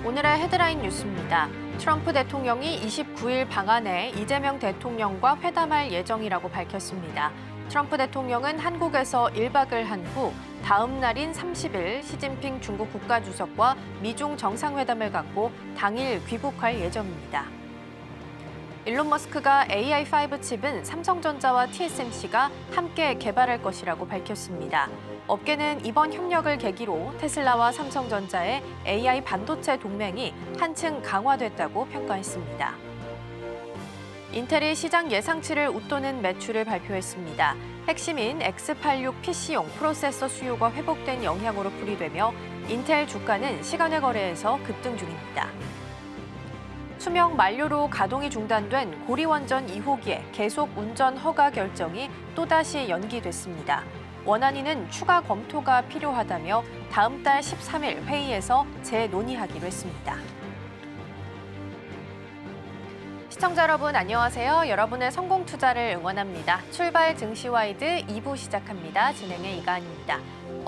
오늘의 헤드라인 뉴스입니다. 트럼프 대통령이 29일 방한해 이재명 대통령과 회담할 예정이라고 밝혔습니다. 트럼프 대통령은 한국에서 1박을 한 후 다음 날인 30일 시진핑 중국 국가주석과 미중 정상회담을 갖고 당일 귀국할 예정입니다. 일론 머스크가 AI5 칩은 삼성전자와 TSMC가 함께 개발할 것이라고 밝혔습니다. 업계는 이번 협력을 계기로 테슬라와 삼성전자의 AI 반도체 동맹이 한층 강화됐다고 평가했습니다. 인텔이 시장 예상치를 웃도는 매출을 발표했습니다. 핵심인 X86 PC용 프로세서 수요가 회복된 영향으로 풀이되며 인텔 주가는 시간외 거래에서 급등 중입니다. 수명 만료로 가동이 중단된 고리원전 2호기의 계속 운전 허가 결정이 또다시 연기됐습니다. 원안위는 추가 검토가 필요하다며 다음 달 13일 회의에서 재논의하기로 했습니다. 시청자 여러분 안녕하세요. 여러분의 성공 투자를 응원합니다. 출발 증시와이드 2부 시작합니다. 진행의 이가은입니다.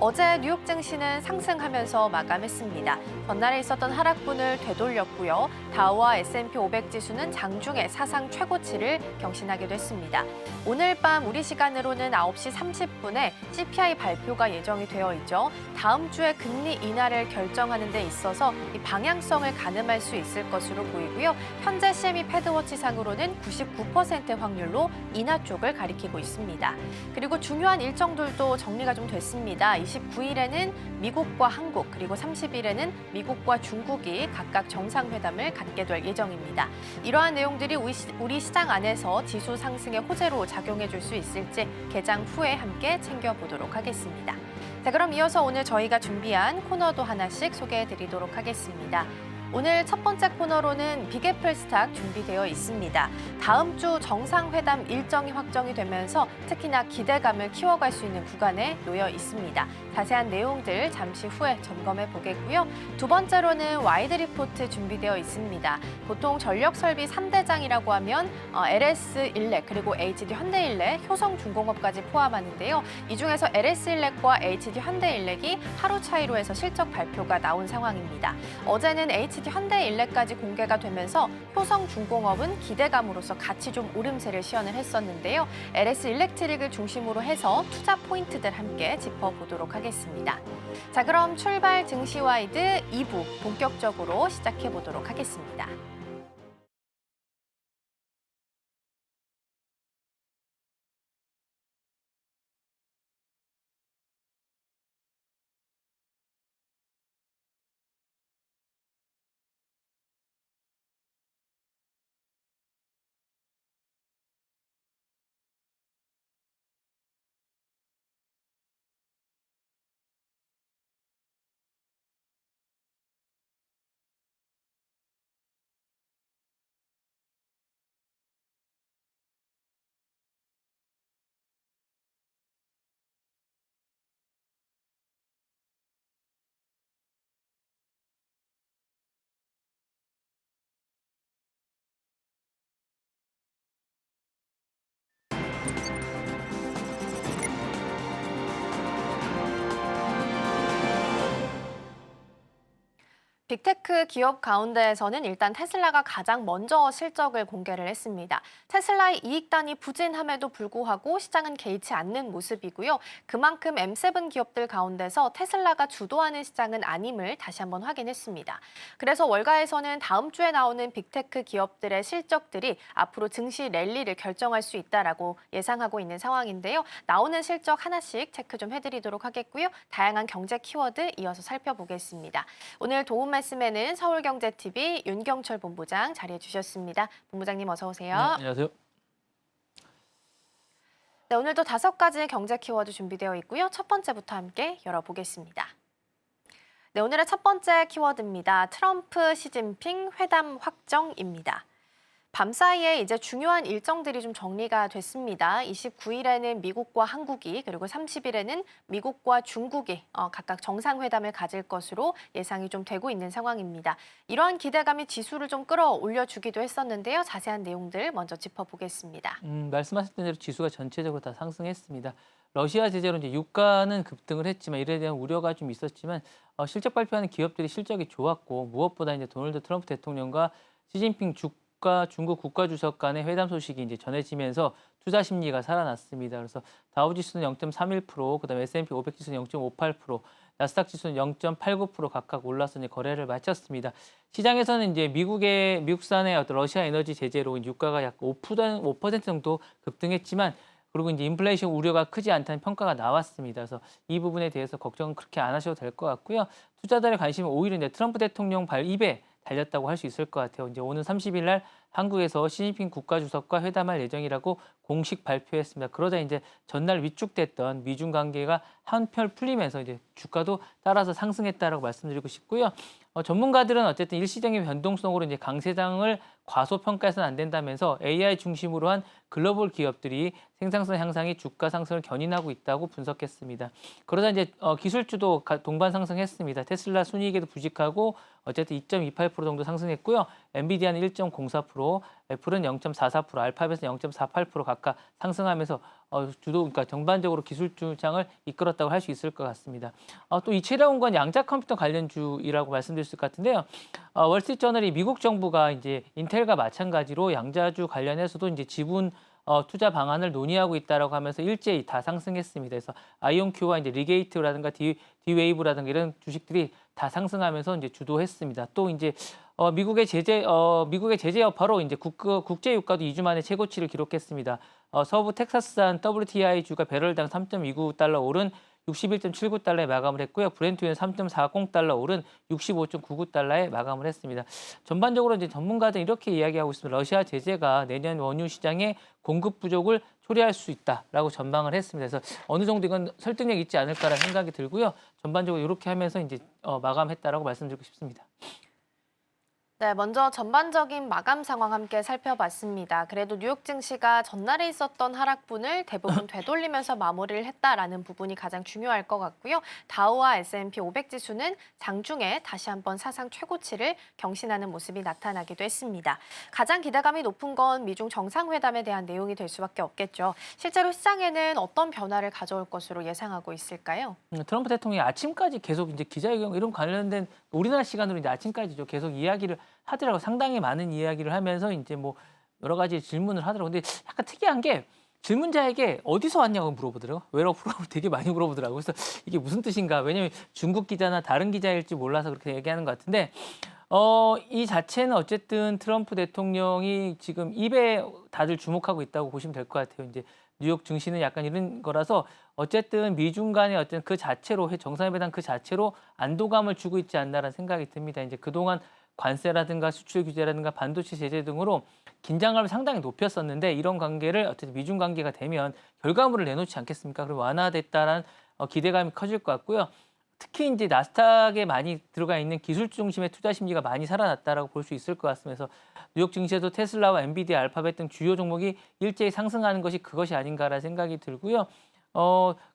어제 뉴욕 증시는 상승하면서 마감했습니다. 전날에 있었던 하락분을 되돌렸고요. 다우와 S&P 500 지수는 장중에 사상 최고치를 경신하기도 했습니다. 오늘 밤 우리 시간으로는 9시 30분에 CPI 발표가 예정이 되어 있죠. 다음 주에 금리 인하를 결정하는 데 있어서 이 방향성을 가늠할 수 있을 것으로 보이고요. 현재 CME 패드워치상으로는 99%의 확률로 인하 쪽을 가리키고 있습니다. 그리고 중요한 일정들도 정리가 좀 됐습니다. 29일에는 미국과 한국, 그리고 30일에는 미국과 중국이 각각 정상회담을 갖게 될 예정입니다. 이러한 내용들이 우리 시장 안에서 지수 상승의 호재로 작용해 줄 수 있을지 개장 후에 함께 챙겨보도록 하겠습니다. 자, 그럼 이어서 오늘 저희가 준비한 코너도 하나씩 소개해 드리도록 하겠습니다. 오늘 첫 번째 코너로는 빅애플 스탁 준비되어 있습니다. 다음 주 정상회담 일정이 확정이 되면서 특히나 기대감을 키워갈 수 있는 구간에 놓여 있습니다. 자세한 내용들 잠시 후에 점검해 보겠고요. 두 번째로는 와이드 리포트 준비되어 있습니다. 보통 전력설비 3대장이라고 하면 LS 일렉 그리고 HD 현대일렉, 효성중공업까지 포함하는데요. 이 중에서 LS 일렉과 HD 현대일렉이 하루 차이로 해서 실적 발표가 나온 상황입니다. 어제는 HD 현대일렉까지 공개가 되면서 효성중공업은 기대감으로서 같이 좀 오름세를 시연을 했었는데요. LS 일렉트릭을 중심으로 해서 투자 포인트들 함께 짚어보도록 하겠습니다. 자, 그럼 출발 증시와이드 2부 본격적으로 시작해 보도록 하겠습니다. 빅테크 기업 가운데에서는 일단 테슬라가 가장 먼저 실적을 공개를 했습니다. 테슬라의 이익단이 부진함에도 불구하고 시장은 개의치 않는 모습이고요. 그만큼 M7 기업들 가운데서 테슬라가 주도하는 시장은 아님을 다시 한번 확인했습니다. 그래서 월가에서는 다음 주에 나오는 빅테크 기업들의 실적들이 앞으로 증시 랠리를 결정할 수 있다라고 예상하고 있는 상황인데요. 나오는 실적 하나씩 체크 좀 해드리도록 하겠고요. 다양한 경제 키워드 이어서 살펴보겠습니다. 오늘 도움 말씀에는 서울경제TV 윤경철 본부장 자리해 주셨습니다. 본부장님 어서 오세요. 네, 안녕하세요. 네, 오늘도 5가지 경제 키워드 준비되어 있고요. 첫 번째부터 함께 열어보겠습니다. 네, 오늘의 첫 번째 키워드입니다. 트럼프, 시진핑 회담 확정입니다. 밤사이에 이제 중요한 일정들이 좀 정리가 됐습니다. 29일에는 미국과 한국이 그리고 30일에는 미국과 중국이 각각 정상회담을 가질 것으로 예상이 좀 되고 있는 상황입니다. 이러한 기대감이 지수를 좀 끌어올려주기도 했었는데요. 자세한 내용들 먼저 짚어보겠습니다. 말씀하셨던 대로 지수가 전체적으로 다 상승했습니다. 러시아 제재로 이제 유가는 급등을 했지만 이에 대한 우려가 좀 있었지만 실적 발표하는 기업들이 실적이 좋았고 무엇보다 이제 도널드 트럼프 대통령과 시진핑 중국 국가주석 간의 회담 소식이 이제 전해지면서 투자 심리가 살아났습니다. 그래서 다우지수는 0.31%, 그다음에 S&P 500 지수는 0.58%, 나스닥 지수는 0.89% 각각 올라서 이제 거래를 마쳤습니다. 시장에서는 이제 미국산의 어떤 러시아 에너지 제재로 유가가 약 5% 정도 급등했지만 그리고 이제 인플레이션 우려가 크지 않다는 평가가 나왔습니다. 그래서 이 부분에 대해서 걱정은 그렇게 안 하셔도 될 것 같고요. 투자자들의 관심은 오히려 이제 트럼프 대통령 입에 달렸다고 할 수 있을 것 같아요. 이제 오는 30일 날 한국에서 시진핑 국가주석과 회담할 예정이라고 공식 발표했습니다. 그러자 이제 전날 위축됐던 미중 관계가 한편 풀리면서 이제 주가도 따라서 상승했다라고 말씀드리고 싶고요. 전문가들은 어쨌든 일시적인 변동성으로 이제 강세장을 과소평가해서는 안 된다면서 AI 중심으로 한 글로벌 기업들이 생산성 향상이 주가 상승을 견인하고 있다고 분석했습니다. 그러다 이제 기술주도 동반 상승했습니다. 테슬라 순이익에도 부직하고 어쨌든 2.28% 정도 상승했고요. 엔비디아는 1.04%, 애플은 0.44%, 알파벳은 0.48% 각각 상승하면서 그러니까 전반적으로 기술주장을 이끌었다고 할 수 있을 것 같습니다. 또 이채려온 건 양자 컴퓨터 관련주이라고 말씀드릴 수 있을 것 같은데요. 월스트리트저널이 미국 정부가 이제 인텔과 마찬가지로 양자주 관련해서도 이제 지분 투자 방안을 논의하고 있다라고 하면서 일제히 다 상승했습니다. 그래서 아이온큐와 이제 리게이트라든가 디웨이브라든가 이런 주식들이 다 상승하면서 이제 주도했습니다. 또 이제 미국의 제재 여파로 이제 국제 유가도 2주 만에 최고치를 기록했습니다. 서부 텍사스산 WTI 주가 배럴당 3.29달러 오른 61.79달러에 마감을 했고요. 브렌트유는 3.40달러 오른 65.99달러에 마감을 했습니다. 전반적으로 이제 전문가들은 이렇게 이야기하고 있습니다. 러시아 제재가 내년 원유 시장의 공급 부족을 초래할 수 있다라고 전망을 했습니다. 그래서 어느 정도 이건 설득력 있지 않을까라는 생각이 들고요. 전반적으로 이렇게 하면서 이제 마감했다라고 말씀드리고 싶습니다. 네, 먼저 전반적인 마감 상황 함께 살펴봤습니다. 그래도 뉴욕 증시가 전날에 있었던 하락분을 대부분 되돌리면서 마무리를 했다라는 부분이 가장 중요할 것 같고요. 다우와 S&P 500 지수는 장중에 다시 한번 사상 최고치를 경신하는 모습이 나타나기도 했습니다. 가장 기대감이 높은 건 미중 정상회담에 대한 내용이 될 수밖에 없겠죠. 실제로 시장에는 어떤 변화를 가져올 것으로 예상하고 있을까요? 트럼프 대통령이 아침까지 계속 이제 기자회견 이런 관련된 우리나라 시간으로 이제 아침까지죠. 계속 이야기를 하더라고요. 상당히 많은 이야기를 하면서 이제 뭐 여러 가지 질문을 하더라고요. 근데 약간 특이한 게 질문자에게 어디서 왔냐고 물어보더라고요. 웨어프라고 되게 많이 물어보더라고요. 그래서 이게 무슨 뜻인가? 왜냐면 중국 기자나 다른 기자일지 몰라서 그렇게 얘기하는 것 같은데 이 자체는 어쨌든 트럼프 대통령이 지금 입에 다들 주목하고 있다고 보시면 될 것 같아요. 이제 뉴욕 증시는 약간 이런 거라서 어쨌든 미중 간의 어떤 그 자체로 정상회담 그 자체로 안도감을 주고 있지 않나라는 생각이 듭니다. 이제 그동안 관세라든가 수출 규제라든가 반도체 제재 등으로 긴장감을 상당히 높였었는데 이런 관계를 어쨌든 미중 관계가 되면 결과물을 내놓지 않겠습니까? 그리고 완화됐다라는 기대감이 커질 것 같고요. 특히 이제 나스닥에 많이 들어가 있는 기술 중심의 투자 심리가 많이 살아났다라고 볼 수 있을 것 같습니다. 그래서 뉴욕 증시에도 테슬라와 엔비디아, 알파벳 등 주요 종목이 일제히 상승하는 것이 그것이 아닌가라는 생각이 들고요.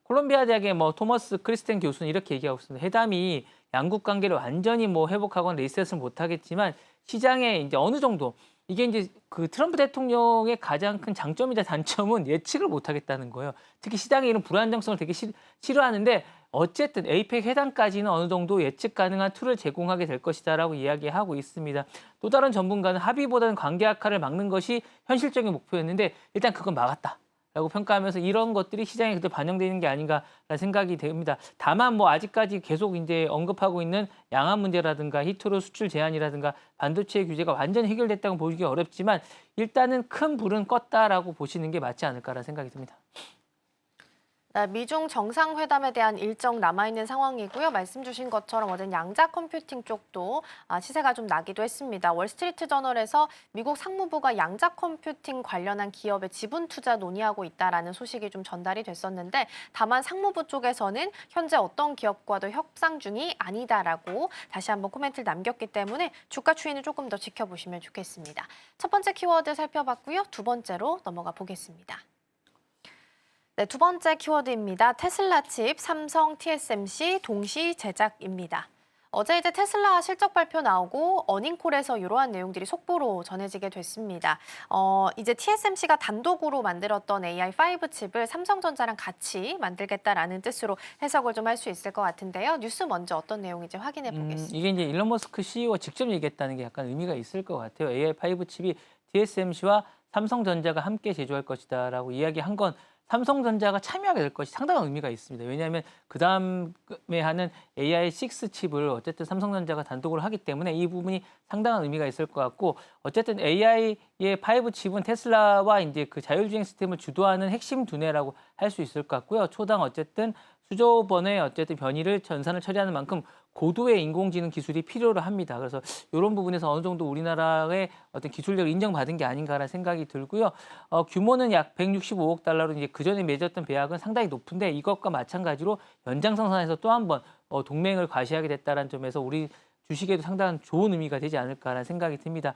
콜롬비아 대학의 토머스 크리스텐 교수는 이렇게 얘기하고 있습니다. 회담이 양국 관계를 완전히 회복하거나 리셋을 못하겠지만 시장에 이제 어느 정도 이게 이제 그 트럼프 대통령의 가장 큰 장점이자 단점은 예측을 못하겠다는 거예요. 특히 시장의 이런 불안정성을 되게 싫어하는데 어쨌든 에이펙 회담까지는 어느 정도 예측 가능한 툴을 제공하게 될 것이다라고 이야기하고 있습니다. 또 다른 전문가는 합의보다는 관계 악화를 막는 것이 현실적인 목표였는데 일단 그건 막았다. 라고 평가하면서 이런 것들이 시장에 그때 반영되는 게 아닌가라는 생각이 됩니다. 다만 아직까지 계속 이제 언급하고 있는 양안 문제라든가 히트로 수출 제한이라든가 반도체 규제가 완전히 해결됐다고 보기가 어렵지만 일단은 큰 불은 껐다라고 보시는 게 맞지 않을까라는 생각이 듭니다. 네, 미중 정상회담에 대한 일정 남아있는 상황이고요. 말씀 주신 것처럼 어제 양자 컴퓨팅 쪽도 시세가 좀 나기도 했습니다. 월스트리트 저널에서 미국 상무부가 양자 컴퓨팅 관련한 기업의 지분 투자 논의하고 있다라는 소식이 좀 전달이 됐었는데 다만 상무부 쪽에서는 현재 어떤 기업과도 협상 중이 아니다라고 다시 한번 코멘트를 남겼기 때문에 주가 추이는 조금 더 지켜보시면 좋겠습니다. 첫 번째 키워드 살펴봤고요. 두 번째로 넘어가 보겠습니다. 네, 두 번째 키워드입니다. 테슬라 칩, 삼성, TSMC 동시 제작입니다. 어제 이제 테슬라 실적 발표 나오고 어닝콜에서 이러한 내용들이 속보로 전해지게 됐습니다. 이제 TSMC가 단독으로 만들었던 AI5 칩을 삼성전자랑 같이 만들겠다라는 뜻으로 해석을 좀 할 수 있을 것 같은데요. 뉴스 먼저 어떤 내용인지 확인해 보겠습니다. 이게 이제 일론 머스크 CEO가 직접 얘기했다는 게 약간 의미가 있을 것 같아요. AI5 칩이 TSMC와 삼성전자가 함께 제조할 것이다라고 이야기한 건 삼성전자가 참여하게 될 것이 상당한 의미가 있습니다. 왜냐하면 그 다음에 하는 AI6 칩을 어쨌든 삼성전자가 단독으로 하기 때문에 이 부분이 상당한 의미가 있을 것 같고 어쨌든 AI의 5 칩은 테슬라와 이제 그 자율주행 시스템을 주도하는 핵심 두뇌라고 할 수 있을 것 같고요. 초당 어쨌든 수조 번의 어쨌든 변이를 전산을 처리하는 만큼 고도의 인공지능 기술이 필요로 합니다. 그래서 이런 부분에서 어느 정도 우리나라의 어떤 기술력을 인정받은 게 아닌가라는 생각이 들고요. 규모는 약 165억 달러로 이제 그 전에 맺었던 계약은 상당히 높은데 이것과 마찬가지로 연장선상에서 또 한 번 동맹을 과시하게 됐다는 점에서 우리 주식에도 상당한 좋은 의미가 되지 않을까라는 생각이 듭니다.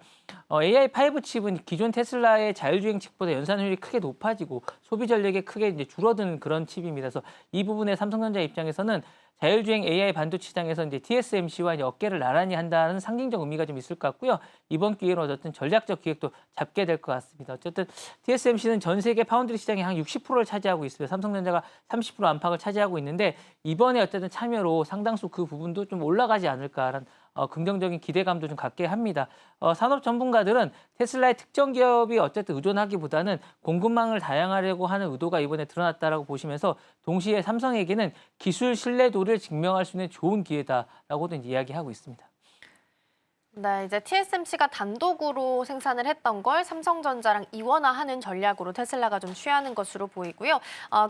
AI5 칩은 기존 테슬라의 자율주행 칩보다 연산 효율이 크게 높아지고 소비 전력이 크게 이제 줄어드는 그런 칩입니다. 그래서 이 부분에 삼성전자 입장에서는 자율주행 AI 반도체 시장에서 이제 TSMC와 이제 어깨를 나란히 한다는 상징적 의미가 좀 있을 것 같고요. 이번 기회로 어쨌든 전략적 기획도 잡게 될 것 같습니다. 어쨌든 TSMC는 전 세계 파운드리 시장의 한 60%를 차지하고 있습니다. 삼성전자가 30% 안팎을 차지하고 있는데 이번에 어쨌든 참여로 상당수 그 부분도 좀 올라가지 않을까라는 긍정적인 기대감도 좀 갖게 합니다. 산업 전문가들은 테슬라의 특정 기업이 어쨌든 의존하기보다는 공급망을 다양하려고 하는 의도가 이번에 드러났다라고 보시면서 동시에 삼성에게는 기술 신뢰도를 증명할 수 있는 좋은 기회다라고도 이제 이야기하고 있습니다. 네, 이제 TSMC가 단독으로 생산을 했던 걸 삼성전자랑 이원화하는 전략으로 테슬라가 좀 취하는 것으로 보이고요.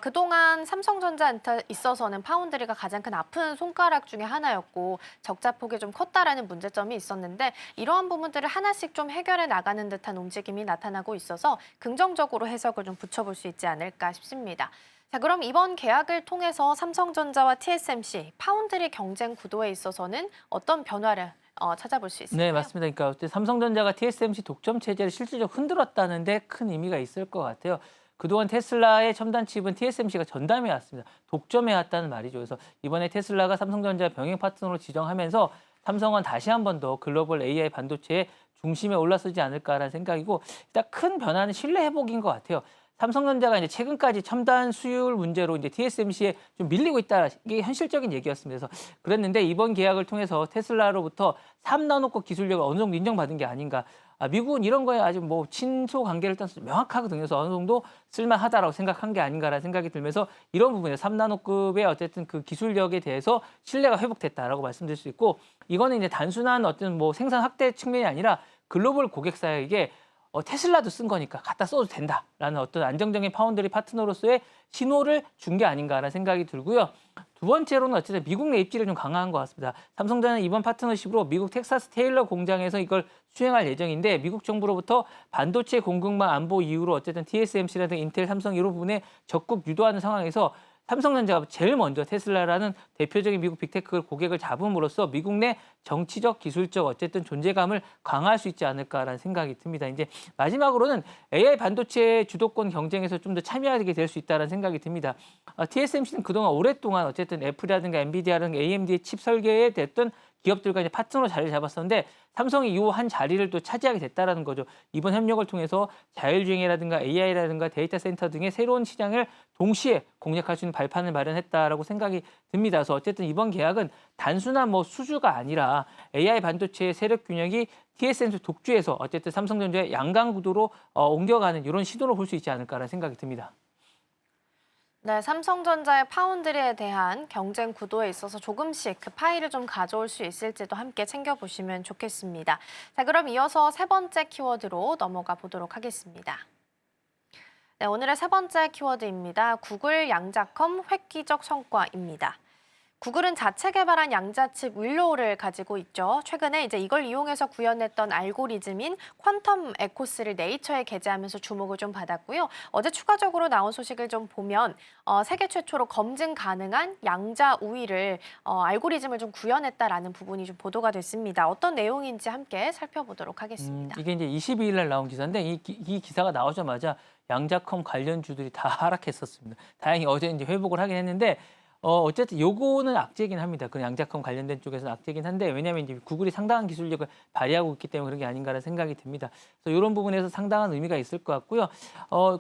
그동안 삼성전자한테 있어서는 파운드리가 가장 큰 아픈 손가락 중에 하나였고 적자 폭이 좀 컸다라는 문제점이 있었는데 이러한 부분들을 하나씩 좀 해결해 나가는 듯한 움직임이 나타나고 있어서 긍정적으로 해석을 좀 붙여볼 수 있지 않을까 싶습니다. 자, 그럼 이번 계약을 통해서 삼성전자와 TSMC, 파운드리 경쟁 구도에 있어서는 어떤 변화를 찾아볼 수 있을까요? 네, 맞습니다. 그러니까 어쨌든 삼성전자가 TSMC 독점 체제를 실질적으로 흔들었다는 데 큰 의미가 있을 것 같아요. 그동안 테슬라의 첨단 칩은 TSMC가 전담해 왔습니다. 독점해 왔다는 말이죠. 그래서 이번에 테슬라가 삼성전자 병행 파트너로 지정하면서 삼성은 다시 한 번 더 글로벌 AI 반도체의 중심에 올라서지 않을까라는 생각이고 일단 큰 변화는 신뢰 회복인 것 같아요. 삼성전자가 이제 최근까지 첨단 수율 문제로 이제 TSMC에 좀 밀리고 있다. 이게 현실적인 얘기였습니다. 그래서 그랬는데 이번 계약을 통해서 테슬라로부터 3나노급 기술력을 어느 정도 인정받은 게 아닌가. 미국은 이런 거에 아주 뭐 친소 관계를 일단 명확하거든요. 그래서 어느 정도 쓸만하다라고 생각한 게 아닌가라는 생각이 들면서 이런 부분에 3나노급의 어쨌든 그 기술력에 대해서 신뢰가 회복됐다라고 말씀드릴 수 있고 이거는 이제 단순한 어떤 뭐 생산 확대 측면이 아니라 글로벌 고객사에게 테슬라도 쓴 거니까 갖다 써도 된다라는 어떤 안정적인 파운드리 파트너로서의 신호를 준 게 아닌가라는 생각이 들고요. 두 번째로는 어쨌든 미국 내 입지를 좀 강화한 것 같습니다. 삼성전자는 이번 파트너십으로 미국 텍사스 테일러 공장에서 이걸 수행할 예정인데 미국 정부로부터 반도체 공급망 안보 이유로 어쨌든 TSMC라든가 인텔, 삼성 이런 부분에 적극 유도하는 상황에서 삼성전자가 제일 먼저 테슬라라는 대표적인 미국 빅테크 고객을 잡음으로써 미국 내 정치적, 기술적 어쨌든 존재감을 강화할 수 있지 않을까라는 생각이 듭니다. 이제 마지막으로는 AI 반도체 주도권 경쟁에서 좀 더 참여하게 될 수 있다는 생각이 듭니다. TSMC는 그동안 오랫동안 어쨌든 애플이라든가 엔비디아라든가 AMD의 칩 설계에 됐던 기업들과 이제 파트너로 자리를 잡았었는데 삼성이 이 한 자리를 또 차지하게 됐다라는 거죠. 이번 협력을 통해서 자율주행이라든가 AI라든가 데이터 센터 등의 새로운 시장을 동시에 공략할 수 있는 발판을 마련했다라고 생각이 듭니다. 그래서 어쨌든 이번 계약은 단순한 뭐 수주가 아니라 AI 반도체의 세력 균형이 TSMC 독주에서 어쨌든 삼성전자의 양강 구도로 옮겨가는 이런 시도로 볼 수 있지 않을까라는 생각이 듭니다. 네, 삼성전자의 파운드리에 대한 경쟁 구도에 있어서 조금씩 그 파이를 좀 가져올 수 있을지도 함께 챙겨보시면 좋겠습니다. 자, 그럼 이어서 세 번째 키워드로 넘어가 보도록 하겠습니다. 네, 오늘의 세 번째 키워드입니다. 구글 양자컴 획기적 성과입니다. 구글은 자체 개발한 양자칩 윌로우를 가지고 있죠. 최근에 이제 이걸 이용해서 구현했던 알고리즘인 퀀텀 에코스를 네이처에 게재하면서 주목을 좀 받았고요. 어제 추가적으로 나온 소식을 좀 보면 세계 최초로 검증 가능한 양자 우위를 알고리즘을 좀 구현했다라는 부분이 좀 보도가 됐습니다. 어떤 내용인지 함께 살펴보도록 하겠습니다. 이게 이제 22일 날 나온 기사인데 이 기사가 나오자마자 양자컴 관련주들이 다 하락했었습니다. 다행히 어제 이제 회복을 하긴 했는데 어쨌든 요거는 악재긴 합니다. 그 양자컴 관련된 쪽에서는 악재긴 한데 왜냐하면 이제 구글이 상당한 기술력을 발휘하고 있기 때문에 그런 게 아닌가라는 생각이 듭니다. 그래서 이런 부분에서 상당한 의미가 있을 것 같고요.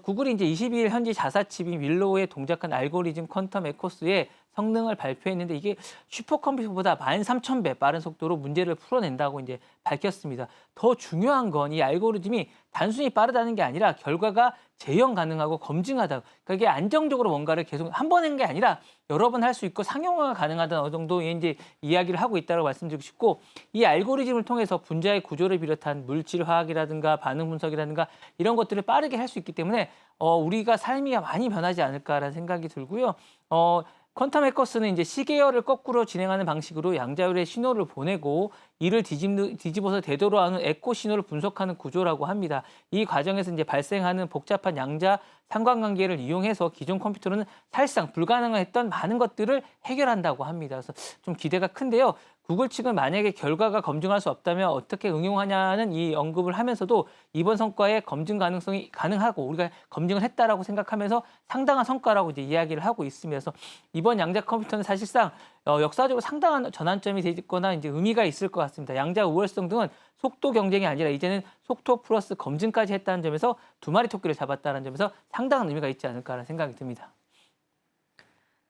구글이 이제 22일 현지 자사칩인 윌로우에 동작한 알고리즘 퀀텀 에코스의 성능을 발표했는데 이게 슈퍼컴퓨터보다 13,000배 빠른 속도로 문제를 풀어낸다고 이제 밝혔습니다. 더 중요한 건 이 알고리즘이 단순히 빠르다는 게 아니라 결과가 재현 가능하고 검증하다. 그러니까 이게 안정적으로 뭔가를 계속 한 번 한 게 아니라 여러 번 할 수 있고 상용화가 가능하다는 어느 정도의 이제 이야기를 하고 있다고 말씀드리고 싶고 이 알고리즘을 통해서 분자의 구조를 비롯한 물질 화학이라든가 반응 분석이라든가 이런 것들을 빠르게 할 수 있기 때문에 우리가 삶이 많이 변하지 않을까라는 생각이 들고요. 퀀텀 해커스는 이제 시계열을 거꾸로 진행하는 방식으로 양자율의 신호를 보내고 이를 뒤집어서 되돌아오는 에코 신호를 분석하는 구조라고 합니다. 이 과정에서 이제 발생하는 복잡한 양자 상관관계를 이용해서 기존 컴퓨터로는 사실상 불가능했던 많은 것들을 해결한다고 합니다. 그래서 좀 기대가 큰데요. 구글 측은 만약에 결과가 검증할 수 없다면 어떻게 응용하냐는 이 언급을 하면서도 이번 성과의 검증 가능성이 가능하고 우리가 검증을 했다라고 생각하면서 상당한 성과라고 이제 이야기를 하고 있습니다. 그래서 이번 양자 컴퓨터는 사실상 역사적으로 상당한 전환점이 되거나 이제 의미가 있을 것 같습니다. 양자 우월성 등은 속도 경쟁이 아니라 이제는 속도 플러스 검증까지 했다는 점에서 두 마리 토끼를 잡았다는 점에서 상당한 의미가 있지 않을까라는 생각이 듭니다.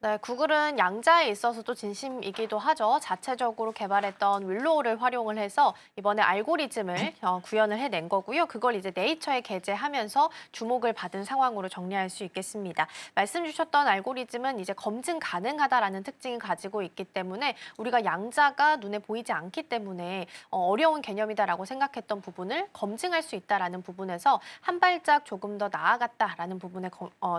네, 구글은 양자에 있어서도 진심이기도 하죠. 자체적으로 개발했던 윌로우를 활용을 해서 이번에 알고리즘을 구현을 해낸 거고요. 그걸 이제 네이처에 게재하면서 주목을 받은 상황으로 정리할 수 있겠습니다. 말씀 주셨던 알고리즘은 이제 검증 가능하다라는 특징을 가지고 있기 때문에 우리가 양자가 눈에 보이지 않기 때문에 어려운 개념이다라고 생각했던 부분을 검증할 수 있다라는 부분에서 한 발짝 조금 더 나아갔다라는 부분에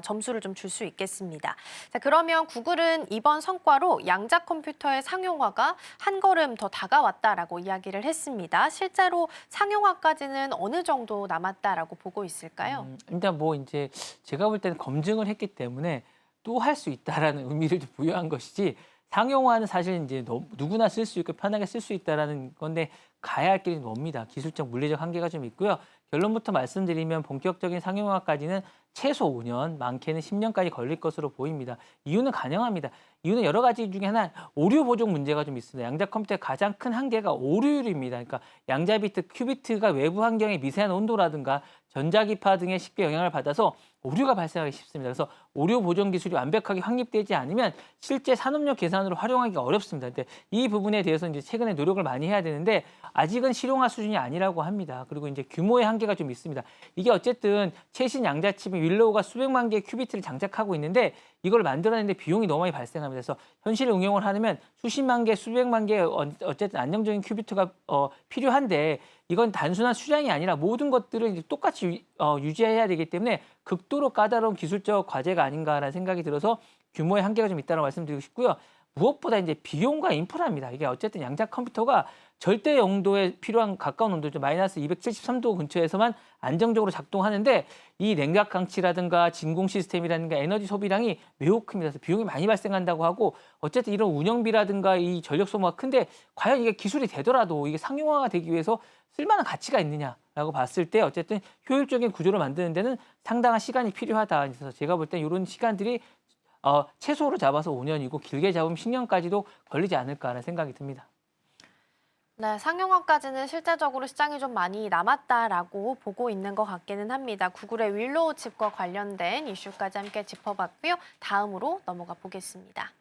점수를 좀 줄 수 있겠습니다. 자, 그러면 구글은 이번 성과로 양자 컴퓨터의 상용화가 한 걸음 더 다가왔다라고 이야기를 했습니다. 실제로 상용화까지는 어느 정도 남았다라고 보고 있을까요? 일단 뭐 이제 제가 볼 때는 검증을 했기 때문에 또 할 수 있다라는 의미를 좀 부여한 것이지 상용화는 사실 이제 누구나 쓸 수 있고 편하게 쓸 수 있다라는 건데 가야 할 길이 멉니다. 기술적 물리적 한계가 좀 있고요. 결론부터 말씀드리면 본격적인 상용화까지는 최소 5년, 많게는 10년까지 걸릴 것으로 보입니다. 이유는 가능합니다. 이유는 여러 가지 중에 하나 오류 보정 문제가 좀 있습니다. 양자 컴퓨터의 가장 큰 한계가 오류율입니다. 그러니까 양자 비트, 큐비트가 외부 환경의 미세한 온도라든가 전자기파 등에 쉽게 영향을 받아서 오류가 발생하기 쉽습니다. 그래서 오류 보정 기술이 완벽하게 확립되지 않으면 실제 산업용 계산으로 활용하기가 어렵습니다. 근데 이 부분에 대해서 이제 최근에 노력을 많이 해야 되는데 아직은 실용화 수준이 아니라고 합니다. 그리고 이제 규모의 한계가 좀 있습니다. 이게 어쨌든 최신 양자칩인 윌로우가 수백만 개의 큐비트를 장착하고 있는데 이걸 만들어내는데 비용이 너무 많이 발생합니다. 그래서 현실 응용을 하려면 수십만 개, 수백만 개 어쨌든 안정적인 큐비트가 필요한데 이건 단순한 수량이 아니라 모든 것들을 이제 똑같이 유지해야 되기 때문에 극도로 까다로운 기술적 과제가 아닌가라는 생각이 들어서 규모의 한계가 좀 있다는 말씀드리고 싶고요. 무엇보다 이제 비용과 인프라입니다. 이게 어쨌든 양자 컴퓨터가 절대 영도에 필요한 가까운 온도죠. 마이너스 273도 근처에서만 안정적으로 작동하는데 이 냉각 강치라든가 진공 시스템이라든가 에너지 소비량이 매우 큽니다. 그래서 비용이 많이 발생한다고 하고 어쨌든 이런 운영비라든가 이 전력 소모가 큰데 과연 이게 기술이 되더라도 이게 상용화가 되기 위해서 쓸만한 가치가 있느냐라고 봤을 때 어쨌든 효율적인 구조를 만드는 데는 상당한 시간이 필요하다. 그래서 제가 볼 때 이런 시간들이 최소로 잡아서 5년이고 길게 잡으면 10년까지도 걸리지 않을까라는 생각이 듭니다. 네, 상용화까지는 실제적으로 시장이 좀 많이 남았다라고 보고 있는 것 같기는 합니다. 구글의 윌로우 칩과 관련된 이슈까지 함께 짚어봤고요. 다음으로 넘어가 보겠습니다.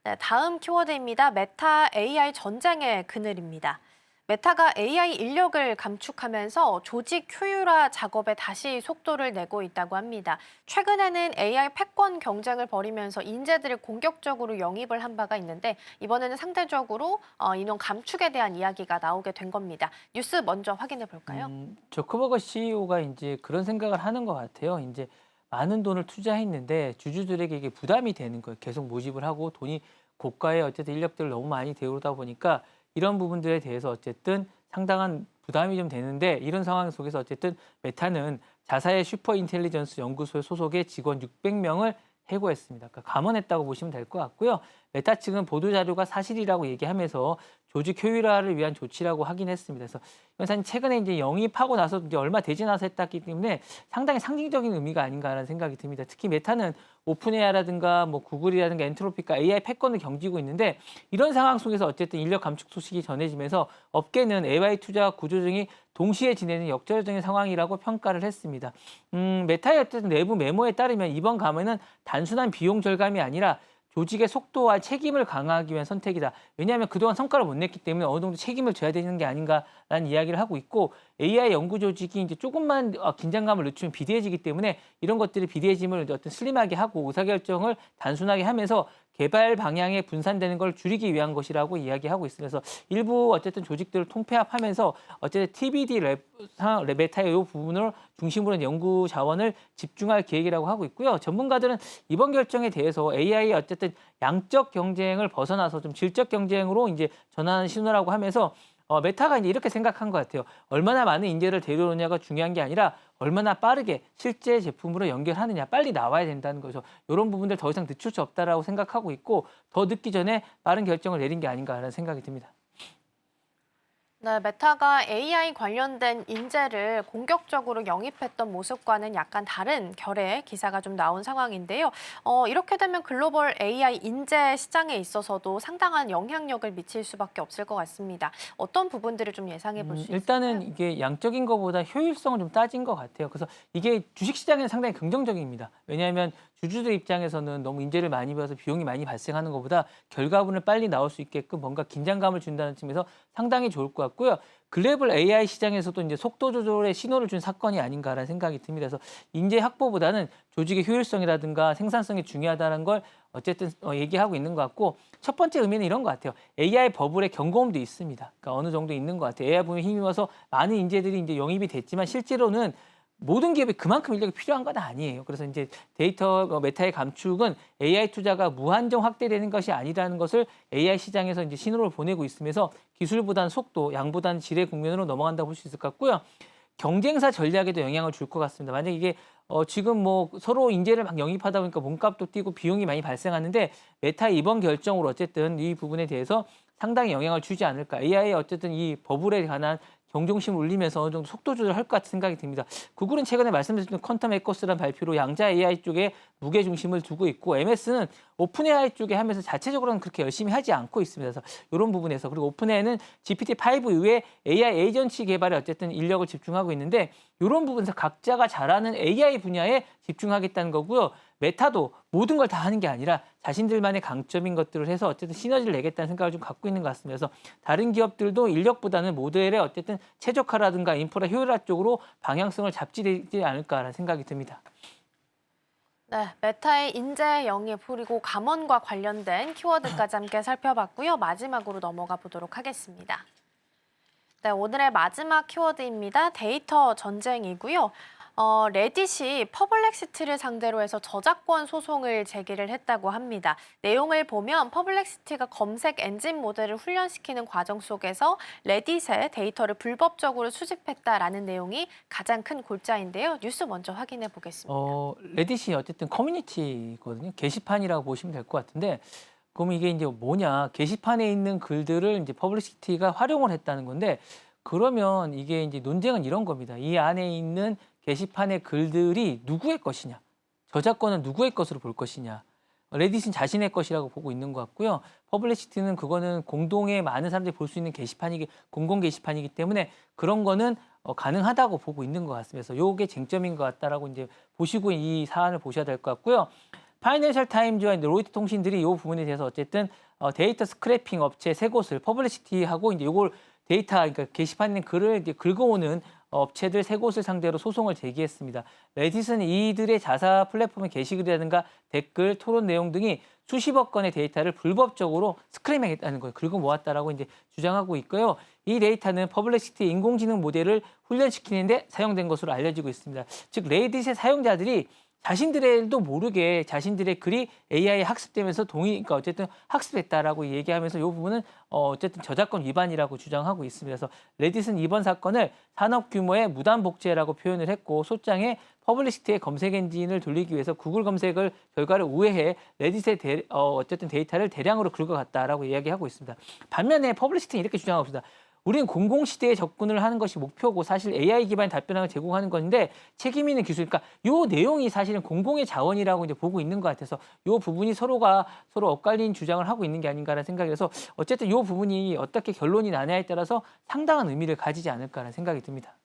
네, 다음 키워드입니다. 메타 AI 전쟁의 그늘입니다. 메타가 AI 인력을 감축하면서 조직 효율화 작업에 다시 속도를 내고 있다고 합니다. 최근에는 AI 패권 경쟁을 벌이면서 인재들을 공격적으로 영입을 한 바가 있는데 이번에는 상대적으로 인원 감축에 대한 이야기가 나오게 된 겁니다. 뉴스 먼저 확인해 볼까요? 저커버거 CEO가 이제 그런 생각을 하는 것 같아요. 이제 많은 돈을 투자했는데 주주들에게 이게 부담이 되는 거예요. 계속 모집을 하고 돈이 고가의 어쨌든 인력들을 너무 많이 데우다 보니까 이런 부분들에 대해서 어쨌든 상당한 부담이 좀 되는데 이런 상황 속에서 어쨌든 메타는 자사의 슈퍼 인텔리전스 연구소의 소속의 직원 600명을 해고했습니다. 그러니까 감원했다고 보시면 될 것 같고요. 메타 측은 보도 자료가 사실이라고 얘기하면서 조직 효율화를 위한 조치라고 하긴 했습니다. 그래서 이건 사실 최근에 이제 영입하고 나서 이제 얼마 되지 나서 했다기 때문에 상당히 상징적인 의미가 아닌가라는 생각이 듭니다. 특히 메타는 오픈AI라든가 뭐 구글이라든가 엔트로피가 AI 패권을 경지고 있는데 이런 상황 속에서 어쨌든 인력 감축 소식이 전해지면서 업계는 AI 투자 구조조정이 동시에 지내는 역설적인 상황이라고 평가를 했습니다. 메타의 어쨌든 내부 메모에 따르면 이번 감회는 단순한 비용 절감이 아니라 조직의 속도와 책임을 강화하기 위한 선택이다. 왜냐하면 그동안 성과를 못 냈기 때문에 어느 정도 책임을 져야 되는 게 아닌가라는 이야기를 하고 있고 AI 연구 조직이 이제 조금만 긴장감을 늦추면 비대해지기 때문에 이런 것들이 비대해짐을 어떤 슬림하게 하고 의사결정을 단순하게 하면서 개발 방향에 분산되는 걸 줄이기 위한 것이라고 이야기하고 있으면서 일부 어쨌든 조직들을 통폐합하면서 어쨌든 TBD 메타의 이 부분을 중심으로 연구 자원을 집중할 계획이라고 하고 있고요. 전문가들은 이번 결정에 대해서 AI의 어쨌든 양적 경쟁을 벗어나서 좀 질적 경쟁으로 이제 전환하는 신호라고 하면서 메타가 이제 이렇게 생각한 것 같아요. 얼마나 많은 인재를 데려오느냐가 중요한 게 아니라 얼마나 빠르게 실제 제품으로 연결하느냐, 빨리 나와야 된다는 거죠. 이런 부분들 더 이상 늦출 수 없다라고 생각하고 있고 더 늦기 전에 빠른 결정을 내린 게 아닌가라는 생각이 듭니다. 네, 메타가 AI 관련된 인재를 공격적으로 영입했던 모습과는 약간 다른 결의 기사가 좀 나온 상황인데요. 이렇게 되면 글로벌 AI 인재 시장에 있어서도 상당한 영향력을 미칠 수밖에 없을 것 같습니다. 어떤 부분들을 좀 예상해 볼 수 있을까요? 일단은 이게 양적인 것보다 효율성을 좀 따진 것 같아요. 그래서 이게 주식시장에는 상당히 긍정적입니다. 왜냐하면 주주들 입장에서는 너무 인재를 많이 배워서 비용이 많이 발생하는 것보다 결과물을 빨리 나올 수 있게끔 뭔가 긴장감을 준다는 측면에서 상당히 좋을 것 같고요. 글로벌 AI 시장에서도 이제 속도 조절의 신호를 준 사건이 아닌가라는 생각이 듭니다. 그래서 인재 확보보다는 조직의 효율성이라든가 생산성이 중요하다는 걸 어쨌든 얘기하고 있는 것 같고 첫 번째 의미는 이런 것 같아요. AI 버블의 경고음도 있습니다. 그러니까 어느 정도 있는 것 같아요. AI 붐에 힘입어서 많은 인재들이 이제 영입이 됐지만 실제로는 모든 기업이 그만큼 인력이 필요한 건 아니에요. 그래서 이제 데이터 메타의 감축은 AI 투자가 무한정 확대되는 것이 아니라는 것을 AI 시장에서 이제 신호를 보내고 있으면서 기술보다는 속도, 양보다는 질의 국면으로 넘어간다고 볼 수 있을 것 같고요. 경쟁사 전략에도 영향을 줄 것 같습니다. 만약 이게 지금 뭐 서로 인재를 막 영입하다 보니까 몸값도 뛰고 비용이 많이 발생하는데 메타의 이번 결정으로 어쨌든 이 부분에 대해서 상당히 영향을 주지 않을까. AI의 어쨌든 이 버블에 관한 경종심을 울리면서 어느 정도 속도 조절할 것 같은 생각이 듭니다. 구글은 최근에 말씀드렸던 퀀텀 에코스라는 발표로 양자 AI 쪽에 무게 중심을 두고 있고 MS는 오픈 AI 쪽에 하면서 자체적으로는 그렇게 열심히 하지 않고 있습니다. 그래서 이런 부분에서 그리고 오픈 AI는 GPT-5 이후에 AI 에이전시 개발에 어쨌든 인력을 집중하고 있는데 이런 부분에서 각자가 잘하는 AI 분야에 집중하겠다는 거고요. 메타도 모든 걸 다 하는 게 아니라 자신들만의 강점인 것들을 해서 어쨌든 시너지를 내겠다는 생각을 좀 갖고 있는 것 같습니다. 그래서 다른 기업들도 인력보다는 모델의 어쨌든 최적화라든가 인프라 효율화 쪽으로 방향성을 잡지 되지 않을까라는 생각이 듭니다. 네, 메타의 인재 영입 그리고 감원과 관련된 키워드까지 함께 살펴봤고요. 마지막으로 넘어가 보도록 하겠습니다. 네, 오늘의 마지막 키워드입니다. 데이터 전쟁이고요. 레딧이 퍼블렉시티를 상대로 해서 저작권 소송을 제기를 했다고 합니다. 내용을 보면 퍼블렉시티가 검색 엔진 모델을 훈련시키는 과정 속에서 레딧의 데이터를 불법적으로 수집했다라는 내용이 가장 큰 골자인데요. 뉴스 먼저 확인해 보겠습니다. 레딧이 어쨌든 커뮤니티거든요. 게시판이라고 보시면 될 것 같은데 그럼 이게 이제 뭐냐? 게시판에 있는 글들을 이제 퍼블리시티가 활용을 했다는 건데 그러면 이게 이제 논쟁은 이런 겁니다. 이 안에 있는 게시판의 글들이 누구의 것이냐? 저작권은 누구의 것으로 볼 것이냐? 레딧은 자신의 것이라고 보고 있는 것 같고요. 퍼블리시티는 그거는 공동의 많은 사람들이 볼 수 있는 공공 게시판이기 때문에 그런 거는 가능하다고 보고 있는 것 같습니다. 그래서 요게 쟁점인 것 같다라고 이제 보시고 이 사안을 보셔야 될 것 같고요. 파이낸셜 타임즈와 로이터 통신들이 이 부분에 대해서 어쨌든 데이터 스크래핑 업체 세 곳을 퍼블리시티하고 이제 요걸 데이터 그러니까 게시판에 있는 글을 이제 긁어오는 업체들 세 곳을 상대로 소송을 제기했습니다. 레딧은 이들의 자사 플랫폼의 게시글이라든가 댓글, 토론 내용 등이 수십억 건의 데이터를 불법적으로 스크래밍했다는 거예요. 긁어 모았다라고 이제 주장하고 있고요. 이 데이터는 퍼블리시티 인공지능 모델을 훈련시키는데 사용된 것으로 알려지고 있습니다. 즉 레딧의 사용자들이 자신들도 모르게 자신들의 글이 AI에 학습되면서 그러니까 어쨌든 학습했다라고 얘기하면서 이 부분은 어쨌든 저작권 위반이라고 주장하고 있습니다. 그래서 레딧은 이번 사건을 산업 규모의 무단 복제라고 표현을 했고 소장에 퍼블리시티의 검색 엔진을 돌리기 위해서 구글 검색을 결과를 우회해 레딧의 어쨌든 데이터를 대량으로 긁어갔다라고 이야기하고 있습니다. 반면에 퍼블리시티는 이렇게 주장하고 있습니다. 우리는 공공시대에 접근을 하는 것이 목표고 사실 AI 기반 답변을 제공하는 건데 책임 있는 기술, 그러니까 요 내용이 사실은 공공의 자원이라고 이제 보고 있는 것 같아서 요 부분이 서로가 서로 엇갈린 주장을 하고 있는 게 아닌가라는 생각이 들어서 어쨌든 요 부분이 어떻게 결론이 나냐에 따라서 상당한 의미를 가지지 않을까라는 생각이 듭니다.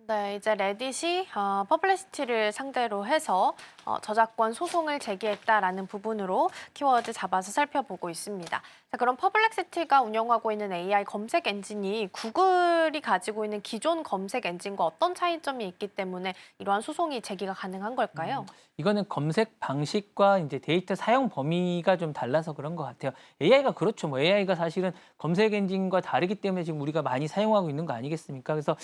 네, 이제 레딧이 퍼블리시티를 상대로 해서 저작권 소송을 제기했다라는 부분으로 키워드 잡아서 살펴보고 있습니다. 자, 그럼 퍼블리시티가 운영하고 있는 AI 검색 엔진이 구글이 가지고 있는 기존 검색 엔진과 어떤 차이점이 있기 때문에 이러한 소송이 제기가 가능한 걸까요? 이거는 검색 방식과 이제 데이터 사용 범위가 좀 달라서 그런 것 같아요. AI가 그렇죠. 뭐 AI가 사실은 검색 엔진과 다르기 때문에 지금 우리가 많이 사용하고 있는 거 아니겠습니까? 그래서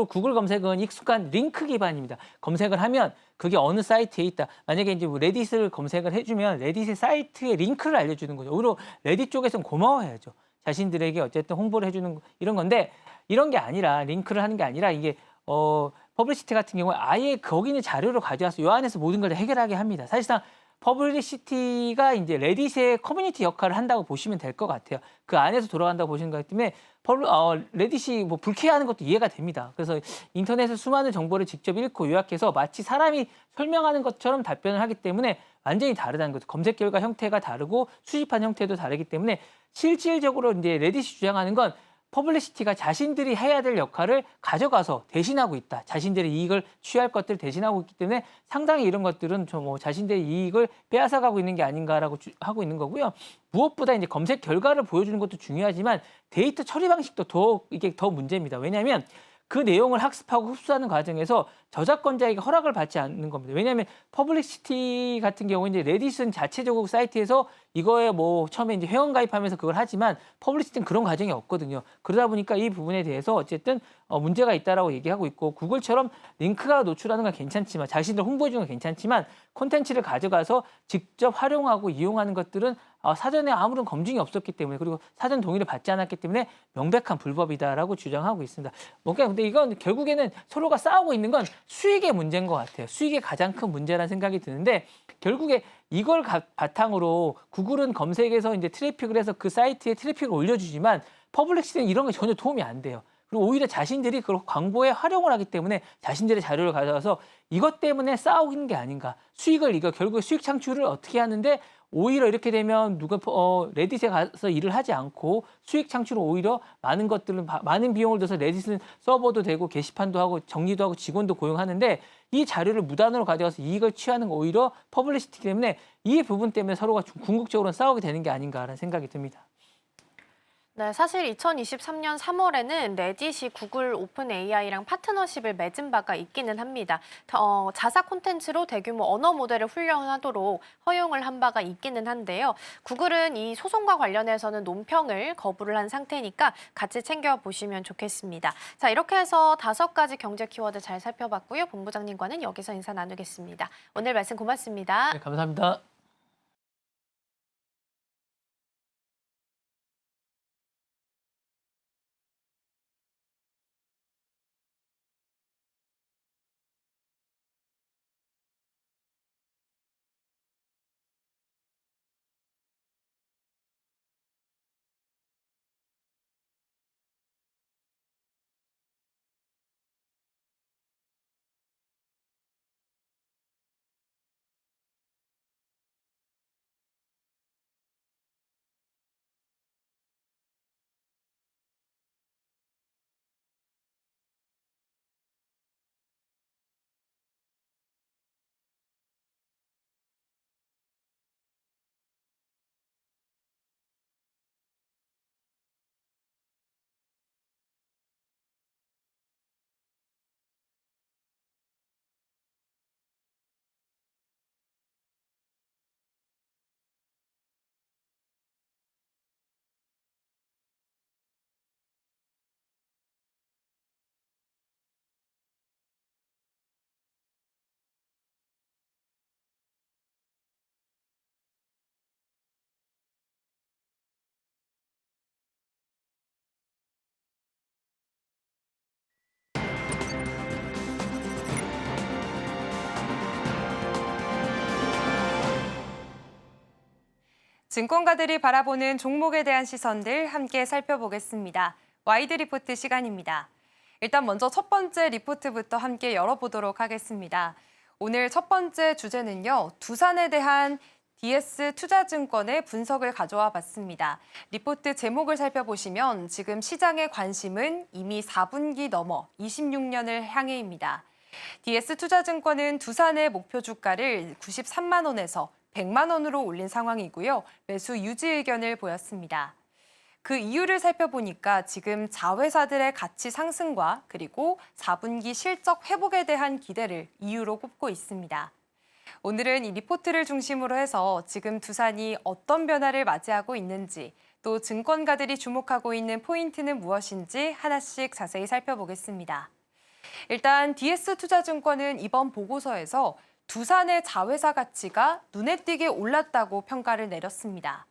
구글 검색은 익숙한 링크 기반입니다. 검색을 하면 그게 어느 사이트에 있다. 만약에 이제 뭐 레딧을 검색을 해주면 레딧의 사이트에 링크를 알려주는 거죠. 오히려 레딧 쪽에서는 고마워해야죠. 자신들에게 어쨌든 홍보를 해주는 이런 건데 이런 게 아니라 링크를 하는 게 아니라 이게 퍼블리시티 같은 경우에 아예 거기 있는 자료를 가져와서 요 안에서 모든 걸 다 해결하게 합니다. 사실상 퍼블리시티가 이제 레딧의 커뮤니티 역할을 한다고 보시면 될 것 같아요. 그 안에서 돌아간다고 보시는 거기 때문에 레딧이 뭐 불쾌해하는 것도 이해가 됩니다. 그래서 인터넷에 수많은 정보를 직접 읽고 요약해서 마치 사람이 설명하는 것처럼 답변을 하기 때문에 완전히 다르다는 거죠. 검색 결과 형태가 다르고 수집한 형태도 다르기 때문에 실질적으로 이제 레딧이 주장하는 건 퍼블리시티가 자신들이 해야 될 역할을 가져가서 대신하고 있다. 자신들의 이익을 취할 것들을 대신하고 있기 때문에 상당히 이런 것들은 좀 자신들의 이익을 빼앗아가고 있는 게 아닌가라고 하고 있는 거고요. 무엇보다 이제 검색 결과를 보여주는 것도 중요하지만 데이터 처리 방식도 이게 더 문제입니다. 왜냐하면 그 내용을 학습하고 흡수하는 과정에서 저작권자에게 허락을 받지 않는 겁니다. 왜냐하면 퍼블리시티 같은 경우 이제 레딧은 자체적으로 사이트에서 이거에 뭐 처음에 이제 회원 가입하면서 그걸 하지만 퍼블리시티는 그런 과정이 없거든요. 그러다 보니까 이 부분에 대해서 어쨌든 문제가 있다라고 얘기하고 있고 구글처럼 링크가 노출하는 건 괜찮지만 자신들 홍보해 주는 건 괜찮지만 콘텐츠를 가져가서 직접 활용하고 이용하는 것들은 사전에 아무런 검증이 없었기 때문에 그리고 사전 동의를 받지 않았기 때문에 명백한 불법이다라고 주장하고 있습니다. 뭔가 근데 이건 결국에는 서로가 싸우고 있는 건 수익의 문제인 것 같아요. 수익이 가장 큰 문제라는 생각이 드는데 결국에 이걸 바탕으로 구글은 검색에서 이제 트래픽을 해서 그 사이트에 트래픽을 올려주지만 퍼블리시티는 이런 게 전혀 도움이 안 돼요. 그리고 오히려 자신들이 그걸 광고에 활용을 하기 때문에 자신들의 자료를 가져와서 이것 때문에 싸우는 게 아닌가. 이거 결국에 수익 창출을 어떻게 하는데 오히려 이렇게 되면 레딧에 가서 일을 하지 않고 수익 창출을 오히려 많은 비용을 들여서 레딧은 서버도 되고 게시판도 하고 정리도 하고 직원도 고용하는데 이 자료를 무단으로 가져가서 이익을 취하는 거 오히려 퍼블리시티 때문에 이 부분 때문에 서로가 궁극적으로 싸우게 되는 게 아닌가라는 생각이 듭니다. 네, 사실 2023년 3월에는 레딧이 구글 오픈 AI랑 파트너십을 맺은 바가 있기는 합니다. 자사 콘텐츠로 대규모 언어 모델을 훈련하도록 허용을 한 바가 있기는 한데요. 구글은 이 소송과 관련해서는 논평을 거부를 한 상태니까 같이 챙겨보시면 좋겠습니다. 자, 이렇게 해서 5가지 경제 키워드 잘 살펴봤고요. 본부장님과는 여기서 인사 나누겠습니다. 오늘 말씀 고맙습니다. 네, 감사합니다. 증권가들이 바라보는 종목에 대한 시선들 함께 살펴보겠습니다. 와이드 리포트 시간입니다. 일단 먼저 첫 번째 리포트부터 함께 열어보도록 하겠습니다. 오늘 첫 번째 주제는요, 두산에 대한 DS 투자증권의 분석을 가져와 봤습니다. 리포트 제목을 살펴보시면 지금 시장의 관심은 이미 4분기 넘어 26년을 향해입니다. DS 투자증권은 두산의 목표 주가를 93만 원에서 100만 원으로 올린 상황이고요. 매수 유지 의견을 보였습니다. 그 이유를 살펴보니까 지금 자회사들의 가치 상승과 그리고 4분기 실적 회복에 대한 기대를 이유로 꼽고 있습니다. 오늘은 이 리포트를 중심으로 해서 지금 두산이 어떤 변화를 맞이하고 있는지, 또 증권가들이 주목하고 있는 포인트는 무엇인지 하나씩 자세히 살펴보겠습니다. 일단 DS 투자증권은 이번 보고서에서 두산의 자회사 가치가 눈에 띄게 올랐다고 평가를 내렸습니다.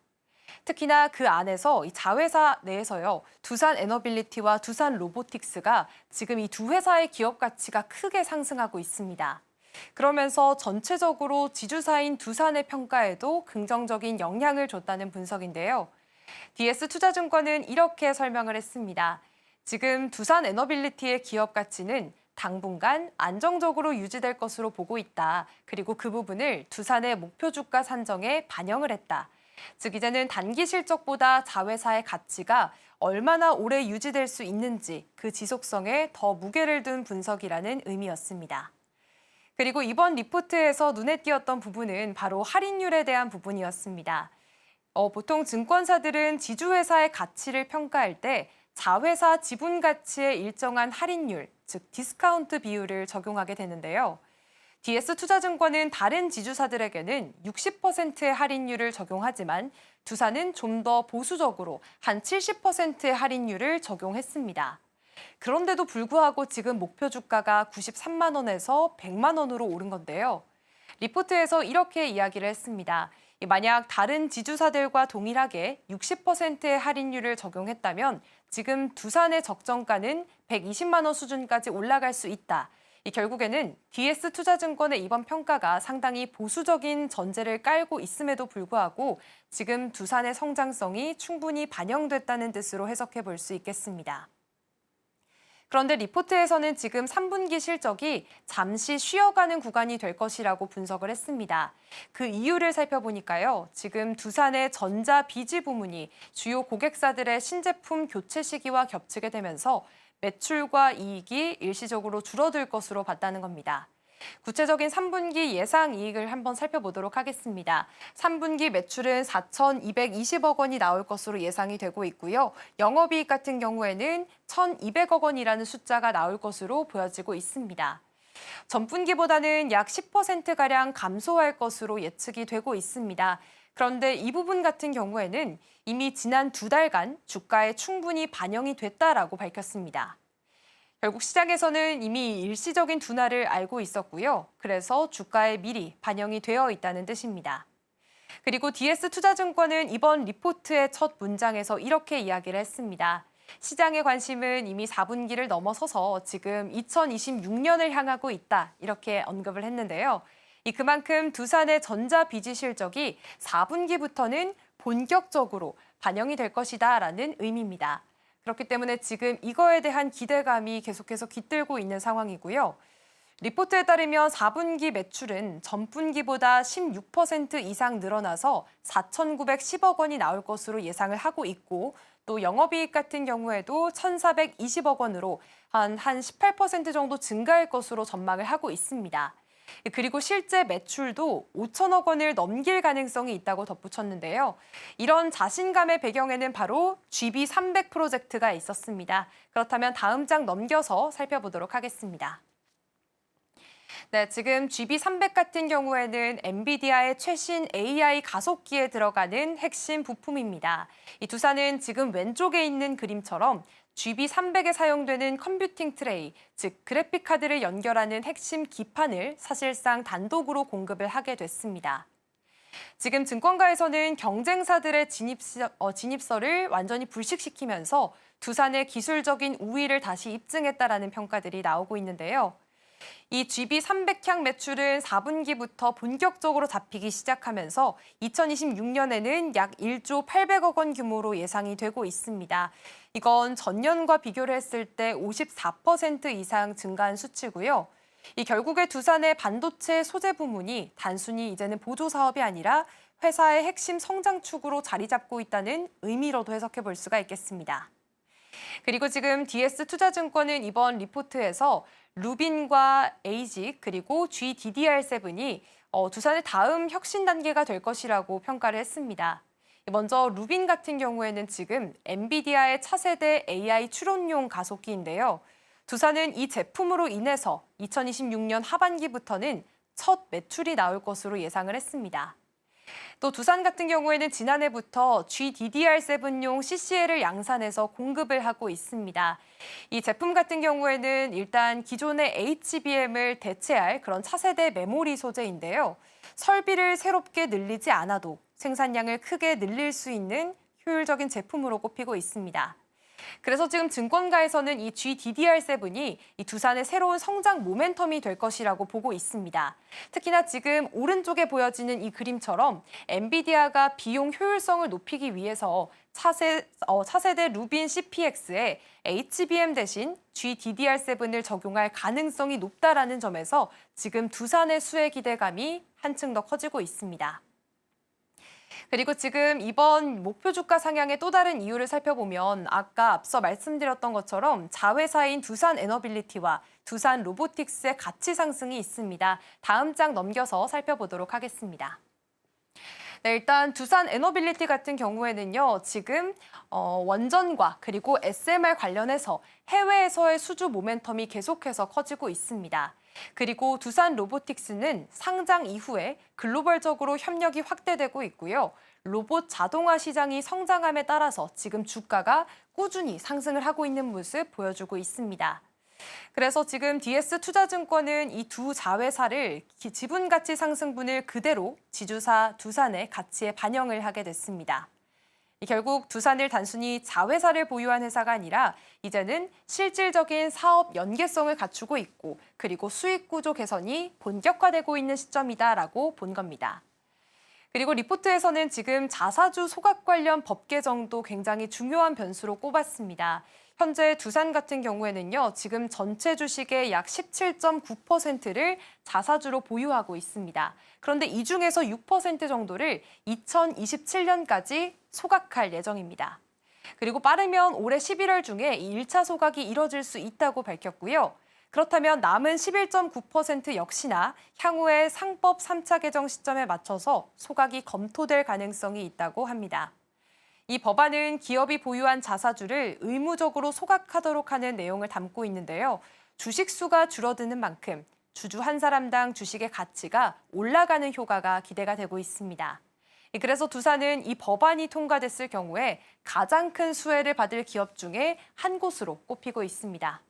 특히나 그 안에서 이 자회사 내에서요, 두산 에너빌리티와 두산 로보틱스가 지금 이 두 회사의 기업 가치가 크게 상승하고 있습니다. 그러면서 전체적으로 지주사인 두산의 평가에도 긍정적인 영향을 줬다는 분석인데요. DS 투자증권은 이렇게 설명을 했습니다. 지금 두산 에너빌리티의 기업 가치는 당분간 안정적으로 유지될 것으로 보고 있다. 그리고 그 부분을 두산의 목표 주가 산정에 반영을 했다. 즉 이제는 단기 실적보다 자회사의 가치가 얼마나 오래 유지될 수 있는지 그 지속성에 더 무게를 둔 분석이라는 의미였습니다. 그리고 이번 리포트에서 눈에 띄었던 부분은 바로 할인율에 대한 부분이었습니다. 보통 증권사들은 지주회사의 가치를 평가할 때 자회사 지분 가치에 일정한 할인율, 즉 디스카운트 비율을 적용하게 되는데요. DS 투자증권은 다른 지주사들에게는 60%의 할인율을 적용하지만 두산은 좀 더 보수적으로 한 70%의 할인율을 적용했습니다. 그런데도 불구하고 지금 목표 주가가 93만 원에서 100만 원으로 오른 건데요. 리포트에서 이렇게 이야기를 했습니다. 만약 다른 지주사들과 동일하게 60%의 할인율을 적용했다면 지금 두산의 적정가는 120만 원 수준까지 올라갈 수 있다. 결국에는 DS 투자증권의 이번 평가가 상당히 보수적인 전제를 깔고 있음에도 불구하고 지금 두산의 성장성이 충분히 반영됐다는 뜻으로 해석해 볼 수 있겠습니다. 그런데 리포트에서는 지금 3분기 실적이 잠시 쉬어가는 구간이 될 것이라고 분석을 했습니다. 그 이유를 살펴보니까요. 지금 두산의 전자 비지 부문이 주요 고객사들의 신제품 교체 시기와 겹치게 되면서 매출과 이익이 일시적으로 줄어들 것으로 봤다는 겁니다. 구체적인 3분기 예상 이익을 한번 살펴보도록 하겠습니다. 3분기 매출은 4,220억 원이 나올 것으로 예상이 되고 있고요. 영업이익 같은 경우에는 1,200억 원이라는 숫자가 나올 것으로 보여지고 있습니다. 전분기보다는 약 10%가량 감소할 것으로 예측이 되고 있습니다. 그런데 이 부분 같은 경우에는 이미 지난 2달간 주가에 충분히 반영이 됐다라고 밝혔습니다. 결국 시장에서는 이미 일시적인 둔화를 알고 있었고요. 그래서 주가에 미리 반영이 되어 있다는 뜻입니다. 그리고 DS 투자증권은 이번 리포트의 첫 문장에서 이렇게 이야기를 했습니다. 시장의 관심은 이미 4분기를 넘어서서 지금 2026년을 향하고 있다. 이렇게 언급을 했는데요. 그만큼 두산의 전자 비지 실적이 4분기부터는 본격적으로 반영이 될 것이다라는 의미입니다. 그렇기 때문에 지금 이거에 대한 기대감이 계속해서 깃들고 있는 상황이고요. 리포트에 따르면 4분기 매출은 전분기보다 16% 이상 늘어나서 4,910억 원이 나올 것으로 예상을 하고 있고 또 영업이익 같은 경우에도 1,420억 원으로 한 18% 정도 증가할 것으로 전망을 하고 있습니다. 그리고 실제 매출도 5천억 원을 넘길 가능성이 있다고 덧붙였는데요. 이런 자신감의 배경에는 바로 GB300 프로젝트가 있었습니다. 그렇다면 다음 장 넘겨서 살펴보도록 하겠습니다. 네, 지금 GB300 같은 경우에는 엔비디아의 최신 AI 가속기에 들어가는 핵심 부품입니다. 이 두산은 지금 왼쪽에 있는 그림처럼 GB300에 사용되는 컴퓨팅 트레이, 즉 그래픽 카드를 연결하는 핵심 기판을 사실상 단독으로 공급을 하게 됐습니다. 지금 증권가에서는 경쟁사들의 진입서를 완전히 불식시키면서 두산의 기술적인 우위를 다시 입증했다라는 평가들이 나오고 있는데요. 이 GB 300향 매출은 4분기부터 본격적으로 잡히기 시작하면서 2026년에는 약 1조 800억 원 규모로 예상이 되고 있습니다. 이건 전년과 비교를 했을 때 54% 이상 증가한 수치고요. 이 결국에 두산의 반도체 소재 부문이 단순히 이제는 보조 사업이 아니라 회사의 핵심 성장축으로 자리 잡고 있다는 의미로도 해석해 볼 수가 있겠습니다. 그리고 지금 DS투자증권은 이번 리포트에서 루빈과 에이직 그리고 GDDR7이 두산의 다음 혁신 단계가 될 것이라고 평가를 했습니다. 먼저 루빈 같은 경우에는 지금 엔비디아의 차세대 AI 추론용 가속기인데요. 두산은 이 제품으로 인해서 2026년 하반기부터는 첫 매출이 나올 것으로 예상을 했습니다. 또 두산 같은 경우에는 지난해부터 GDDR7용 CCL을 양산해서 공급을 하고 있습니다. 이 제품 같은 경우에는 일단 기존의 HBM을 대체할 그런 차세대 메모리 소재인데요. 설비를 새롭게 늘리지 않아도 생산량을 크게 늘릴 수 있는 효율적인 제품으로 꼽히고 있습니다. 그래서 지금 증권가에서는 이 GDDR7이 이 두산의 새로운 성장 모멘텀이 될 것이라고 보고 있습니다. 특히나 지금 오른쪽에 보여지는 이 그림처럼 엔비디아가 비용 효율성을 높이기 위해서 차세대 루빈 CPX에 HBM 대신 GDDR7을 적용할 가능성이 높다라는 점에서 지금 두산의 수혜 기대감이 한층 더 커지고 있습니다. 그리고 지금 이번 목표 주가 상향의 또 다른 이유를 살펴보면 아까 앞서 말씀드렸던 것처럼 자회사인 두산 에너빌리티와 두산 로보틱스의 가치 상승이 있습니다. 다음 장 넘겨서 살펴보도록 하겠습니다. 네, 일단 두산 에너빌리티 같은 경우에는요, 지금 원전과 그리고 SMR 관련해서 해외에서의 수주 모멘텀이 계속해서 커지고 있습니다. 그리고 두산 로보틱스는 상장 이후에 글로벌적으로 협력이 확대되고 있고요. 로봇 자동화 시장이 성장함에 따라서 지금 주가가 꾸준히 상승을 하고 있는 모습 보여주고 있습니다. 그래서 지금 DS투자증권은 이 두 자회사를 지분 가치 상승분을 그대로 지주사 두산의 가치에 반영을 하게 됐습니다. 결국 두산을 단순히 자회사를 보유한 회사가 아니라 이제는 실질적인 사업 연계성을 갖추고 있고 그리고 수익 구조 개선이 본격화되고 있는 시점이다라고 본 겁니다. 그리고 리포트에서는 지금 자사주 소각 관련 법 개정도 굉장히 중요한 변수로 꼽았습니다. 현재 두산 같은 경우에는요, 지금 전체 주식의 약 17.9%를 자사주로 보유하고 있습니다. 그런데 이 중에서 6% 정도를 2027년까지 소각할 예정입니다. 그리고 빠르면 올해 11월 중에 이 1차 소각이 이뤄질 수 있다고 밝혔고요. 그렇다면 남은 11.9% 역시나 향후에 상법 3차 개정 시점에 맞춰서 소각이 검토될 가능성이 있다고 합니다. 이 법안은 기업이 보유한 자사주를 의무적으로 소각하도록 하는 내용을 담고 있는데요. 주식 수가 줄어드는 만큼 주주 한 사람당 주식의 가치가 올라가는 효과가 기대가 되고 있습니다. 그래서 두산은 이 법안이 통과됐을 경우에 가장 큰 수혜를 받을 기업 중에 한 곳으로 꼽히고 있습니다.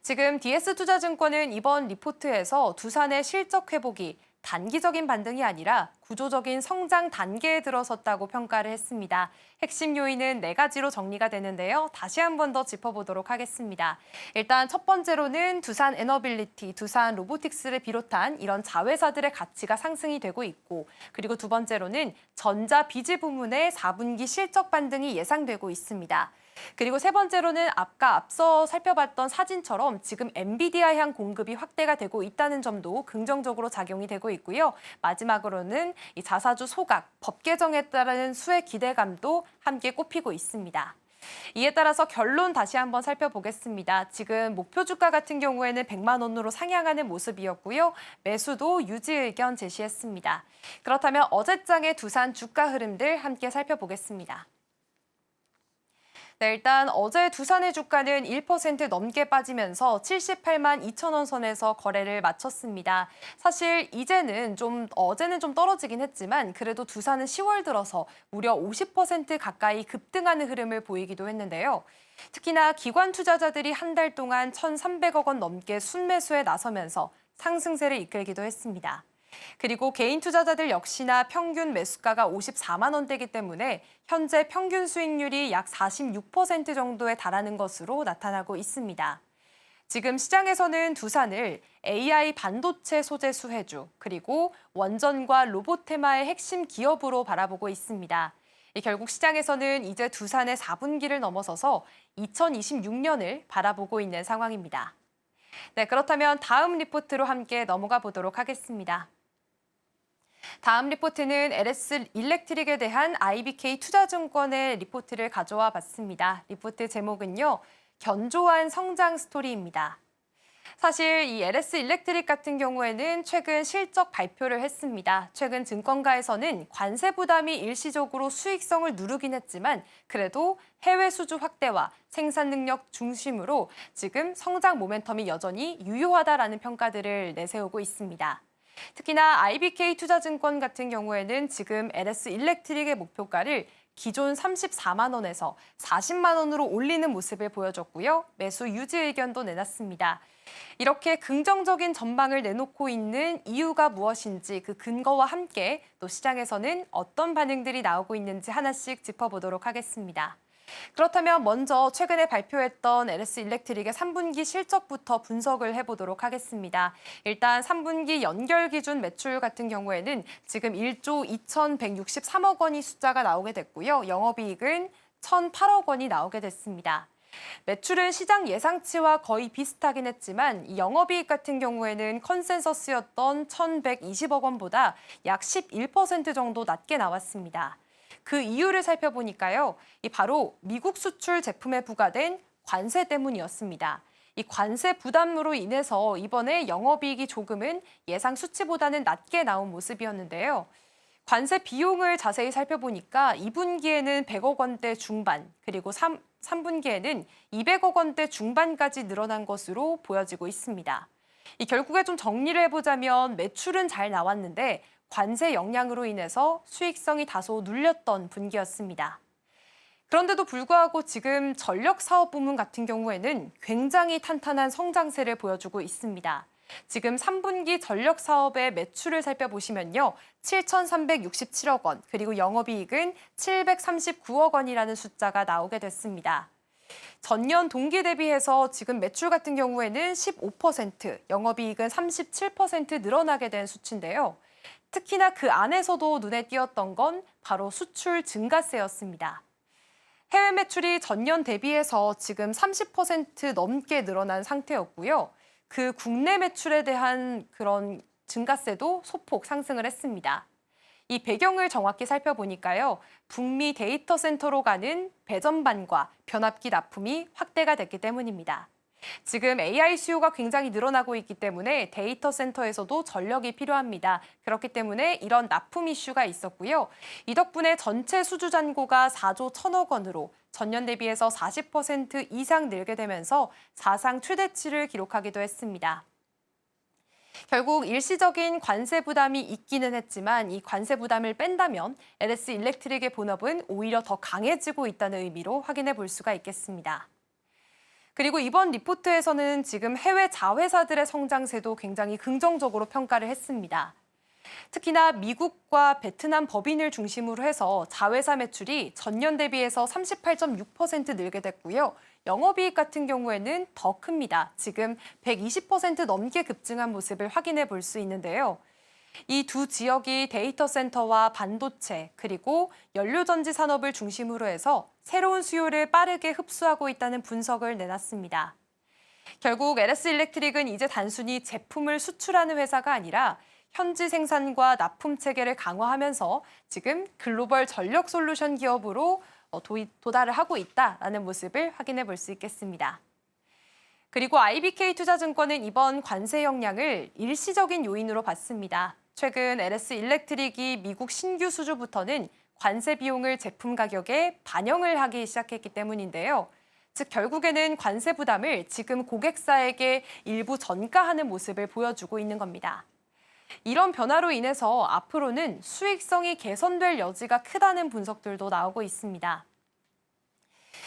지금 DS투자증권은 이번 리포트에서 두산의 실적 회복이 단기적인 반등이 아니라 구조적인 성장 단계에 들어섰다고 평가를 했습니다. 핵심 요인은 4가지로 정리가 되는데요. 다시 한 번 더 짚어보도록 하겠습니다. 일단 첫 번째로는 두산 에너빌리티, 두산 로보틱스를 비롯한 이런 자회사들의 가치가 상승이 되고 있고, 그리고 두 번째로는 전자 비즈 부문의 4분기 실적 반등이 예상되고 있습니다. 그리고 세 번째로는 앞서 살펴봤던 사진처럼 지금 엔비디아향 공급이 확대가 되고 있다는 점도 긍정적으로 작용이 되고 있고요. 마지막으로는 이 자사주 소각, 법 개정에 따른 수혜 기대감도 함께 꼽히고 있습니다. 이에 따라서 결론 다시 한번 살펴보겠습니다. 지금 목표 주가 같은 경우에는 100만 원으로 상향하는 모습이었고요. 매수도 유지 의견 제시했습니다. 그렇다면 어제장의 두산 주가 흐름들 함께 살펴보겠습니다. 네, 일단 어제 두산의 주가는 1% 넘게 빠지면서 78만 2천 원 선에서 거래를 마쳤습니다. 사실 어제는 좀 떨어지긴 했지만 그래도 두산은 10월 들어서 무려 50% 가까이 급등하는 흐름을 보이기도 했는데요. 특히나 기관 투자자들이 한 달 동안 1,300억 원 넘게 순매수에 나서면서 상승세를 이끌기도 했습니다. 그리고 개인 투자자들 역시나 평균 매수가가 54만 원대이기 때문에 현재 평균 수익률이 약 46% 정도에 달하는 것으로 나타나고 있습니다. 지금 시장에서는 두산을 AI 반도체 소재 수혜주, 그리고 원전과 로봇 테마의 핵심 기업으로 바라보고 있습니다. 결국 시장에서는 이제 두산의 4분기를 넘어서서 2026년을 바라보고 있는 상황입니다. 네, 그렇다면 다음 리포트로 함께 넘어가 보도록 하겠습니다. 다음 리포트는 LS 일렉트릭에 대한 IBK 투자증권의 리포트를 가져와 봤습니다. 리포트 제목은요, 견조한 성장 스토리입니다. 사실 이 LS 일렉트릭 같은 경우에는 최근 실적 발표를 했습니다. 최근 증권가에서는 관세 부담이 일시적으로 수익성을 누르긴 했지만 그래도 해외 수주 확대와 생산 능력 중심으로 지금 성장 모멘텀이 여전히 유효하다라는 평가들을 내세우고 있습니다. 특히나 IBK 투자증권 같은 경우에는 지금 LS 일렉트릭의 목표가를 기존 34만 원에서 40만 원으로 올리는 모습을 보여줬고요. 매수 유지 의견도 내놨습니다. 이렇게 긍정적인 전망을 내놓고 있는 이유가 무엇인지 그 근거와 함께 또 시장에서는 어떤 반응들이 나오고 있는지 하나씩 짚어보도록 하겠습니다. 그렇다면 먼저 최근에 발표했던 LS 일렉트릭의 3분기 실적부터 분석을 해보도록 하겠습니다. 일단 3분기 연결 기준 매출 같은 경우에는 지금 1조 2,163억 원이 숫자가 나오게 됐고요. 영업이익은 1,008억 원이 나오게 됐습니다. 매출은 시장 예상치와 거의 비슷하긴 했지만 이 영업이익 같은 경우에는 컨센서스였던 1,120억 원보다 약 11% 정도 낮게 나왔습니다. 그 이유를 살펴보니까요, 바로 미국 수출 제품에 부과된 관세 때문이었습니다. 이 관세 부담으로 인해서 이번에 영업이익이 조금은 예상 수치보다는 낮게 나온 모습이었는데요. 관세 비용을 자세히 살펴보니까 2분기에는 100억 원대 중반, 그리고 3분기에는 200억 원대 중반까지 늘어난 것으로 보여지고 있습니다. 결국에 좀 정리를 해보자면 매출은 잘 나왔는데 관세 영향으로 인해서 수익성이 다소 눌렸던 분기였습니다. 그런데도 불구하고 지금 전력 사업 부문 같은 경우에는 굉장히 탄탄한 성장세를 보여주고 있습니다. 지금 3분기 전력 사업의 매출을 살펴보시면요. 7,367억 원, 그리고 영업이익은 739억 원이라는 숫자가 나오게 됐습니다. 전년 동기 대비해서 지금 매출 같은 경우에는 15%, 영업이익은 37% 늘어나게 된 수치인데요. 특히나 그 안에서도 눈에 띄었던 건 바로 수출 증가세였습니다. 해외 매출이 전년 대비해서 지금 30% 넘게 늘어난 상태였고요. 그 국내 매출에 대한 그런 증가세도 소폭 상승을 했습니다. 이 배경을 정확히 살펴보니까요. 북미 데이터 센터로 가는 배전반과 변압기 납품이 확대가 됐기 때문입니다. 지금 AI 수요가 굉장히 늘어나고 있기 때문에 데이터 센터에서도 전력이 필요합니다. 그렇기 때문에 이런 납품 이슈가 있었고요. 이 덕분에 전체 수주 잔고가 4조 1천억 원으로 전년 대비해서 40% 이상 늘게 되면서 사상 최대치를 기록하기도 했습니다. 결국 일시적인 관세 부담이 있기는 했지만 이 관세 부담을 뺀다면 LS 일렉트릭의 본업은 오히려 더 강해지고 있다는 의미로 확인해 볼 수가 있겠습니다. 그리고 이번 리포트에서는 지금 해외 자회사들의 성장세도 굉장히 긍정적으로 평가를 했습니다. 특히나 미국과 베트남 법인을 중심으로 해서 자회사 매출이 전년 대비해서 38.6% 늘게 됐고요. 영업이익 같은 경우에는 더 큽니다. 지금 120% 넘게 급증한 모습을 확인해 볼 수 있는데요. 이 두 지역이 데이터 센터와 반도체 그리고 연료전지 산업을 중심으로 해서 새로운 수요를 빠르게 흡수하고 있다는 분석을 내놨습니다. 결국 LS 일렉트릭은 이제 단순히 제품을 수출하는 회사가 아니라 현지 생산과 납품 체계를 강화하면서 지금 글로벌 전력 솔루션 기업으로 도달을 하고 있다는 모습을 확인해 볼 수 있겠습니다. 그리고 IBK 투자증권은 이번 관세 영향을 일시적인 요인으로 봤습니다. 최근 LS 일렉트릭이 미국 신규 수주부터는 관세 비용을 제품 가격에 반영을 하기 시작했기 때문인데요. 즉 결국에는 관세 부담을 지금 고객사에게 일부 전가하는 모습을 보여주고 있는 겁니다. 이런 변화로 인해서 앞으로는 수익성이 개선될 여지가 크다는 분석들도 나오고 있습니다.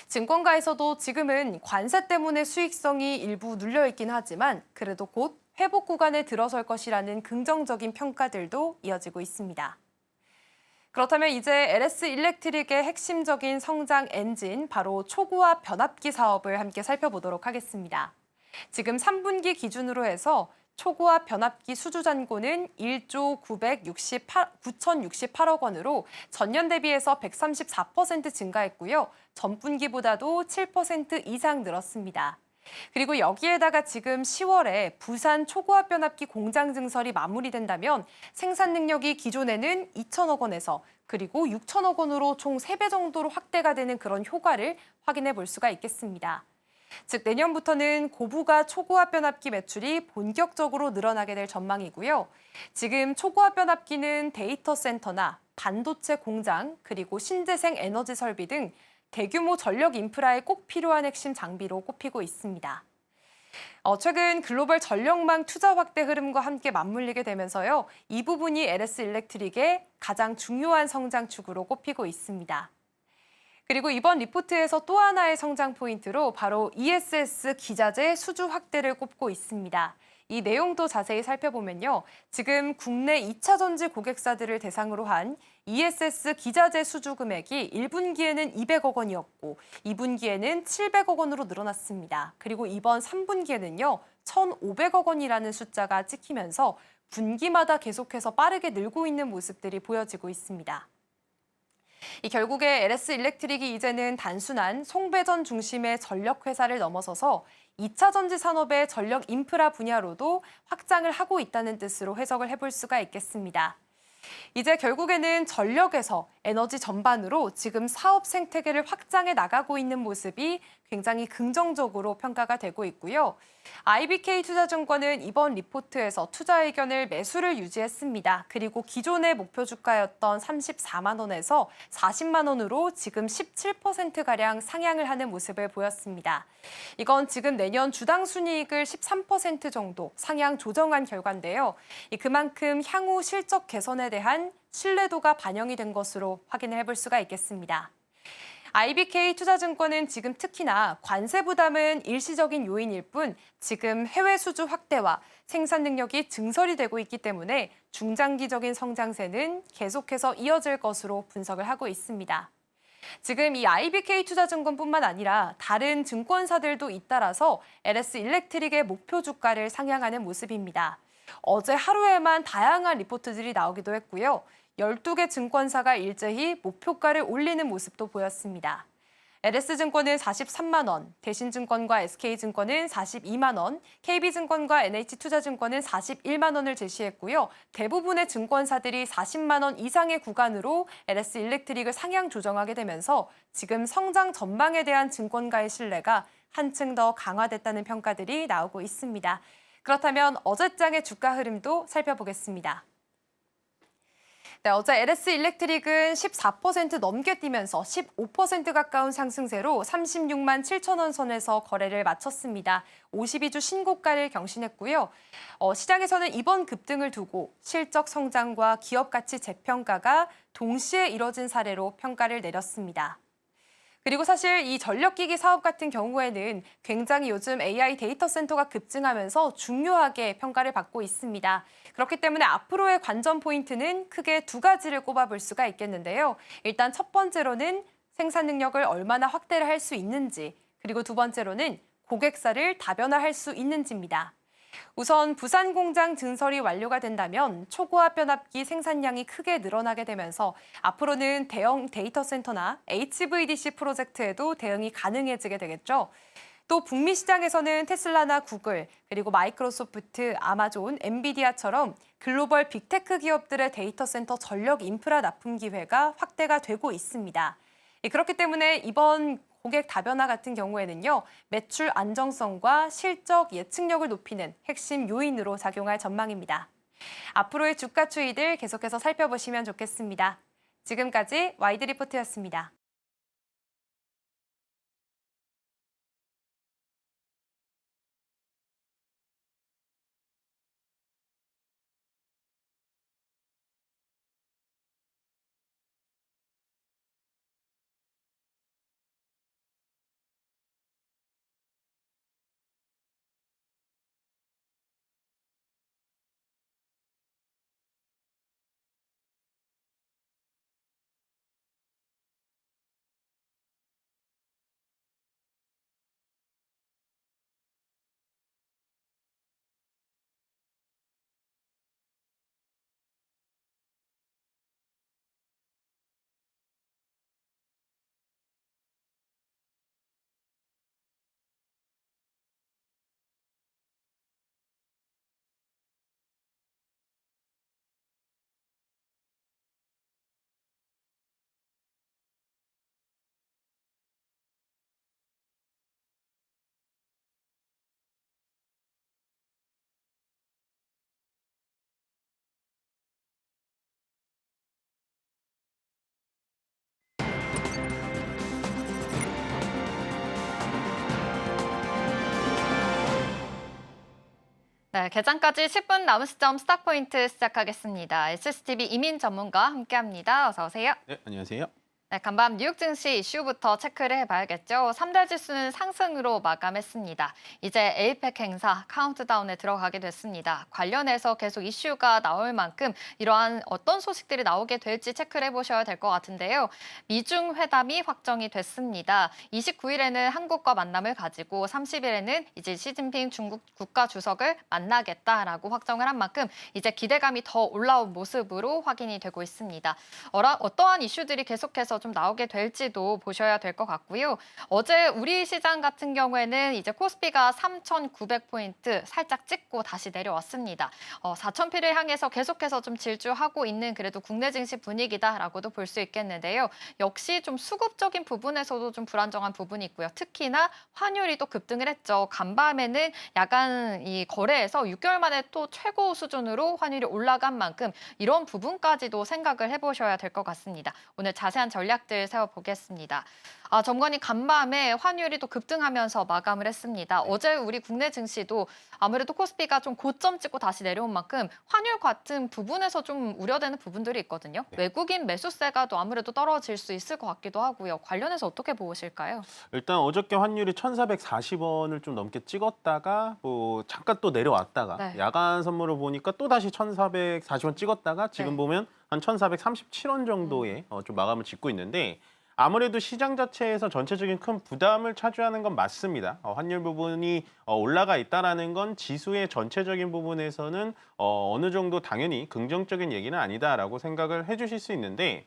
증권가에서도 지금은 관세 때문에 수익성이 일부 눌려있긴 하지만 그래도 곧 회복 구간에 들어설 것이라는 긍정적인 평가들도 이어지고 있습니다. 그렇다면 이제 LS 일렉트릭의 핵심적인 성장 엔진, 바로 초고압 변압기 사업을 함께 살펴보도록 하겠습니다. 지금 3분기 기준으로 해서 초고압 변압기 수주 잔고는 1조 9,068억 원으로 전년 대비해서 134% 증가했고요. 전분기보다도 7% 이상 늘었습니다. 그리고 여기에다가 지금 10월에 부산 초고압 변압기 공장 증설이 마무리된다면 생산 능력이 기존에는 2천억 원에서 그리고 6천억 원으로 총 3배 정도로 확대가 되는 그런 효과를 확인해 볼 수가 있겠습니다. 즉 내년부터는 고부가 초고압 변압기 매출이 본격적으로 늘어나게 될 전망이고요. 지금 초고압 변압기는 데이터 센터나 반도체 공장 그리고 신재생 에너지 설비 등 대규모 전력 인프라에 꼭 필요한 핵심 장비로 꼽히고 있습니다. 최근 글로벌 전력망 투자 확대 흐름과 함께 맞물리게 되면서요. 이 부분이 LS 일렉트릭의 가장 중요한 성장축으로 꼽히고 있습니다. 그리고 이번 리포트에서 또 하나의 성장 포인트로 바로 ESS 기자재 수주 확대를 꼽고 있습니다. 이 내용도 자세히 살펴보면요. 지금 국내 2차 전지 고객사들을 대상으로 한 ESS 기자재 수주 금액이 1분기에는 200억 원이었고 2분기에는 700억 원으로 늘어났습니다. 그리고 이번 3분기에는요. 1,500억 원이라는 숫자가 찍히면서 분기마다 계속해서 빠르게 늘고 있는 모습들이 보여지고 있습니다. 결국에 LS 일렉트릭이 이제는 단순한 송배전 중심의 전력 회사를 넘어서서 2차 전지 산업의 전력 인프라 분야로도 확장을 하고 있다는 뜻으로 해석을 해볼 수가 있겠습니다. 이제 결국에는 전력에서 에너지 전반으로 지금 사업 생태계를 확장해 나가고 있는 모습이 굉장히 긍정적으로 평가가 되고 있고요. IBK 투자증권은 이번 리포트에서 투자 의견을 매수를 유지했습니다. 그리고 기존의 목표 주가였던 34만 원에서 40만 원으로 지금 17%가량 상향을 하는 모습을 보였습니다. 이건 지금 내년 주당 순이익을 13% 정도 상향 조정한 결과인데요. 그만큼 향후 실적 개선에 대한 신뢰도가 반영이 된 것으로 확인을 해볼 수가 있겠습니다. IBK 투자증권은 지금 특히나 관세 부담은 일시적인 요인일 뿐 지금 해외 수주 확대와 생산 능력이 증설이 되고 있기 때문에 중장기적인 성장세는 계속해서 이어질 것으로 분석을 하고 있습니다. 지금 이 IBK 투자증권뿐만 아니라 다른 증권사들도 잇따라서 LS 일렉트릭의 목표 주가를 상향하는 모습입니다. 어제 하루에만 다양한 리포트들이 나오기도 했고요. 12개 증권사가 일제히 목표가를 올리는 모습도 보였습니다. LS증권은 43만 원, 대신증권과 SK증권은 42만 원, KB증권과 NH투자증권은 41만 원을 제시했고요. 대부분의 증권사들이 40만 원 이상의 구간으로 LS 일렉트릭을 상향 조정하게 되면서 지금 성장 전망에 대한 증권가의 신뢰가 한층 더 강화됐다는 평가들이 나오고 있습니다. 그렇다면 어제장의 주가 흐름도 살펴보겠습니다. 네, 어제 LS 일렉트릭은 14% 넘게 뛰면서 15% 가까운 상승세로 36만 7천 원 선에서 거래를 마쳤습니다. 52주 신고가를 경신했고요. 시장에서는 이번 급등을 두고 실적 성장과 기업 가치 재평가가 동시에 이뤄진 사례로 평가를 내렸습니다. 그리고 사실 이 전력기기 사업 같은 경우에는 굉장히 요즘 AI 데이터 센터가 급증하면서 중요하게 평가를 받고 있습니다. 그렇기 때문에 앞으로의 관전 포인트는 크게 두 가지를 꼽아볼 수가 있겠는데요. 일단 첫 번째로는 생산 능력을 얼마나 확대를 할 수 있는지, 그리고 두 번째로는 고객사를 다변화할 수 있는지입니다. 우선 부산 공장 증설이 완료가 된다면 초고압 변압기 생산량이 크게 늘어나게 되면서 앞으로는 대형 데이터 센터나 HVDC 프로젝트에도 대응이 가능해지게 되겠죠. 또 북미 시장에서는 테슬라나 구글, 그리고 마이크로소프트, 아마존, 엔비디아처럼 글로벌 빅테크 기업들의 데이터 센터 전력 인프라 납품 기회가 확대가 되고 있습니다. 그렇기 때문에 이번 고객 다변화 같은 경우에는요, 매출 안정성과 실적 예측력을 높이는 핵심 요인으로 작용할 전망입니다. 앞으로의 주가 추이들 계속해서 살펴보시면 좋겠습니다. 지금까지 와이드 리포트였습니다. 네, 개장까지 10분 남은 시점 스탁포인트 시작하겠습니다. SCTV 이민 전문가와 함께합니다. 어서 오세요. 네, 안녕하세요. 네, 간밤 뉴욕 증시 이슈부터 체크를 해봐야겠죠. 3대 지수는 상승으로 마감했습니다. 이제 에이펙 행사 카운트다운에 들어가게 됐습니다. 관련해서 계속 이슈가 나올 만큼 이러한 어떤 소식들이 나오게 될지 체크를 해보셔야 될 것 같은데요. 미중 회담이 확정이 됐습니다. 29일에는 한국과 만남을 가지고 30일에는 이제 시진핑 중국 국가주석을 만나겠다라고 확정을 한 만큼 이제 기대감이 더 올라온 모습으로 확인이 되고 있습니다. 어떠한 이슈들이 계속해서 좀 나오게 될지도 보셔야 될 것 같고요. 어제 우리 시장 같은 경우에는 이제 코스피가 3,900포인트 살짝 찍고 다시 내려왔습니다. 4,000피를 향해서 계속해서 좀 질주하고 있는 그래도 국내 증시 분위기다라고도 볼 수 있겠는데요. 역시 좀 수급적인 부분에서도 좀 불안정한 부분이 있고요. 특히나 환율이 또 급등을 했죠. 간밤에는 야간 이 거래에서 6개월 만에 또 최고 수준으로 환율이 올라간 만큼 이런 부분까지도 생각을 해보셔야 될 것 같습니다. 오늘 자세한 전략들 세워보겠습니다. 점관이 간밤에 환율이 또 급등하면서 마감을 했습니다. 어제 우리 국내 증시도 아무래도 코스피가 좀 고점 찍고 다시 내려온 만큼 환율 같은 부분에서 좀 우려되는 부분들이 있거든요. 외국인 매수세가 또 아무래도 떨어질 수 있을 것 같기도 하고요. 관련해서 어떻게 보실까요? 일단 어저께 환율이 1,440원을 좀 넘게 찍었다가 뭐 잠깐 또 내려왔다가 네. 야간 선물을 보니까 또 다시 1,440원 찍었다가 지금 네. 보면 한 1,437원 정도의 좀 마감을 짓고 있는데 아무래도 시장 자체에서 전체적인 큰 부담을 차지하는 건 맞습니다. 환율 부분이 올라가 있다라는 건 지수의 전체적인 부분에서는 어느 정도 당연히 긍정적인 얘기는 아니다라고 생각을 해주실 수 있는데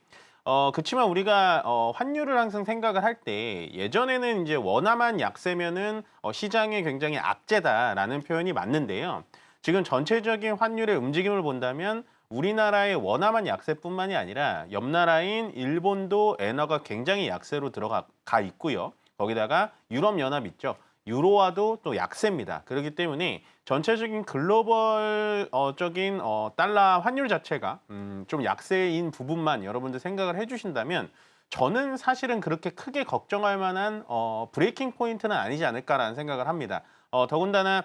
그렇지만 우리가 환율을 항상 생각을 할 때 예전에는 이제 원화만 약세면은 시장이 굉장히 악재다라는 표현이 맞는데요. 지금 전체적인 환율의 움직임을 본다면 우리나라의 원화만 약세뿐만이 아니라 옆 나라인 일본도 엔화가 굉장히 약세로 들어가 있고요. 거기다가 유럽연합 있죠. 유로화도 또 약세입니다. 그렇기 때문에 전체적인 글로벌적인 달러 환율 자체가 좀 약세인 부분만 여러분들 생각을 해주신다면 저는 사실은 그렇게 크게 걱정할 만한 브레이킹 포인트는 아니지 않을까라는 생각을 합니다. 더군다나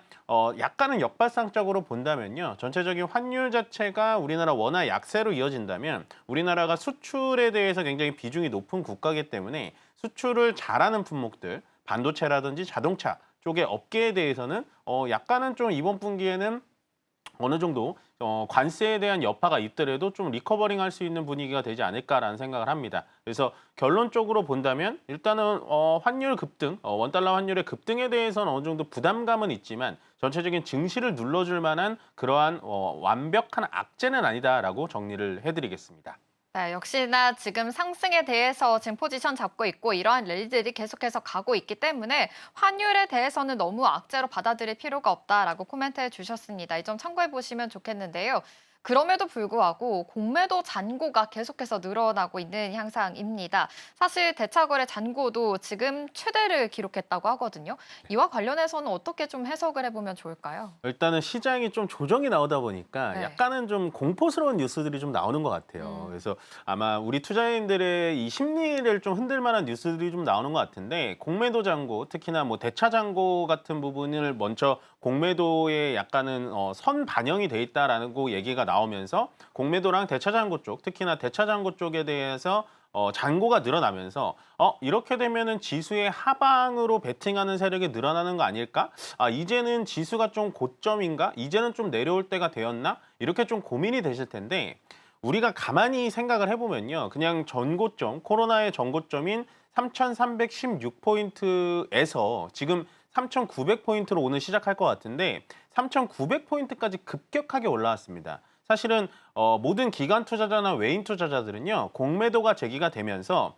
약간은 역발상적으로 본다면요. 전체적인 환율 자체가 우리나라 원화 약세로 이어진다면 우리나라가 수출에 대해서 굉장히 비중이 높은 국가이기 때문에 수출을 잘하는 품목들, 반도체라든지 자동차 쪽의 업계에 대해서는 약간은 좀 이번 분기에는 어느 정도 관세에 대한 여파가 있더라도 좀 리커버링 할 수 있는 분위기가 되지 않을까라는 생각을 합니다. 그래서 결론적으로 본다면 일단은 환율 급등, 원달러 환율의 급등에 대해서는 어느 정도 부담감은 있지만 전체적인 증시를 눌러줄 만한 그러한 완벽한 악재는 아니다라고 정리를 해드리겠습니다. 네, 역시나 지금 상승에 대해서 지금 포지션 잡고 있고 이러한 랠리들이 계속해서 가고 있기 때문에 환율에 대해서는 너무 악재로 받아들일 필요가 없다라고 코멘트해 주셨습니다. 이 점 참고해 보시면 좋겠는데요. 그럼에도 불구하고 공매도 잔고가 계속해서 늘어나고 있는 향상입니다. 사실 대차거래 잔고도 지금 최대를 기록했다고 하거든요. 이와 관련해서는 어떻게 좀 해석을 해보면 좋을까요? 일단은 시장이 좀 조정이 나오다 보니까 네. 약간은 좀 공포스러운 뉴스들이 좀 나오는 것 같아요. 그래서 아마 우리 투자인들의 이 심리를 좀 흔들 만한 뉴스들이 좀 나오는 것 같은데 공매도 잔고, 특히나 뭐 대차 잔고 같은 부분을 먼저 공매도에 약간은 선 반영이 돼 있다라는 거 얘기가 나오면서 공매도랑 대차 잔고 쪽, 특히나 대차 잔고 쪽에 대해서 잔고가 늘어나면서 이렇게 되면은 지수의 하방으로 베팅하는 세력이 늘어나는 거 아닐까? 이제는 지수가 좀 고점인가? 이제는 좀 내려올 때가 되었나? 이렇게 좀 고민이 되실 텐데 우리가 가만히 생각을 해보면요. 그냥 전고점, 코로나의 전고점인 3,316포인트에서 지금 3,900포인트로 오늘 시작할 것 같은데 3,900포인트까지 급격하게 올라왔습니다. 사실은 모든 기관 투자자나 외인 투자자들은요. 공매도가 제기가 되면서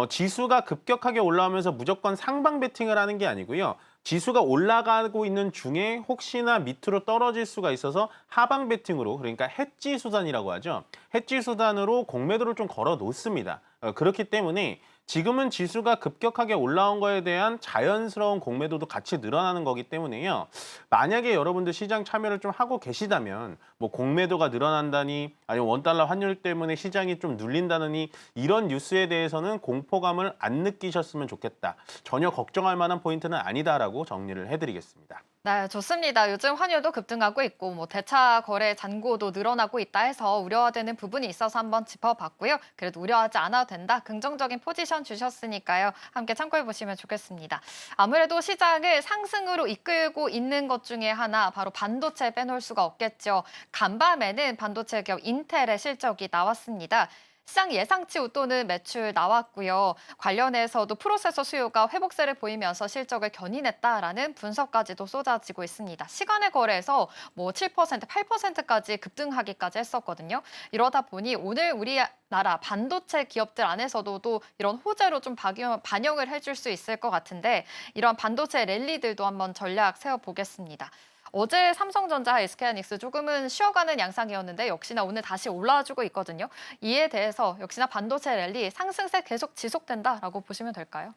지수가 급격하게 올라오면서 무조건 상방 베팅을 하는 게 아니고요. 지수가 올라가고 있는 중에 혹시나 밑으로 떨어질 수가 있어서 하방 베팅으로, 그러니까 해지 수단이라고 하죠. 해지 수단으로 공매도를 좀 걸어 놓습니다. 그렇기 때문에 지금은 지수가 급격하게 올라온 거에 대한 자연스러운 공매도도 같이 늘어나는 거기 때문에요. 만약에 여러분들 시장 참여를 좀 하고 계시다면 뭐 공매도가 늘어난다니 아니면 원달러 환율 때문에 시장이 좀 눌린다느니 이런 뉴스에 대해서는 공포감을 안 느끼셨으면 좋겠다. 전혀 걱정할 만한 포인트는 아니다라고 정리를 해드리겠습니다. 네, 좋습니다. 요즘 환율도 급등하고 있고 대차 거래 잔고도 늘어나고 있다 해서 우려되는 부분이 있어서 한번 짚어봤고요. 그래도 우려하지 않아도 된다. 긍정적인 포지션 주셨으니까요. 함께 참고해 보시면 좋겠습니다. 아무래도 시장을 상승으로 이끌고 있는 것 중에 하나 바로 반도체 빼놓을 수가 없겠죠. 간밤에는 반도체 기업 인텔의 실적이 나왔습니다. 시장 예상치 웃도는 매출 나왔고요. 관련해서도 프로세서 수요가 회복세를 보이면서 실적을 견인했다라는 분석까지도 쏟아지고 있습니다. 시간의 거래에서 7%, 8%까지 급등하기까지 했었거든요. 이러다 보니 오늘 우리나라 반도체 기업들 안에서도 또 이런 호재로 좀 반영을 해줄 수 있을 것 같은데 이런 반도체 랠리들도 한번 전략 세워보겠습니다. 어제 삼성전자, SK하이닉스 조금은 쉬어가는 양상이었는데 역시나 오늘 다시 올라와주고 있거든요. 이에 대해서 역시나 반도체 랠리 상승세 계속 지속된다라고 보시면 될까요?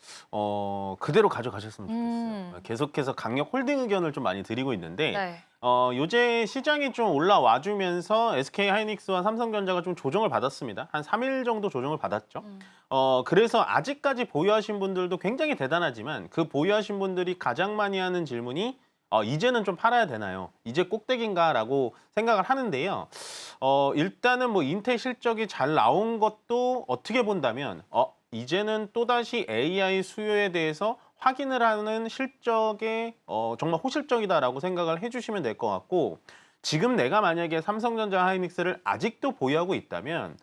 그대로 가져가셨으면 좋겠어요. 계속해서 강력 홀딩 의견을 좀 많이 드리고 있는데 네. 요새 시장이 좀 올라와주면서 SK하이닉스와 삼성전자가 좀 조정을 받았습니다. 한 3일 정도 조정을 받았죠. 그래서 아직까지 보유하신 분들도 굉장히 대단하지만 그 보유하신 분들이 가장 많이 하는 질문이 이제는 좀 팔아야 되나요? 이제 꼭대기인가라고 생각을 하는데요. 일단은 인텔 실적이 잘 나온 것도 어떻게 본다면 이제는 또다시 AI 수요에 대해서 확인을 하는 실적에 정말 호실적이다라고 생각을 해주시면 될 것 같고 지금 내가 만약에 삼성전자 하이닉스를 아직도 보유하고 있다면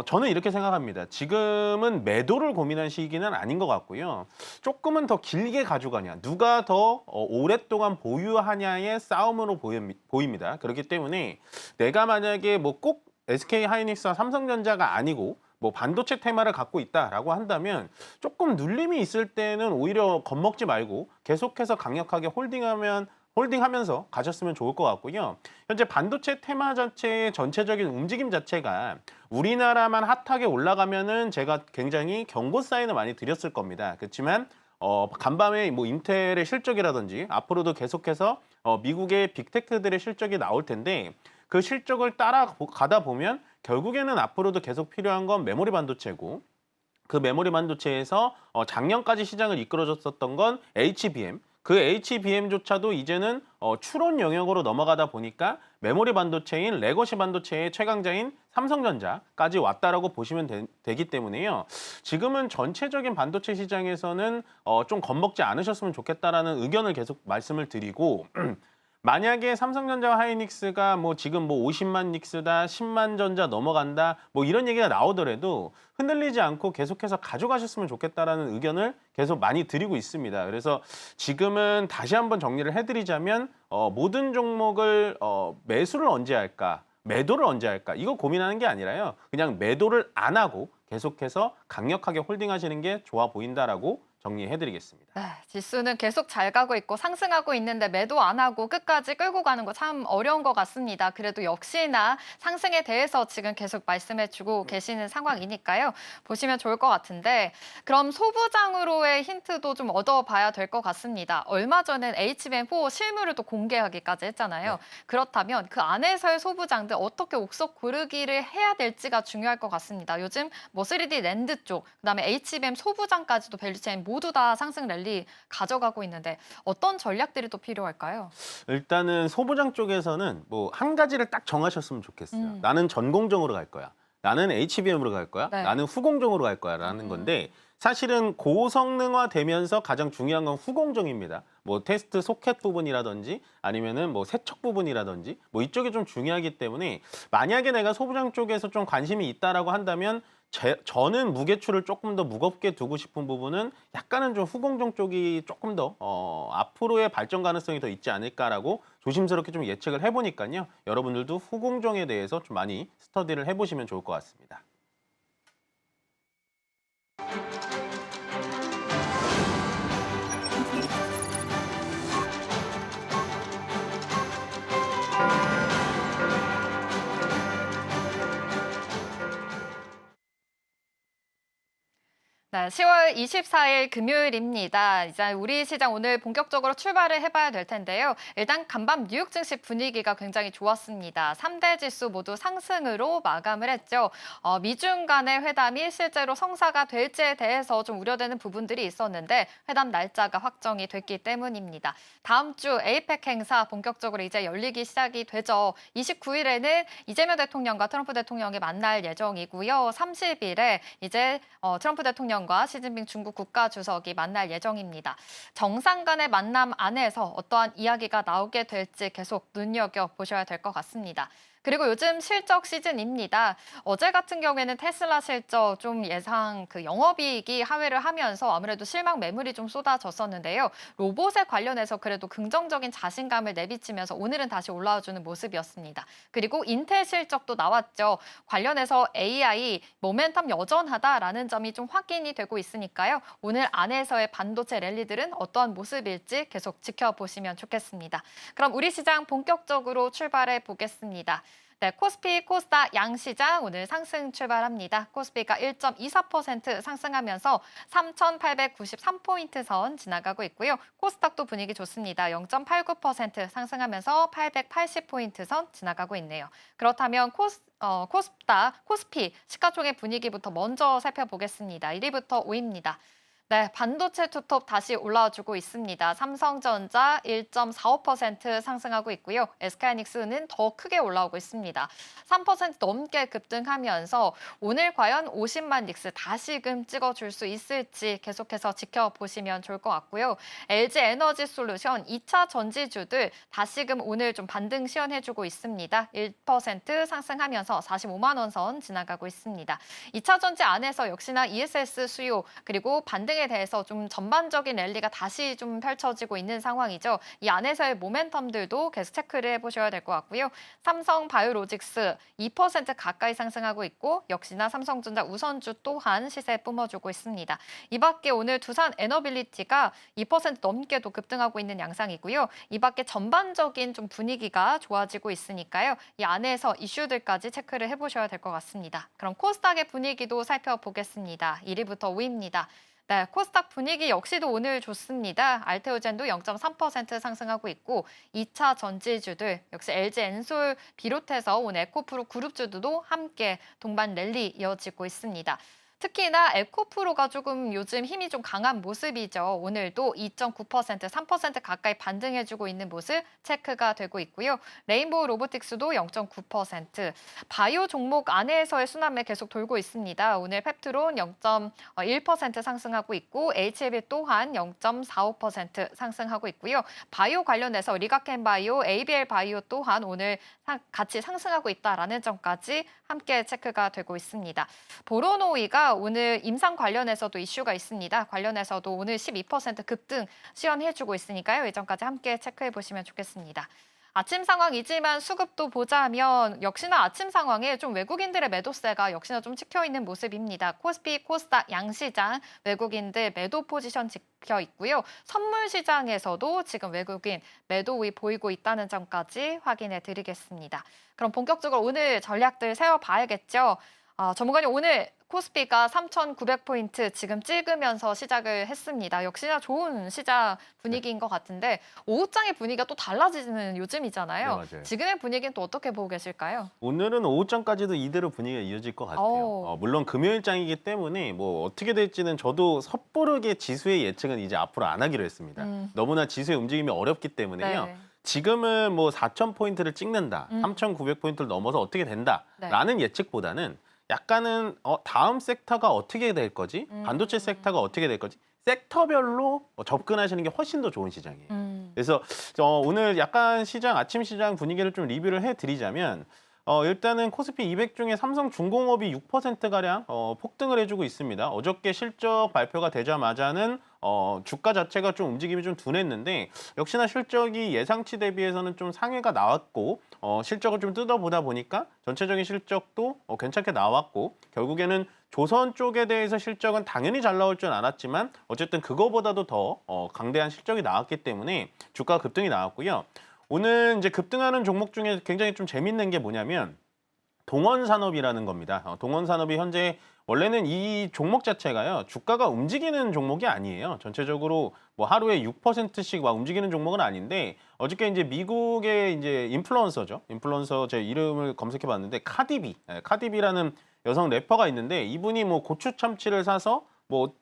저는 이렇게 생각합니다. 지금은 매도를 고민한 시기는 아닌 것 같고요. 조금은 더 길게 가져가냐, 누가 더 오랫동안 보유하냐의 싸움으로 보입니다. 그렇기 때문에 내가 만약에 꼭 SK하이닉스와 삼성전자가 아니고 반도체 테마를 갖고 있다라고 한다면 조금 눌림이 있을 때는 오히려 겁먹지 말고 계속해서 강력하게 홀딩하면서 가셨으면 좋을 것 같고요. 현재 반도체 테마 자체의 전체적인 움직임 자체가 우리나라만 핫하게 올라가면은 제가 굉장히 경고 사인을 많이 드렸을 겁니다. 그렇지만 간밤에 인텔의 실적이라든지 앞으로도 계속해서 미국의 빅테크들의 실적이 나올 텐데 그 실적을 따라가다 보면 결국에는 앞으로도 계속 필요한 건 메모리 반도체고 그 메모리 반도체에서 작년까지 시장을 이끌어줬었던 건 HBM. 그 HBM조차도 이제는 추론 영역으로 넘어가다 보니까 메모리 반도체인 레거시 반도체의 최강자인 삼성전자까지 왔다라고 보시면 되기 때문에요. 지금은 전체적인 반도체 시장에서는 좀 겁먹지 않으셨으면 좋겠다라는 의견을 계속 말씀을 드리고 만약에 삼성전자와 하이닉스가 지금 50만 닉스다, 10만 전자 넘어간다, 이런 얘기가 나오더라도 흔들리지 않고 계속해서 가져가셨으면 좋겠다라는 의견을 계속 많이 드리고 있습니다. 그래서 지금은 다시 한번 정리를 해드리자면 모든 종목을 매수를 언제 할까, 매도를 언제 할까 이거 고민하는 게 아니라요. 그냥 매도를 안 하고 계속해서 강력하게 홀딩하시는 게 좋아 보인다라고 정리해드리겠습니다. 네, 지수는 계속 잘 가고 있고 상승하고 있는데 매도 안 하고 끝까지 끌고 가는 거 참 어려운 것 같습니다. 그래도 역시나 상승에 대해서 지금 계속 말씀해주고 계시는 상황이니까요. 보시면 좋을 것 같은데 그럼 소부장으로의 힌트도 좀 얻어봐야 될 것 같습니다. 얼마 전엔 HBM4 실물을 또 공개하기까지 했잖아요. 네. 그렇다면 그 안에서의 소부장들 어떻게 옥석 고르기를 해야 될지가 중요할 것 같습니다. 요즘 3D 랜드 쪽, 그다음에 HBM 소부장까지도 밸류체인 모두 다 상승 랠리 가져가고 있는데 어떤 전략들이 또 필요할까요? 일단은 소부장 쪽에서는 한 가지를 딱 정하셨으면 좋겠어요. 나는 전공정으로 갈 거야. 나는 HBM으로 갈 거야. 네. 나는 후공정으로 갈 거야 라는 건데 사실은 고성능화 되면서 가장 중요한 건 후공정입니다. 테스트 소켓 부분이라든지 아니면은 세척 부분이라든지 이쪽이 좀 중요하기 때문에 만약에 내가 소부장 쪽에서 좀 관심이 있다라고 한다면 저는 무게추를 조금 더 무겁게 두고 싶은 부분은 약간은 좀 후공정 쪽이 조금 더 앞으로의 발전 가능성이 더 있지 않을까라고 조심스럽게 좀 예측을 해보니까요. 여러분들도 후공정에 대해서 좀 많이 스터디를 해보시면 좋을 것 같습니다. 네, 10월 24일 금요일입니다. 이제 우리 시장 오늘 본격적으로 출발을 해봐야 될 텐데요. 일단 간밤 뉴욕 증시 분위기가 굉장히 좋았습니다. 3대 지수 모두 상승으로 마감을 했죠. 미중 간의 회담이 실제로 성사가 될지에 대해서 좀 우려되는 부분들이 있었는데 회담 날짜가 확정이 됐기 때문입니다. 다음 주 에이펙 행사 본격적으로 이제 열리기 시작이 되죠. 29일에는 이재명 대통령과 트럼프 대통령이 만날 예정이고요. 30일에 이제 트럼프 대통령과 시진핑 중국 국가주석이 만날 예정입니다. 정상 간의 만남 안에서 어떠한 이야기가 나오게 될지 계속 눈여겨보셔야 될 것 같습니다. 그리고 요즘 실적 시즌입니다. 어제 같은 경우에는 테슬라 실적 좀 예상 영업이익이 하회를 하면서 아무래도 실망 매물이 좀 쏟아졌었는데요. 로봇에 관련해서 그래도 긍정적인 자신감을 내비치면서 오늘은 다시 올라와주는 모습이었습니다. 그리고 인텔 실적도 나왔죠. 관련해서 AI 모멘텀 여전하다라는 점이 좀 확인이 되고 있으니까요. 오늘 안에서의 반도체 랠리들은 어떠한 모습일지 계속 지켜보시면 좋겠습니다. 그럼 우리 시장 본격적으로 출발해 보겠습니다. 네, 코스피, 코스닥 양시장 오늘 상승 출발합니다. 코스피가 1.24% 상승하면서 3,893포인트 선 지나가고 있고요. 코스닥도 분위기 좋습니다. 0.89% 상승하면서 880포인트 선 지나가고 있네요. 그렇다면 코스피 시가총액 분위기부터 먼저 살펴보겠습니다. 1위부터 5위입니다. 네, 반도체 투톱 다시 올라와주고 있습니다. 삼성전자 1.45% 상승하고 있고요. SK하이닉스는 더 크게 올라오고 있습니다. 3% 넘게 급등하면서 오늘 과연 50만 닉스 다시금 찍어줄 수 있을지 계속해서 지켜보시면 좋을 것 같고요. LG에너지솔루션 2차 전지주들 다시금 오늘 좀 반등 시연해주고 있습니다. 1% 상승하면서 45만 원 선 지나가고 있습니다. 2차 전지 안에서 역시나 ESS 수요 그리고 반등에 대해서 좀 전반적인 랠리가 다시 좀 펼쳐지고 있는 상황이죠. 이 안에서의 모멘텀들도 계속 체크를 해보셔야 될 것 같고요. 삼성바이오로직스 2% 가까이 상승하고 있고 역시나 삼성전자 우선주 또한 시세 뿜어주고 있습니다. 이 밖에 오늘 두산 에너빌리티가 2% 넘게도 급등하고 있는 양상이고요. 이 밖에 전반적인 좀 분위기가 좋아지고 있으니까요. 이 안에서 이슈들까지 체크를 해보셔야 될 것 같습니다. 그럼 코스닥의 분위기도 살펴보겠습니다. 1위부터 5위입니다. 네, 코스닥 분위기 역시도 오늘 좋습니다. 알테오젠도 0.3% 상승하고 있고 2차 전지주들 역시 LG엔솔 비롯해서 오늘 에코프로 그룹주들도 함께 동반 랠리 이어지고 있습니다. 특히나 에코프로가 조금 요즘 힘이 좀 강한 모습이죠. 오늘도 2.9%, 3% 가까이 반등해주고 있는 모습 체크가 되고 있고요. 레인보우 로보틱스도 0.9%, 바이오 종목 안에서의 순환매 계속 돌고 있습니다. 오늘 펩트론 0.1% 상승하고 있고 HLB 또한 0.45% 상승하고 있고요. 바이오 관련해서 리가켄바이오, ABL 바이오 또한 오늘 같이 상승하고 있다라는 점까지 함께 체크가 되고 있습니다. 보로노이가 오늘 임상 관련해서도 이슈가 있습니다. 관련해서도 오늘 12% 급등 시연해주고 있으니까요. 예전까지 함께 체크해 보시면 좋겠습니다. 아침 상황이지만 수급도 보자면 역시나 아침 상황에 좀 외국인들의 매도세가 역시나 좀 찍혀있는 모습입니다. 코스피, 코스닥 양시장 외국인들 매도 포지션 찍혀 있고요. 선물 시장에서도 지금 외국인 매도 우위 보이고 있다는 점까지 확인해 드리겠습니다. 그럼 본격적으로 오늘 전략들 세워봐야겠죠. 전문가님 오늘 코스피가 3,900포인트 지금 찍으면서 시작을 했습니다. 역시나 좋은 시작 분위기인 것 같은데 오후장의 분위기가 또 달라지는 요즘이잖아요. 네, 맞아요. 지금의 분위기는 또 어떻게 보고 계실까요? 오늘은 오후장까지도 이대로 분위기가 이어질 것 같아요. 물론 금요일장이기 때문에 뭐 어떻게 될지는 저도 섣부르게 지수의 예측은 이제 앞으로 안 하기로 했습니다. 너무나 지수의 움직임이 어렵기 때문에요. 네. 지금은 뭐 4,000포인트를 찍는다, 3,900포인트를 넘어서 어떻게 된다라는 예측보다는 약간은 다음 섹터가 어떻게 될 거지? 반도체 섹터가 어떻게 될 거지? 섹터별로 접근하시는 게 훨씬 더 좋은 시장이에요. 그래서 오늘 약간 아침 시장 분위기를 좀 리뷰를 해드리자면 일단은 코스피 200 중에 삼성중공업이 6%가량 폭등을 해주고 있습니다. 어저께 실적 발표가 되자마자는 주가 자체가 좀 움직임이 좀 둔했는데 역시나 실적이 예상치 대비해서는 좀 상회가 나왔고 실적을 좀 뜯어보다 보니까 전체적인 실적도 괜찮게 나왔고 결국에는 조선 쪽에 대해서 실적은 당연히 잘 나올 줄 알았지만 어쨌든 그거보다도 더 강대한 실적이 나왔기 때문에 주가 급등이 나왔고요. 오늘 이제 급등하는 종목 중에 굉장히 좀 재밌는 게 뭐냐면 동원 산업이라는 겁니다. 동원 산업이 현재 원래는 이 종목 자체가요, 주가가 움직이는 종목이 아니에요. 전체적으로 뭐 하루에 6%씩 막 움직이는 종목은 아닌데, 어저께 이제 미국의 이제 인플루언서죠. 인플루언서 제 이름을 검색해 봤는데, 카디비. 카디비라는 여성 래퍼가 있는데, 이분이 뭐 고추 참치를 사서 뭐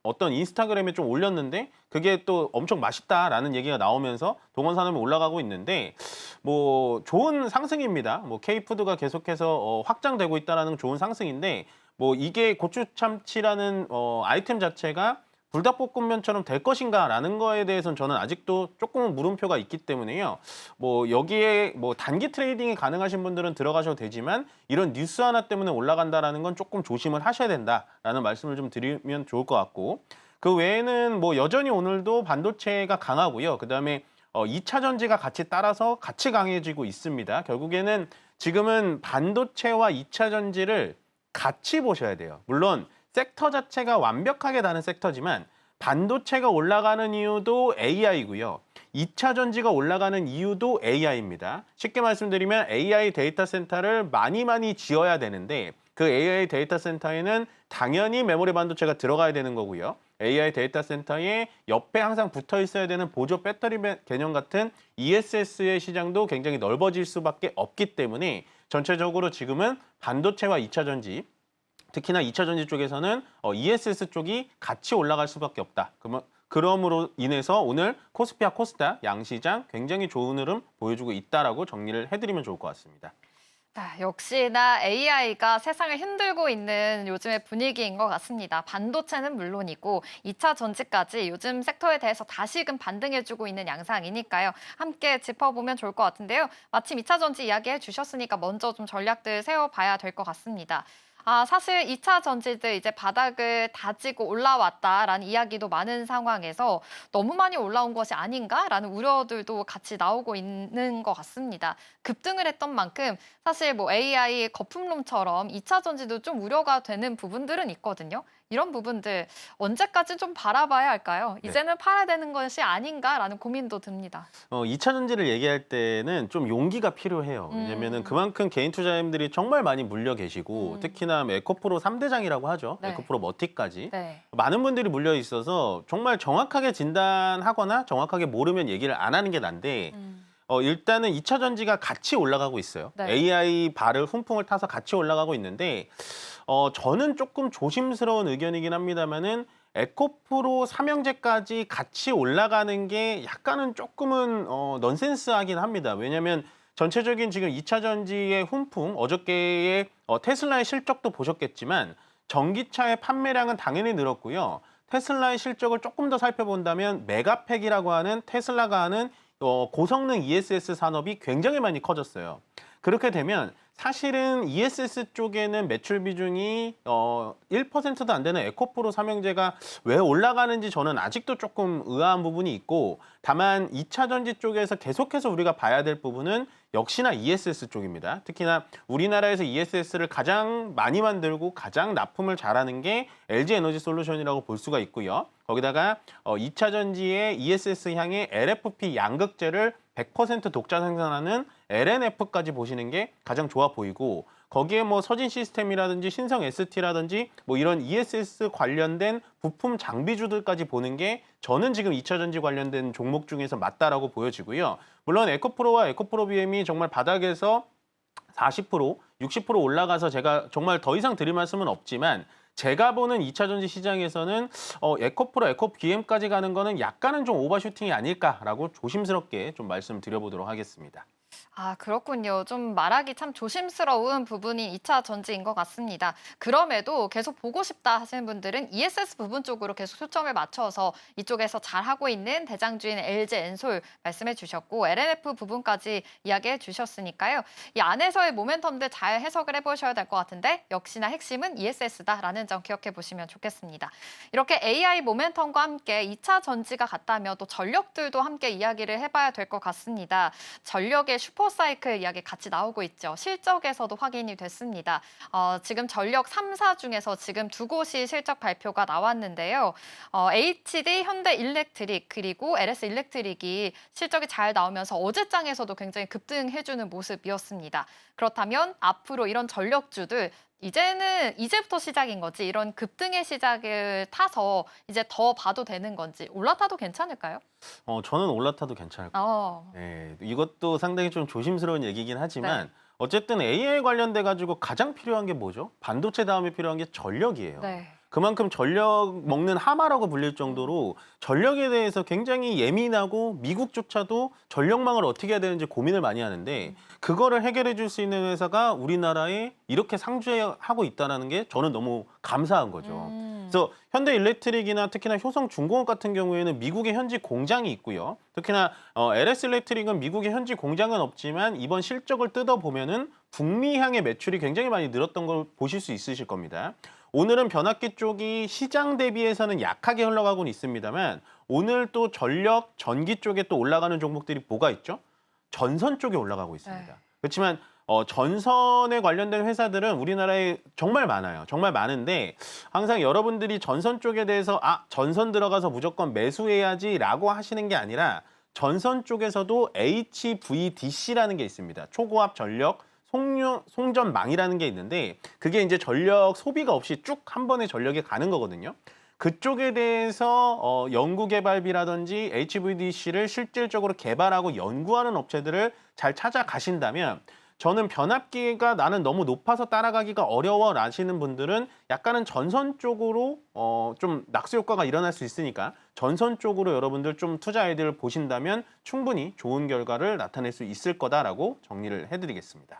어떤 인스타그램에 좀 올렸는데, 그게 또 엄청 맛있다라는 얘기가 나오면서 동원 산업이 올라가고 있는데, 뭐 좋은 상승입니다. 뭐 K푸드가 계속해서 확장되고 있다는 좋은 상승인데, 뭐 이게 고추 참치라는 아이템 자체가 불닭볶음면처럼 될 것인가라는 거에 대해서는 저는 아직도 조금은 물음표가 있기 때문에요. 뭐 여기에 뭐 단기 트레이딩이 가능하신 분들은 들어가셔도 되지만, 이런 뉴스 하나 때문에 올라간다라는 건 조금 조심을 하셔야 된다라는 말씀을 좀 드리면 좋을 것 같고, 그 외에는 뭐 여전히 오늘도 반도체가 강하고요. 그다음에 2차 전지가 같이 따라서 같이 강해지고 있습니다. 결국에는 지금은 반도체와 2차 전지를 같이 보셔야 돼요. 물론 섹터 자체가 완벽하게 다른 섹터지만, 반도체가 올라가는 이유도 AI고요. 2차 전지가 올라가는 이유도 AI입니다. 쉽게 말씀드리면 AI 데이터 센터를 많이 지어야 되는데, 그 AI 데이터 센터에는 당연히 메모리 반도체가 들어가야 되는 거고요. AI 데이터 센터에 옆에 항상 붙어 있어야 되는 보조 배터리 개념 같은 ESS의 시장도 굉장히 넓어질 수밖에 없기 때문에, 전체적으로 지금은 반도체와 2차 전지, 특히나 2차 전지 쪽에서는 ESS 쪽이 같이 올라갈 수밖에 없다. 그러므로 인해서 오늘 코스피와 코스닥 양시장 굉장히 좋은 흐름 보여주고 있다라고 정리를 해드리면 좋을 것 같습니다. 역시나 AI가 세상을 흔들고 있는 요즘의 분위기인 것 같습니다. 반도체는 물론이고 2차 전지까지 요즘 섹터에 대해서 다시금 반등해주고 있는 양상이니까요. 함께 짚어보면 좋을 것 같은데요. 마침 2차 전지 이야기해 주셨으니까 먼저 좀 전략들 세워봐야 될 것 같습니다. 사실 2차 전지들 이제 바닥을 다지고 올라왔다라는 이야기도 많은 상황에서 너무 많이 올라온 것이 아닌가라는 우려들도 같이 나오고 있는 것 같습니다. 급등을 했던 만큼 사실 뭐 AI 거품론처럼 2차 전지도 좀 우려가 되는 부분들은 있거든요. 이런 부분들 언제까지 좀 바라봐야 할까요? 네. 이제는 팔아야 되는 것이 아닌가라는 고민도 듭니다. 2차 전지를 얘기할 때는 좀 용기가 필요해요. 왜냐면은 그만큼 개인 투자자님들이 정말 많이 물려 계시고, 특히나 에코프로 3대장이라고 하죠. 네. 에코프로 머티까지. 네. 많은 분들이 물려 있어서 정말 정확하게 진단하거나 정확하게 모르면 얘기를 안 하는 게 난데, 일단은 2차 전지가 같이 올라가고 있어요. 네. AI 발을 훈풍을 타서 같이 올라가고 있는데, 저는 조금 조심스러운 의견이긴 합니다만은, 에코프로 삼형제까지 같이 올라가는 게 약간은 조금은 넌센스하긴 합니다. 왜냐하면 전체적인 지금 2차 전지의 훈풍, 어저께의 테슬라의 실적도 보셨겠지만, 전기차의 판매량은 당연히 늘었고요. 테슬라의 실적을 조금 더 살펴본다면, 메가팩이라고 하는 테슬라가 하는 고성능 ESS 산업이 굉장히 많이 커졌어요. 그렇게 되면 사실은 ESS 쪽에는 매출 비중이 1%도 안 되는 에코프로 삼형제가 왜 올라가는지 저는 아직도 조금 의아한 부분이 있고, 다만 2차 전지 쪽에서 계속해서 우리가 봐야 될 부분은 역시나 ESS 쪽입니다. 특히나 우리나라에서 ESS를 가장 많이 만들고 가장 납품을 잘하는 게 LG에너지솔루션이라고 볼 수가 있고요. 거기다가 2차 전지의 ESS 향의 LFP 양극재를 100% 독자 생산하는 LNF까지 보시는 게 가장 좋아 보이고, 거기에 뭐 서진 시스템이라든지 신성 ST라든지 뭐 이런 ESS 관련된 부품 장비주들까지 보는 게 저는 지금 2차 전지 관련된 종목 중에서 맞다라고 보여지고요. 물론 에코프로와 에코프로 BM이 정말 바닥에서 40%, 60% 올라가서 제가 정말 더 이상 드릴 말씀은 없지만, 제가 보는 2차 전지 시장에서는 에코프로, 에코BM까지 가는 거는 약간은 좀 오버슈팅이 아닐까라고 조심스럽게 좀 말씀드려보도록 하겠습니다. 그렇군요. 좀 말하기 참 조심스러운 부분이 2차 전지인 것 같습니다. 그럼에도 계속 보고 싶다 하시는 분들은 ESS 부분 쪽으로 계속 초점을 맞춰서 이쪽에서 잘하고 있는 대장주인 LG엔솔 말씀해 주셨고, LNF 부분까지 이야기해 주셨으니까요. 이 안에서의 모멘텀들 잘 해석을 해보셔야 될 것 같은데, 역시나 핵심은 ESS다라는 점 기억해 보시면 좋겠습니다. 이렇게 AI 모멘텀과 함께 2차 전지가 같다면 또 전력들도 함께 이야기를 해봐야 될 것 같습니다. 전력의 슈퍼사이클 이야기 같이 나오고 있죠. 실적에서도 확인이 됐습니다. 지금 전력 3사 중에서 지금 두 곳이 실적 발표가 나왔는데요. HD, 현대일렉트릭 그리고 LS일렉트릭이 실적이 잘 나오면서 어제장에서도 굉장히 급등해주는 모습이었습니다. 그렇다면 앞으로 이런 전력주들 이제부터 시작인 거지 이런 급등의 시작을 타서 이제 더 봐도 되는 건지 올라타도 괜찮을까요? 저는 올라타도 괜찮을 것 같아요. 네, 이것도 상당히 좀 조심스러운 얘기긴 하지만 네. 어쨌든 AI 관련돼 가지고 가장 필요한 게 뭐죠? 반도체 다음에 필요한 게 전력이에요. 네. 그만큼 전력 먹는 하마라고 불릴 정도로 전력에 대해서 굉장히 예민하고 미국조차도 전력망을 어떻게 해야 되는지 고민을 많이 하는데 그거를 해결해 줄 수 있는 회사가 우리나라에 이렇게 상주하고 있다는 게 저는 너무 감사한 거죠. 그래서 현대일렉트릭이나 특히나 효성중공업 같은 경우에는 미국의 현지 공장이 있고요. 특히나 LS일렉트릭은 미국의 현지 공장은 없지만 이번 실적을 뜯어보면은 북미향의 매출이 굉장히 많이 늘었던 걸 보실 수 있으실 겁니다. 오늘은 변압기 쪽이 시장 대비해서는 약하게 흘러가고는 있습니다만 오늘 또 전력, 전기 쪽에 또 올라가는 종목들이 뭐가 있죠? 전선 쪽에 올라가고 있습니다. 네. 그렇지만 전선에 관련된 회사들은 우리나라에 정말 많아요. 정말 많은데 항상 여러분들이 전선 쪽에 대해서 전선 들어가서 무조건 매수해야지라고 하시는 게 아니라 전선 쪽에서도 HVDC라는 게 있습니다. 초고압 전력 송전망이라는 게 있는데 그게 이제 전력 소비가 없이 쭉 한 번에 전력이 가는 거거든요. 그쪽에 대해서 연구개발비라든지 HVDC를 실질적으로 개발하고 연구하는 업체들을 잘 찾아가신다면 저는 변압기가 나는 너무 높아서 따라가기가 어려워 라시는 분들은 약간은 전선 쪽으로 좀 낙수 효과가 일어날 수 있으니까 전선 쪽으로 여러분들 좀 투자 아이디어를 보신다면 충분히 좋은 결과를 나타낼 수 있을 거다라고 정리를 해드리겠습니다.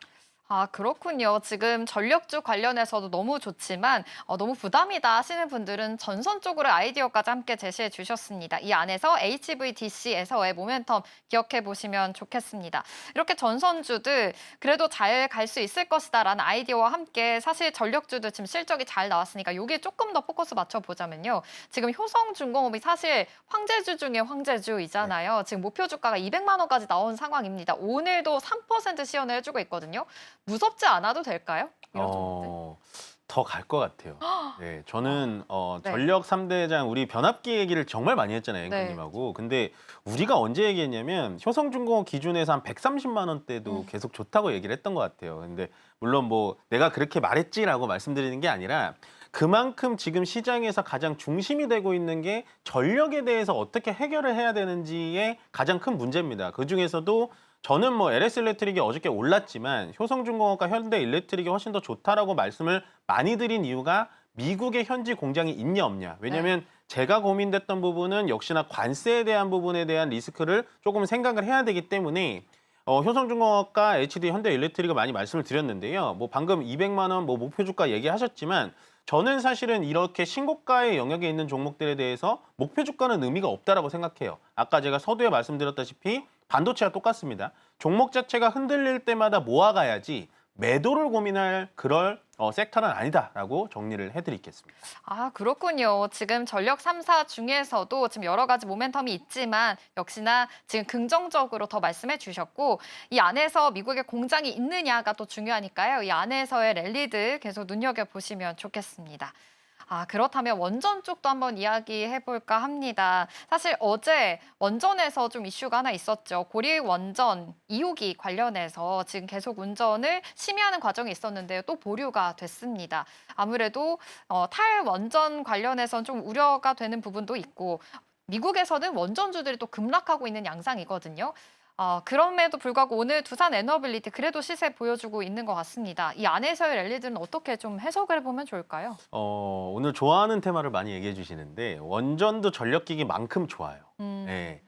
그렇군요. 지금 전력주 관련해서도 너무 좋지만 너무 부담이다 하시는 분들은 전선 쪽으로 아이디어까지 함께 제시해 주셨습니다. 이 안에서 HVDC에서의 모멘텀 기억해 보시면 좋겠습니다. 이렇게 전선주들 그래도 잘 갈 수 있을 것이다라는 아이디어와 함께 사실 전력주도 지금 실적이 잘 나왔으니까 여기에 조금 더 포커스 맞춰보자면요. 지금 효성중공업이 사실 황제주 중에 황제주이잖아요. 지금 목표 주가가 200만 원까지 나온 상황입니다. 오늘도 3% 시연을 해주고 있거든요. 무섭지 않아도 될까요? 이런 종목들. 더 갈 것 같아요. 네, 저는 네. 전력 3대장 우리 변압기 얘기를 정말 많이 했잖아요, 앵커님하고. 근데 우리가 언제 얘기했냐면 효성중공업 기준에서 한 130만 원대도 계속 좋다고 얘기를 했던 것 같아요. 근데 물론 뭐 내가 그렇게 말했지라고 말씀드리는 게 아니라 그만큼 지금 시장에서 가장 중심이 되고 있는 게 전력에 대해서 어떻게 해결을 해야 되는지의 가장 큰 문제입니다. 그중에서도 저는 뭐 LS일렉트릭이 어저께 올랐지만 효성중공업과 현대일렉트릭이 훨씬 더 좋다라고 말씀을 많이 드린 이유가 미국의 현지 공장이 있냐 없냐. 왜냐하면 제가 고민됐던 부분은 역시나 관세에 대한 부분에 대한 리스크를 조금 생각을 해야 되기 때문에 효성중공업과 HD 현대일렉트릭을 많이 말씀을 드렸는데요. 뭐 방금 200만 원 뭐 목표 주가 얘기하셨지만 저는 사실은 이렇게 신고가의 영역에 있는 종목들에 대해서 목표 주가는 의미가 없다라고 생각해요. 아까 제가 서두에 말씀드렸다시피 반도체와 똑같습니다. 종목 자체가 흔들릴 때마다 모아가야지 매도를 고민할 그럴 섹터는 아니다라고 정리를 해드리겠습니다. 그렇군요. 지금 전력 3사 중에서도 지금 여러 가지 모멘텀이 있지만 역시나 지금 긍정적으로 더 말씀해 주셨고 이 안에서 미국의 공장이 있느냐가 또 중요하니까요. 이 안에서의 랠리들 계속 눈여겨보시면 좋겠습니다. 그렇다면 원전 쪽도 한번 이야기해볼까 합니다. 사실 어제 원전에서 좀 이슈가 하나 있었죠. 고리 원전 2호기 관련해서 지금 계속 운전을 심의하는 과정이 있었는데요. 또 보류가 됐습니다. 아무래도 탈원전 관련해서는 좀 우려가 되는 부분도 있고 미국에서는 원전주들이 또 급락하고 있는 양상이거든요. 그럼에도 불구하고 오늘 두산 에너빌리티 그래도 시세 보여주고 있는 것 같습니다. 이 안에서의 랠리들은 어떻게 좀 해석을 해보면 좋을까요? 오늘 좋아하는 테마를 많이 얘기해 주시는데 원전도 전력기기만큼 좋아요. 네.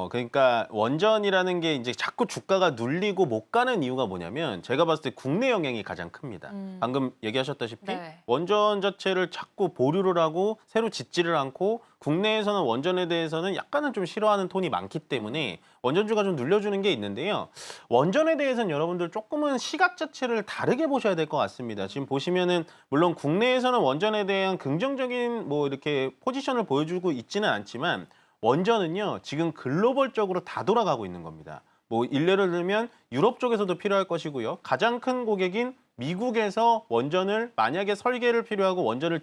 그러니까 원전이라는 게 이제 자꾸 주가가 눌리고 못 가는 이유가 뭐냐면 제가 봤을 때 국내 영향이 가장 큽니다. 방금 얘기하셨다시피 네. 원전 자체를 자꾸 보류를 하고 새로 짓지를 않고 국내에서는 원전에 대해서는 약간은 좀 싫어하는 톤이 많기 때문에 원전주가 좀 눌려주는 게 있는데요. 원전에 대해서는 여러분들 조금은 시각 자체를 다르게 보셔야 될 것 같습니다. 지금 보시면은 물론 국내에서는 원전에 대한 긍정적인 뭐 이렇게 포지션을 보여주고 있지는 않지만 원전은요, 지금 글로벌적으로 다 돌아가고 있는 겁니다. 뭐 일례를 들면 유럽 쪽에서도 필요할 것이고요. 가장 큰 고객인 미국에서 원전을 만약에 설계를 필요하고 원전을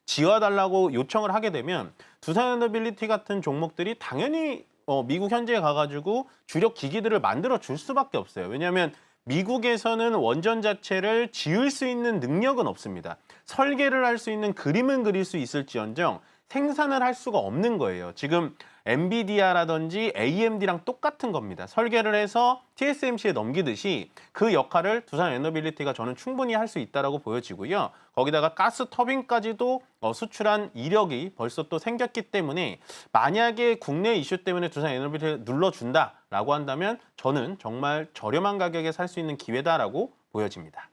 지어달라고 요청을 하게 되면 두산에너빌리티 같은 종목들이 당연히 미국 현지에 가가지고 주력 기기들을 만들어 줄 수밖에 없어요. 왜냐하면 미국에서는 원전 자체를 지을 수 있는 능력은 없습니다. 설계를 할 수 있는 그림은 그릴 수 있을지언정 생산을 할 수가 없는 거예요. 지금 엔비디아라든지 AMD랑 똑같은 겁니다. 설계를 해서 TSMC에 넘기듯이 그 역할을 두산에너빌리티가 저는 충분히 할 수 있다고 보여지고요. 거기다가 가스 터빈까지도 수출한 이력이 벌써 또 생겼기 때문에 만약에 국내 이슈 때문에 두산에너빌리티를 눌러준다라고 한다면 저는 정말 저렴한 가격에 살 수 있는 기회다라고 보여집니다.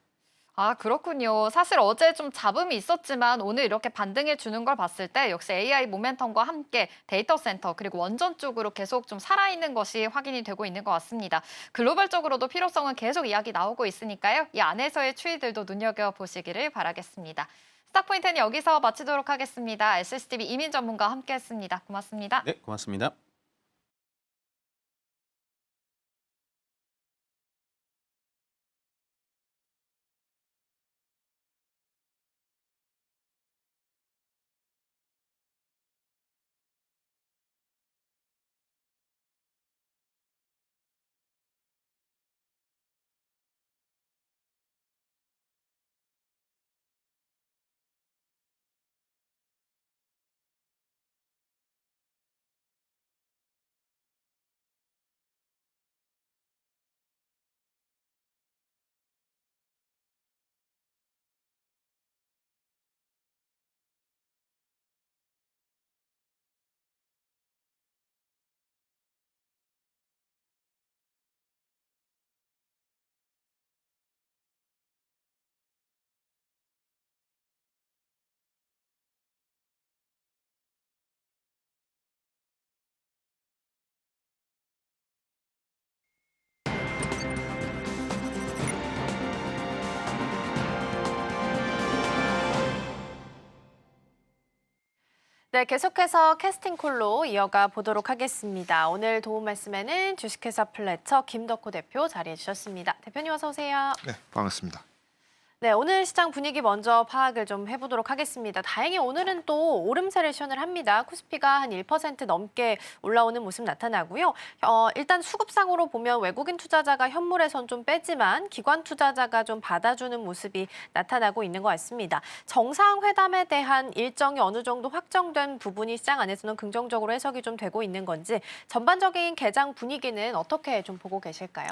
아, 그렇군요. 사실 어제 좀 잡음이 있었지만 오늘 이렇게 반등해 주는 걸 봤을 때 역시 AI 모멘텀과 함께 데이터 센터 그리고 원전 쪽으로 계속 좀 살아있는 것이 확인이 되고 있는 것 같습니다. 글로벌적으로도 필요성은 계속 이야기 나오고 있으니까요. 이 안에서의 추이들도 눈여겨보시기를 바라겠습니다. 스타포인트는 여기서 마치도록 하겠습니다. SCTV 이민 전문가와 함께했습니다. 고맙습니다. 네, 고맙습니다. 네, 계속해서 캐스팅콜로 이어가 보도록 하겠습니다. 오늘 도움 말씀에는 주식회사 플래처 김덕호 대표 자리해 주셨습니다. 대표님 어서 오세요. 네, 반갑습니다. 네, 오늘 시장 분위기 먼저 파악을 좀 해보도록 하겠습니다. 다행히 오늘은 또 오름세를 시현을 합니다. 코스피가 한 1% 넘게 올라오는 모습 나타나고요. 일단 수급상으로 보면 외국인 투자자가 현물에선 좀 빼지만 기관 투자자가 좀 받아주는 모습이 나타나고 있는 것 같습니다. 정상회담에 대한 일정이 어느 정도 확정된 부분이 시장 안에서는 긍정적으로 해석이 좀 되고 있는 건지 전반적인 개장 분위기는 어떻게 좀 보고 계실까요?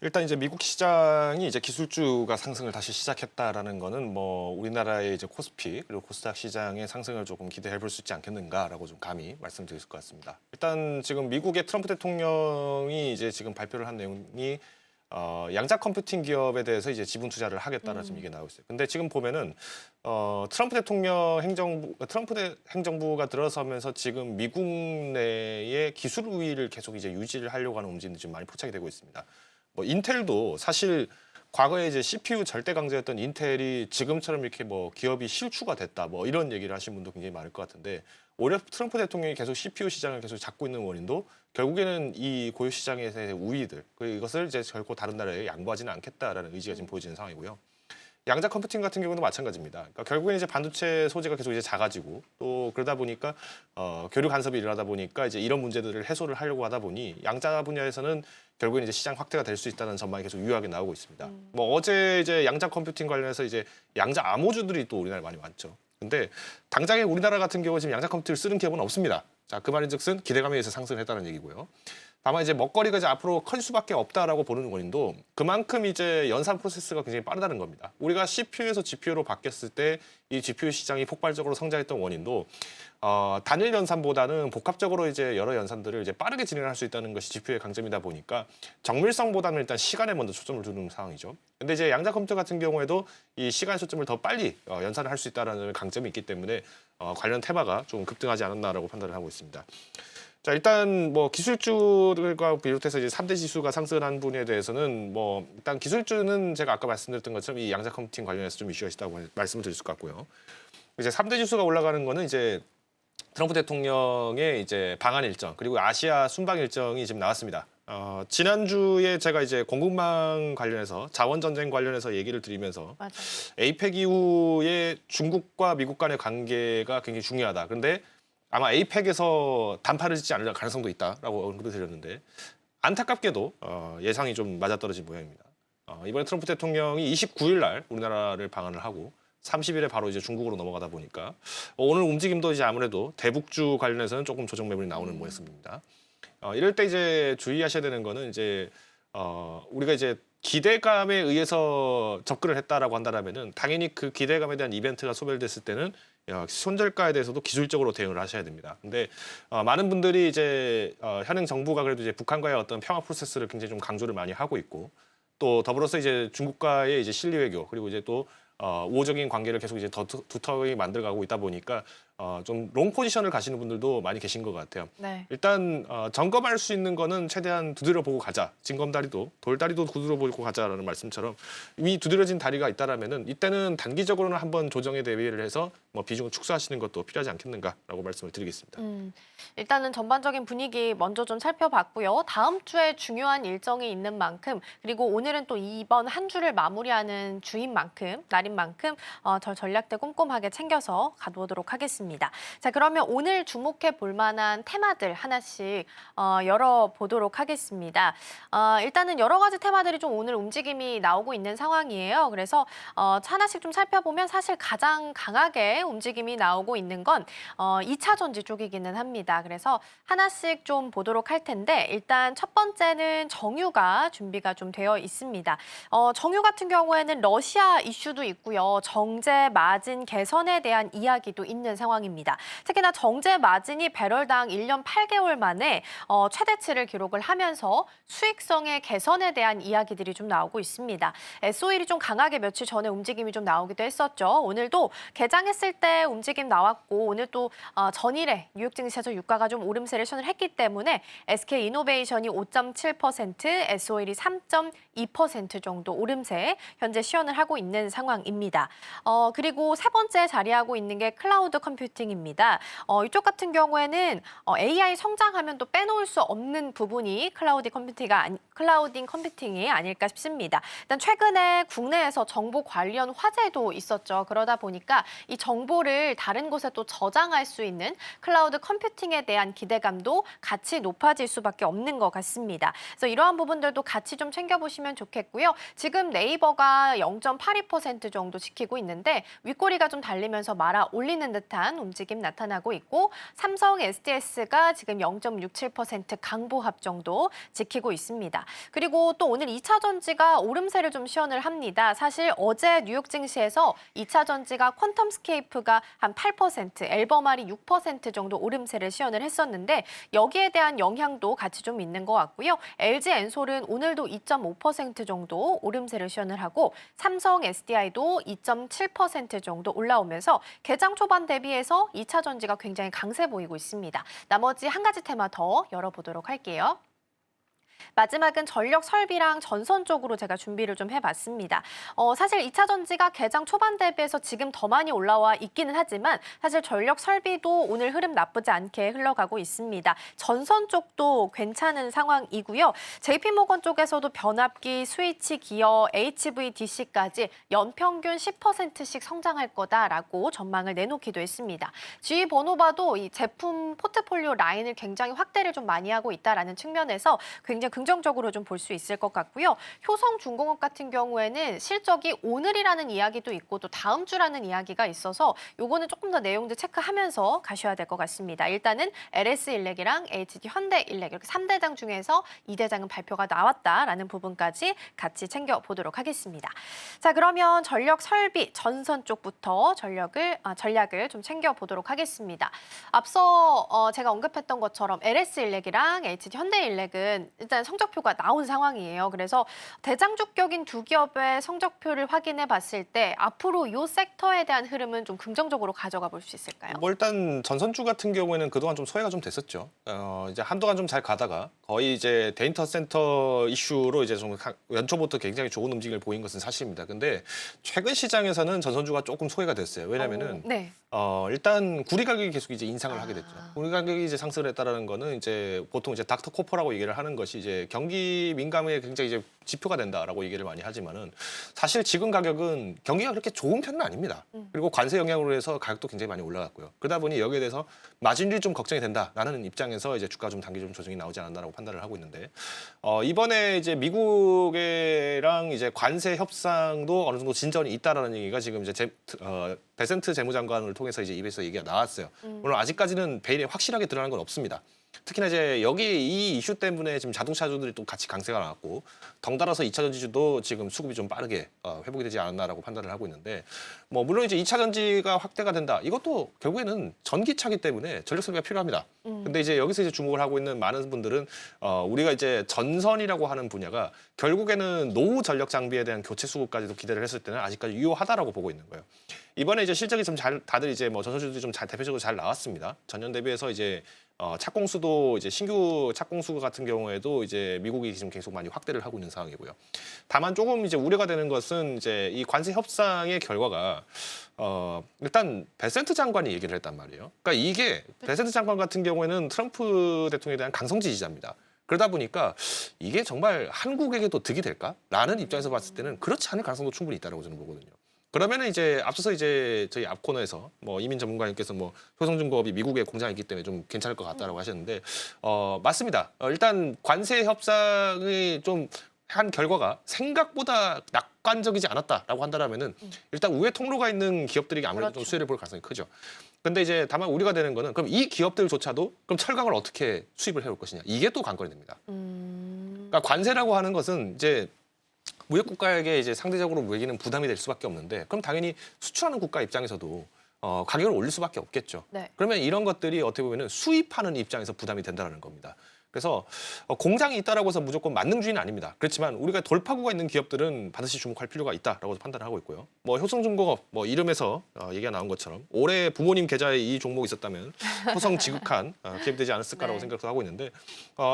일단 이제 미국 시장이 이제 기술주가 상승을 다시 시작했다라는 거는 뭐 우리나라의 이제 코스피 그리고 코스닥 시장의 상승을 조금 기대해 볼 수 있지 않겠는가라고 좀 감히 말씀드릴 것 같습니다. 일단 지금 미국의 트럼프 대통령이 이제 지금 발표를 한 내용이 양자 컴퓨팅 기업에 대해서 이제 지분 투자를 하겠다는 지금 이게 나오고 있어요. 근데 지금 보면은 트럼프 행정부가 들어서면서 지금 미국 내의 기술 우위를 계속 이제 유지를 하려고 하는 움직임이 좀 많이 포착이 되고 있습니다. 뭐 인텔도 사실 과거에 이제 CPU 절대 강자였던 인텔이 지금처럼 이렇게 뭐 기업이 실추가 됐다 뭐 이런 얘기를 하신 분도 굉장히 많을 것 같은데 오히려 트럼프 대통령이 계속 CPU 시장을 계속 잡고 있는 원인도 결국에는 이 고유 시장에서의 우위들 이것을 이제 결코 다른 나라에 양보하지는 않겠다라는 의지가 지금 보여지는 상황이고요. 양자 컴퓨팅 같은 경우도 마찬가지입니다. 그러니까 결국에는 이제 반도체 소재가 계속 이제 작아지고 또 그러다 보니까 교류 간섭이 일어나다 보니까 이제 이런 문제들을 해소를 하려고 하다 보니 양자 분야에서는 결국에는 이제 시장 확대가 될 수 있다는 전망이 계속 유효하게 나오고 있습니다. 뭐 어제 이제 양자 컴퓨팅 관련해서 이제 양자 암호주들이 또 우리나라에 많이 왔죠. 근데 당장에 우리나라 같은 경우 지금 양자 컴퓨터를 쓰는 기업은 없습니다. 자, 그 말인즉슨 기대감에 의해서 상승을 했다는 얘기고요. 다만 이제 먹거리가 이제 앞으로 클 수밖에 없다라고 보는 원인도 그만큼 이제 연산 프로세스가 굉장히 빠르다는 겁니다. 우리가 CPU에서 GPU로 바뀌었을 때 이 GPU 시장이 폭발적으로 성장했던 원인도 단일 연산보다는 복합적으로 이제 여러 연산들을 이제 빠르게 진행할 수 있다는 것이 GPU의 강점이다 보니까 정밀성보다는 일단 시간에 먼저 초점을 두는 상황이죠. 근데 이제 양자 컴퓨터 같은 경우에도 이 시간 초점을 더 빨리 연산을 할 수 있다는 강점이 있기 때문에 관련 테마가 좀 급등하지 않았나라고 판단을 하고 있습니다. 자, 일단 뭐 기술주들과 비롯해서 이제 3대 지수가 상승한 분에 대해서는 뭐 일단 기술주는 제가 아까 말씀드렸던 것처럼 이 양자 컴퓨팅 관련해서 좀 이슈가 있다고 말씀을 드릴 수 같고요. 이제 3대 지수가 올라가는 거는 이제 트럼프 대통령의 이제 방한 일정 그리고 아시아 순방 일정이 지금 나왔습니다. 지난주에 제가 이제 공급망 관련해서 자원 전쟁 관련해서 얘기를 드리면서 맞아요. 에이펙 이후에 중국과 미국 간의 관계가 굉장히 중요하다. 그런데 아마 에이펙에서 단파를 짓지 않을 가능성도 있다라고 언급을 드렸는데 안타깝게도 예상이 좀 맞아떨어진 모양입니다. 이번에 트럼프 대통령이 29일 날 우리나라를 방한을 하고 30일에 바로 이제 중국으로 넘어가다 보니까 오늘 움직임도 이제 아무래도 대북주 관련해서는 조금 조정 매물이 나오는 모습입니다. 이럴 때 이제 주의하셔야 되는 거는 이제 우리가 이제 기대감에 의해서 접근을 했다라고 한다면은 당연히 그 기대감에 대한 이벤트가 소멸됐을 때는 손절가에 대해서도 기술적으로 대응을 하셔야 됩니다. 근데 많은 분들이 이제 현행 정부가 그래도 이제 북한과의 어떤 평화 프로세스를 굉장히 좀 강조를 많이 하고 있고 또 더불어서 이제 중국과의 이제 실리 외교 그리고 이제 또 우호적인 관계를 계속 이제 더 두터하게 만들어가고 있다 보니까 좀 롱 포지션을 가시는 분들도 많이 계신 것 같아요. 네. 일단 점검할 수 있는 거는 최대한 두드려 보고 가자. 징검다리도 돌다리도 두드려 보고 가자라는 말씀처럼 이미 두드려진 다리가 있다라면은 이때는 단기적으로는 한번 조정에 대비를 해서 뭐 비중을 축소하시는 것도 필요하지 않겠는가라고 말씀을 드리겠습니다. 일단은 전반적인 분위기 먼저 좀 살펴봤고요. 다음 주에 중요한 일정이 있는 만큼 그리고 오늘은 또 이번 한 주를 마무리하는 주인 만큼 날인 만큼 저 전략들 꼼꼼하게 챙겨서 가보도록 하겠습니다. 자, 그러면 오늘 주목해 볼 만한 테마들 하나씩 열어보도록 하겠습니다. 일단은 여러 가지 테마들이 좀 오늘 움직임이 나오고 있는 상황이에요. 그래서 하나씩 좀 살펴보면 사실 가장 강하게 움직임이 나오고 있는 건 2차 전지 쪽이기는 합니다. 그래서 하나씩 좀 보도록 할 텐데 일단 첫 번째는 정유가 준비가 좀 되어 있습니다. 정유 같은 경우에는 러시아 이슈도 있고요. 정제 마진 개선에 대한 이야기도 있는 상황입니다. 특히나 정제 마진이 배럴당 1년 8개월 만에 최대치를 기록을 하면서 수익성의 개선에 대한 이야기들이 좀 나오고 있습니다. S-오일이 좀 강하게 며칠 전에 움직임이 좀 나오기도 했었죠. 오늘도 개장했을 때 움직임 나왔고 오늘 또 전일에 뉴욕 증시에서 유가가 좀 오름세를 시현했기 때문에 SK이노베이션이 5.7%, S-오일이 3.2% 정도 오름세 현재 시현을 하고 있는 상황입니다. 그리고 세 번째 자리하고 있는 게 클라우드 컴퓨팅입니다. 이쪽 같은 경우에는 AI 성장하면 또 빼놓을 수 없는 부분이 클라우딩 컴퓨팅이 아닐까 싶습니다. 일단 최근에 국내에서 정보 관련 화제도 있었죠. 그러다 보니까 이 정보를 다른 곳에 또 저장할 수 있는 클라우드 컴퓨팅에 대한 기대감도 같이 높아질 수밖에 없는 것 같습니다. 그래서 이러한 부분들도 같이 좀 챙겨보시면 좋겠고요. 지금 네이버가 0.82% 정도 지키고 있는데 윗꼬리가 좀 달리면서 말아 올리는 듯한 움직임 나타나고 있고 삼성 SDS가 지금 0.67% 강보합 정도 지키고 있습니다. 그리고 또 오늘 2차 전지가 오름세를 좀 시현을 합니다. 사실 어제 뉴욕 증시에서 2차 전지가 퀀텀스케이프가 한 8%, 앨범알이 6% 정도 오름세를 시현을 했었는데 여기에 대한 영향도 같이 좀 있는 것 같고요. LG 엔솔은 오늘도 2.5% 정도 오름세를 시현을 하고 삼성 SDI도 2.7% 정도 올라오면서 개장 초반 대비해서 2차 전지가 굉장히 강세 보이고 있습니다. 나머지 한 가지 테마 더 열어보도록 할게요. 마지막은 전력 설비랑 전선 쪽으로 제가 준비를 좀 해봤습니다. 사실 2차 전지가 개장 초반 대비해서 지금 더 많이 올라와 있기는 하지만 사실 전력 설비도 오늘 흐름 나쁘지 않게 흘러가고 있습니다. 전선 쪽도 괜찮은 상황이고요. JP모건 쪽에서도 변압기, 스위치 기어, HVDC까지 연평균 10%씩 성장할 거다라고 전망을 내놓기도 했습니다. 지휘 번호 봐도 이 제품 포트폴리오 라인을 굉장히 확대를 좀 많이 하고 있다라는 측면에서 굉장히 긍정적으로 좀 볼 수 있을 것 같고요. 효성중공업 같은 경우에는 실적이 오늘이라는 이야기도 있고 또 다음 주라는 이야기가 있어서 요거는 조금 더 내용들 체크하면서 가셔야 될 것 같습니다. 일단은 LS일렉이랑 HD 현대일렉 이렇게 3대장 중에서 2대장은 발표가 나왔다라는 부분까지 같이 챙겨보도록 하겠습니다. 자, 그러면 전력 설비, 전선 쪽부터 전략을 좀 챙겨보도록 하겠습니다. 앞서 제가 언급했던 것처럼 LS일렉이랑 HD 현대일렉은 일단 성적표가 나온 상황이에요. 그래서 대장주격인 두 기업의 성적표를 확인해 봤을 때 앞으로 이 섹터에 대한 흐름은 좀 긍정적으로 가져가 볼 수 있을까요? 뭐 일단 전선주 같은 경우에는 그동안 좀 소외가 좀 됐었죠. 이제 한동안 좀 잘 가다가 거의 이제 데이터 센터 이슈로 이제 좀 연초부터 굉장히 좋은 움직임을 보인 것은 사실입니다. 근데 최근 시장에서는 전선주가 조금 소외가 됐어요. 왜냐면은 네. 일단 구리 가격이 계속 이제 인상을 하게 됐죠. 구리 가격이 이제 상승을 했다라는 거는 이제 보통 이제 닥터 코퍼라고 얘기를 하는 것이 이제 이제 경기 민감에 굉장히 이제 지표가 된다라고 얘기를 많이 하지만은 사실 지금 가격은 경기가 그렇게 좋은 편은 아닙니다. 그리고 관세 영향으로 해서 가격도 굉장히 많이 올라갔고요. 그러다 보니 여기에 대해서 마진율이 좀 걱정이 된다라는 입장에서 이제 주가 좀 단기 좀 조정이 나오지 않았나라고 판단을 하고 있는데 이번에 이제 미국이랑 이제 관세 협상도 어느 정도 진전이 있다라는 얘기가 지금 이제 베센트 재무장관을 통해서 이제 입에서 얘기가 나왔어요. 물론 아직까지는 베일에 확실하게 드러난 건 없습니다. 특히나 이제 여기 이 이슈 때문에 지금 자동차주들이 또 같이 강세가 나왔고 덩달아서 2차 전지주도 지금 수급이 좀 빠르게 회복이 되지 않았나라고 판단을 하고 있는데 뭐 물론 이제 2차 전지가 확대가 된다. 이것도 결국에는 전기차기 때문에 전력 소비가 필요합니다. 근데 이제 여기서 이제 주목을 하고 있는 많은 분들은 우리가 이제 전선이라고 하는 분야가 결국에는 노후 전력 장비에 대한 교체 수급까지도 기대를 했을 때는 아직까지 유효하다라고 보고 있는 거예요. 이번에 이제 실적이 좀 잘 다들 이제 뭐 전선주들이 좀 잘 대표적으로 잘 나왔습니다. 전년 대비해서 이제 착공수도 이제 신규 착공수 같은 경우에도 이제 미국이 지금 계속 많이 확대를 하고 있는 상황이고요. 다만 조금 이제 우려가 되는 것은 이제 이 관세 협상의 결과가 일단 베센트 장관이 얘기를 했단 말이에요. 그러니까 이게 베센트 장관 같은 경우에는 트럼프 대통령에 대한 강성 지지자입니다. 그러다 보니까 이게 정말 한국에게도 득이 될까라는 입장에서 봤을 때는 그렇지 않을 가능성도 충분히 있다라고 저는 보거든요. 그러면은 이제 앞서서 이제 저희 앞 코너에서 뭐 이민 전문가님께서 뭐 효성중공업이 미국에 공장이 있기 때문에 좀 괜찮을 것 같다라고 하셨는데 맞습니다. 일단 관세 협상이 좀 한 결과가 생각보다 낙관적이지 않았다라고 한다면은 일단 우회 통로가 있는 기업들이 아무래도 좀 수혜를 볼 가능성이 크죠. 근데 이제 다만 우려가 되는 거는 그럼 이 기업들조차도 그럼 철강을 어떻게 수입을 해올 것이냐 이게 또 관건이 됩니다. 그러니까 관세라고 하는 것은 이제 무역 국가에게 이제 상대적으로 무역에는 부담이 될 수밖에 없는데 그럼 당연히 수출하는 국가 입장에서도 가격을 올릴 수밖에 없겠죠. 네. 그러면 이런 것들이 어떻게 보면은 수입하는 입장에서 부담이 된다는 겁니다. 그래서 공장이 있다라고 해서 무조건 만능주의는 아닙니다. 그렇지만 우리가 돌파구가 있는 기업들은 반드시 주목할 필요가 있다라고 판단하고 있고요. 뭐 효성중공업 뭐 이름에서 얘기가 나온 것처럼 올해 부모님 계좌에 이 종목이 있었다면 효성 지극한 기업이 되지 않았을까라고 네. 생각도 하고 있는데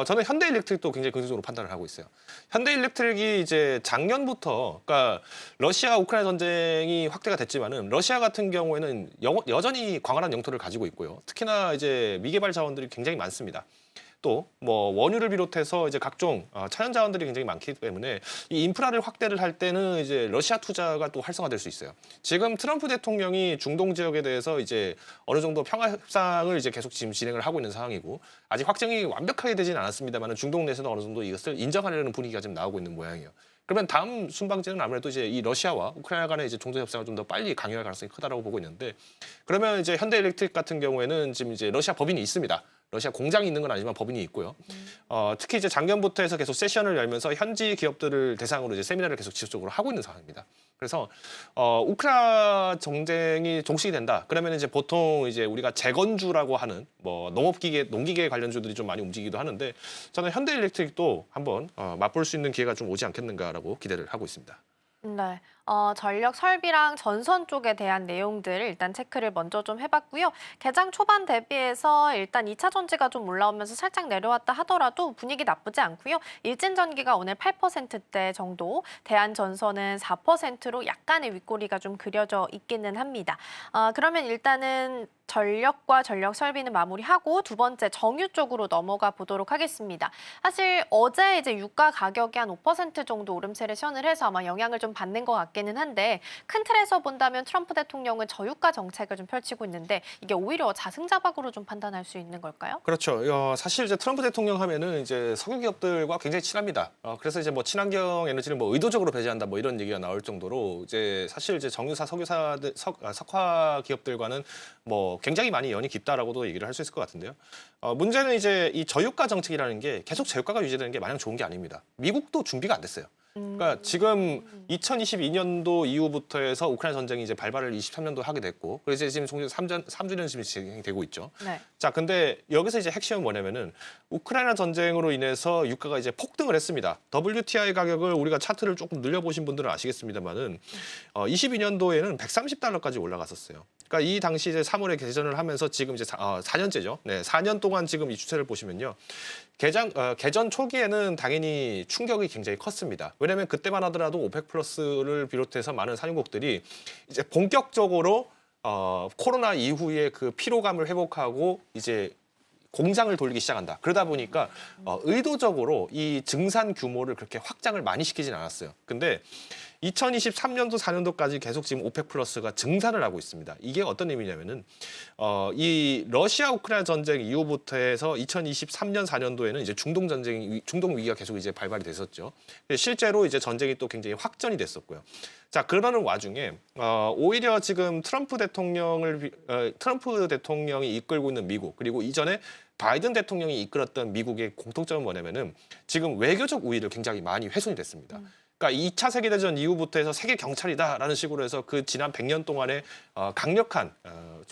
저는 현대일렉트릭도 굉장히 긍정적으로 판단을 하고 있어요. 현대일렉트릭이 이제 작년부터 그러니까 러시아 우크라이나 전쟁이 확대가 됐지만은 러시아 같은 경우에는 여전히 광활한 영토를 가지고 있고요. 특히나 이제 미개발 자원들이 굉장히 많습니다. 또 뭐 원유를 비롯해서 이제 각종 천연 자원들이 굉장히 많기 때문에 이 인프라를 확대를 할 때는 이제 러시아 투자가 또 활성화될 수 있어요. 지금 트럼프 대통령이 중동 지역에 대해서 이제 어느 정도 평화 협상을 이제 계속 지금 진행을 하고 있는 상황이고 아직 확정이 완벽하게 되지는 않았습니다만 중동 내에서는 어느 정도 이것을 인정하려는 분위기가 지금 나오고 있는 모양이에요. 그러면 다음 순방제는 아무래도 이제 이 러시아와 우크라이나 간의 이제 종전 협상을 좀 더 빨리 강요할 가능성이 크다라고 보고 있는데 그러면 이제 현대일렉트릭 같은 경우에는 지금 이제 러시아 법인이 있습니다. 러시아 공장이 있는 건 아니지만 법인이 있고요. 특히 이제 작년부터 해서 계속 세션을 열면서 현지 기업들을 대상으로 이제 세미나를 계속 지속적으로 하고 있는 상황입니다. 그래서 우크라이나 전쟁이 종식이 된다. 그러면 이제 보통 이제 우리가 재건주라고 하는 뭐 농업기계, 농기계 관련주들이 좀 많이 움직이기도 하는데 저는 현대일렉트릭도 한번 맛볼 수 있는 기회가 좀 오지 않겠는가라고 기대를 하고 있습니다. 네, 전력 설비랑 전선 쪽에 대한 내용들 일단 체크를 먼저 좀 해봤고요. 개장 초반 대비해서 일단 2차 전지가 좀 올라오면서 살짝 내려왔다 하더라도 분위기 나쁘지 않고요. 일진전기가 오늘 8%대 정도, 대한전선은 4%로 약간의 윗꼬리가 좀 그려져 있기는 합니다. 그러면 일단은 전력과 전력 설비는 마무리하고 두 번째 정유 쪽으로 넘어가 보도록 하겠습니다. 사실 어제 이제 유가 가격이 한 5% 정도 오름세를 시현을 해서 아마 영향을 좀 받는 것 같기는 한데 큰 틀에서 본다면 트럼프 대통령은 저유가 정책을 좀 펼치고 있는데 이게 오히려 자승자박으로 좀 판단할 수 있는 걸까요? 그렇죠. 사실 이제 트럼프 대통령 하면은 이제 석유 기업들과 굉장히 친합니다. 그래서 이제 뭐 친환경 에너지를 뭐 의도적으로 배제한다 뭐 이런 얘기가 나올 정도로 이제 사실 이제 정유사, 석유사들, 석화 기업들과는 뭐 굉장히 많이 연이 깊다라고도 얘기를 할 수 있을 것 같은데요. 문제는 이제 이 저유가 정책이라는 게 계속 저유가가 유지되는 게 마냥 좋은 게 아닙니다. 미국도 준비가 안 됐어요. 그러니까 지금 2022년도 이후부터 해서 우크라이나 전쟁이 이제 발발을 23년도 하게 됐고, 그래서 지금 3주년 지금 진행되고 있죠. 네. 자, 근데 여기서 이제 핵심은 뭐냐면은 우크라이나 전쟁으로 인해서 유가가 이제 폭등을 했습니다. WTI 가격을 우리가 차트를 조금 늘려보신 분들은 아시겠습니다만은 22년도에는 130달러까지 올라갔었어요. 그러니까 이 당시 이제 3월에 개전을 하면서 지금 이제 4년째죠. 네, 4년 동안 지금 이 추세를 보시면요. 개전 초기에는 당연히 충격이 굉장히 컸습니다. 왜냐하면 그때만 하더라도 오펙 플러스를 비롯해서 많은 산유국들이 이제 본격적으로 코로나 이후에 그 피로감을 회복하고 이제 공장을 돌리기 시작한다. 그러다 보니까 의도적으로 이 증산 규모를 그렇게 확장을 많이 시키진 않았어요. 근데 2023년도 4년도까지 계속 지금 오펙 플러스가 증산을 하고 있습니다. 이게 어떤 의미냐면은 이 러시아 우크라이나 전쟁 이후부터 해서 2023년 4년도에는 이제 중동 위기가 계속 이제 발발이 됐었죠. 실제로 이제 전쟁이 또 굉장히 확전이 됐었고요. 자, 그러는 와중에 오히려 지금 트럼프 대통령이 이끌고 있는 미국, 그리고 이전에 바이든 대통령이 이끌었던 미국의 공통점은 뭐냐면은 지금 외교적 우위를 굉장히 많이 훼손이 됐습니다. 그러니까 2차 세계대전 이후부터 해서 세계 경찰이다라는 식으로 해서 그 지난 100년 동안의 강력한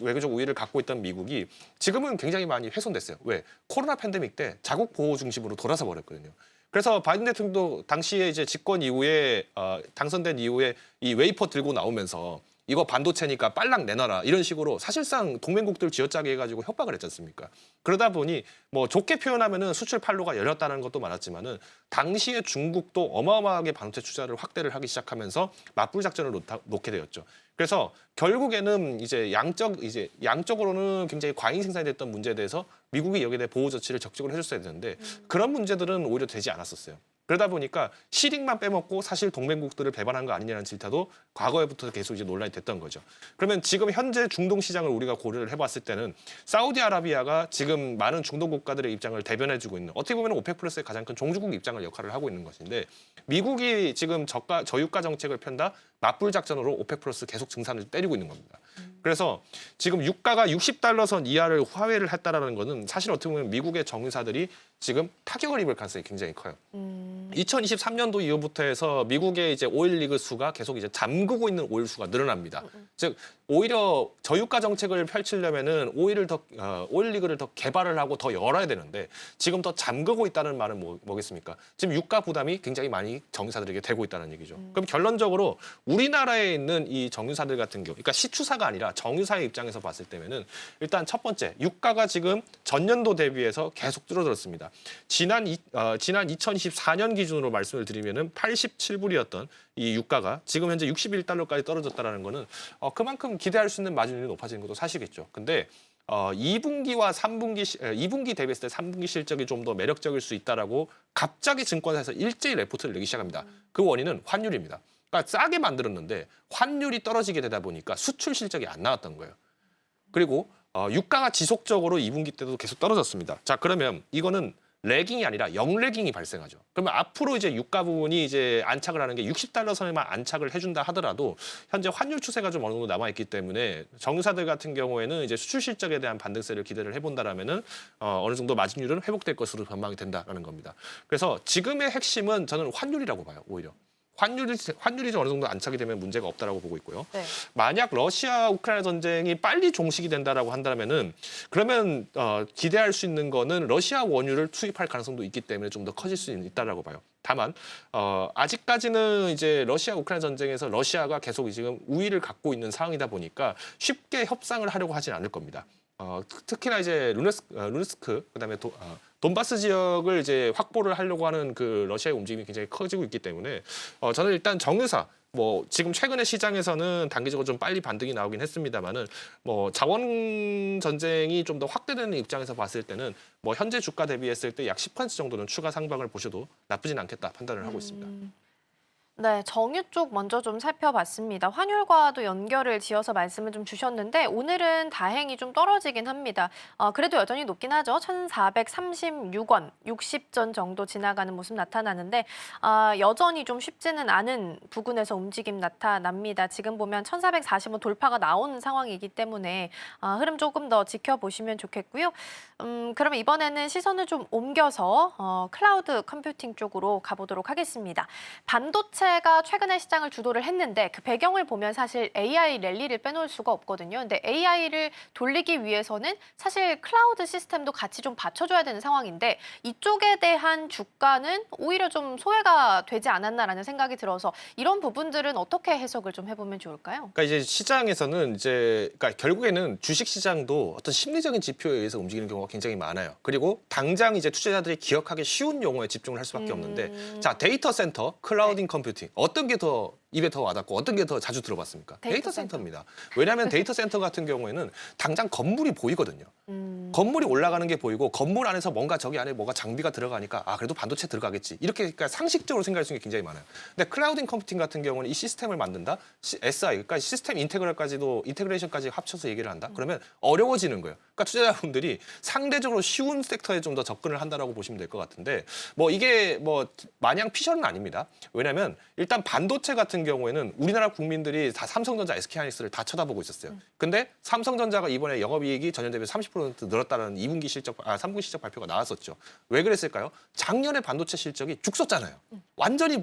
외교적 우위를 갖고 있던 미국이 지금은 굉장히 많이 훼손됐어요. 왜? 코로나 팬데믹 때 자국 보호 중심으로 돌아서 버렸거든요. 그래서 바이든 대통령도 당시에 이제 집권 이후에 당선된 이후에 이 웨이퍼 들고 나오면서 이거 반도체니까 빨랑 내놔라 이런 식으로 사실상 동맹국들 쥐어짜게 해가지고 협박을 했지 않습니까? 그러다 보니 뭐 좋게 표현하면은 수출 판로가 열렸다는 것도 많았지만은 당시에 중국도 어마어마하게 반도체 투자를 확대를 하기 시작하면서 맞불 작전을 놓게 되었죠. 그래서 결국에는 이제 양적으로는 굉장히 과잉 생산이 됐던 문제에 대해서 미국이 여기에 대해 보호 조치를 적극적으로 해줬어야 되는데 그런 문제들은 오히려 되지 않았었어요. 그러다 보니까 실익만 빼먹고 사실 동맹국들을 배반한 거 아니냐는 질타도 과거에부터 계속 이제 논란이 됐던 거죠. 그러면 지금 현재 중동 시장을 우리가 고려를 해봤을 때는 사우디아라비아가 지금 많은 중동 국가들의 입장을 대변해주고 있는 어떻게 보면 오펙 플러스의 가장 큰 종주국 입장을 역할을 하고 있는 것인데 미국이 지금 저유가 정책을 편다 맞불 작전으로 오펙 플러스 계속 증산을 때리고 있는 겁니다. 그래서 지금 유가가 60달러 선 이하를 화해를 했다라는 거는 사실 어떻게 보면 미국의 정유사들이 지금 타격을 입을 가능성이 굉장히 커요. 2023년도 이후부터 해서 미국의 이제 오일 리그 수가 계속 이제 잠그고 있는 오일 수가 늘어납니다. 즉 오히려 저유가 정책을 펼치려면은 오일 리그를 더 개발을 하고 더 열어야 되는데 지금 더 잠그고 있다는 말은 뭐겠습니까? 지금 유가 부담이 굉장히 많이 정유사들에게 되고 있다는 얘기죠. 그럼 결론적으로 우리나라에 있는 이 정유사들 같은 경우, 그러니까 시추사가 아니라 정유사의 입장에서 봤을 때면은 일단 첫 번째 유가가 지금 전년도 대비해서 계속 줄어들었습니다. 지난 2024년 기준으로 말씀을 드리면은 87불이었던 이 유가가 지금 현재 61달러까지 떨어졌다라는 거는 그만큼 기대할 수 있는 마진율이 높아지는 것도 사실이겠죠. 근데 2분기와 2분기 대비했을 때 3분기 실적이 좀 더 매력적일 수 있다라고 갑자기 증권사에서 일제히 레포트를 내기 시작합니다. 그 원인은 환율입니다. 그러니까 싸게 만들었는데 환율이 떨어지게 되다 보니까 수출 실적이 안 나왔던 거예요. 그리고 유가가 지속적으로 2분기 때도 계속 떨어졌습니다. 자, 그러면 이거는 레깅이 아니라 영레깅이 발생하죠. 그러면 앞으로 이제 유가 부분이 이제 안착을 하는 게 60달러 선에만 안착을 해준다 하더라도 현재 환율 추세가 좀 어느 정도 남아있기 때문에 정유사들 같은 경우에는 이제 수출 실적에 대한 반등세를 기대를 해본다라면은 어느 정도 마진율은 회복될 것으로 전망이 된다라는 겁니다. 그래서 지금의 핵심은 저는 환율이라고 봐요. 오히려. 환율이 어느 정도 안착이 되면 문제가 없다라고 보고 있고요. 네. 만약 러시아 우크라이나 전쟁이 빨리 종식이 된다라고 한다면은 그러면 기대할 수 있는 거는 러시아 원유를 투입할 가능성도 있기 때문에 좀 더 커질 수 있다라고 봐요. 다만 아직까지는 이제 러시아 우크라이나 전쟁에서 러시아가 계속 지금 우위를 갖고 있는 상황이다 보니까 쉽게 협상을 하려고 하진 않을 겁니다. 특히나 이제 루네스크 그다음에 돈바스 지역을 이제 확보를 하려고 하는 그 러시아의 움직임이 굉장히 커지고 있기 때문에 저는 일단 정유사 뭐 지금 최근에 시장에서는 단기적으로 좀 빨리 반등이 나오긴 했습니다만은 뭐 자원 전쟁이 좀 더 확대되는 입장에서 봤을 때는 뭐 현재 주가 대비했을 때 약 10% 정도는 추가 상방을 보셔도 나쁘진 않겠다 판단을 하고 있습니다. 네, 정유 쪽 먼저 좀 살펴봤습니다. 환율과도 연결을 지어서 말씀을 좀 주셨는데 오늘은 다행히 좀 떨어지긴 합니다. 그래도 여전히 높긴 하죠. 1,436원, 60전 정도 지나가는 모습 나타나는데 여전히 좀 쉽지는 않은 부근에서 움직임 나타납니다. 지금 보면 1,440원 돌파가 나온 상황이기 때문에 흐름 조금 더 지켜보시면 좋겠고요. 그러면 이번에는 시선을 좀 옮겨서 클라우드 컴퓨팅 쪽으로 가보도록 하겠습니다. 반도체가 최근에 시장을 주도를 했는데 그 배경을 보면 사실 AI 랠리를 빼놓을 수가 없거든요. 근데 AI를 돌리기 위해서는 사실 클라우드 시스템도 같이 좀 받쳐줘야 되는 상황인데 이쪽에 대한 주가는 오히려 좀 소외가 되지 않았나라는 생각이 들어서 이런 부분들은 어떻게 해석을 좀 해보면 좋을까요? 그러니까 이제 시장에서는 그러니까 결국에는 주식 시장도 어떤 심리적인 지표에 의해서 움직이는 경우가 굉장히 많아요. 그리고 당장 이제 투자자들이 기억하기 쉬운 용어에 집중을 할 수밖에 없는데 자, 데이터 센터, 클라우딩 컴퓨팅 어떤 게 더 입에 더 와닿고 어떤 게 더 자주 들어봤습니까? 데이터 센터입니다. 왜냐하면 데이터 센터 같은 경우에는 당장 건물이 보이거든요. 건물이 올라가는 게 보이고 건물 안에서 뭔가 저기 안에 뭐가 장비가 들어가니까 아 그래도 반도체 들어가겠지 이렇게 그러니까 상식적으로 생각할 수 있는 게 굉장히 많아요. 근데 클라우딩 컴퓨팅 같은 경우는 이 시스템을 만든다, SI 그러니까 시스템 인테그레이션까지 합쳐서 얘기를 한다. 그러면 어려워지는 거예요. 그러니까 투자자분들이 상대적으로 쉬운 섹터에 좀 더 접근을 한다라고 보시면 될 것 같은데 뭐 이게 뭐 마냥 피셜은 아닙니다. 왜냐하면 일단 반도체 같은 경우에는 우리나라 국민들이 다 삼성전자, SK하이닉스를 다 쳐다보고 있었어요. 근데 삼성전자가 이번에 영업이익이 전년 대비 30% 늘었다는 3분기 실적 발표가 나왔었죠. 왜 그랬을까요? 작년에 반도체 실적이 죽었잖아요. 완전히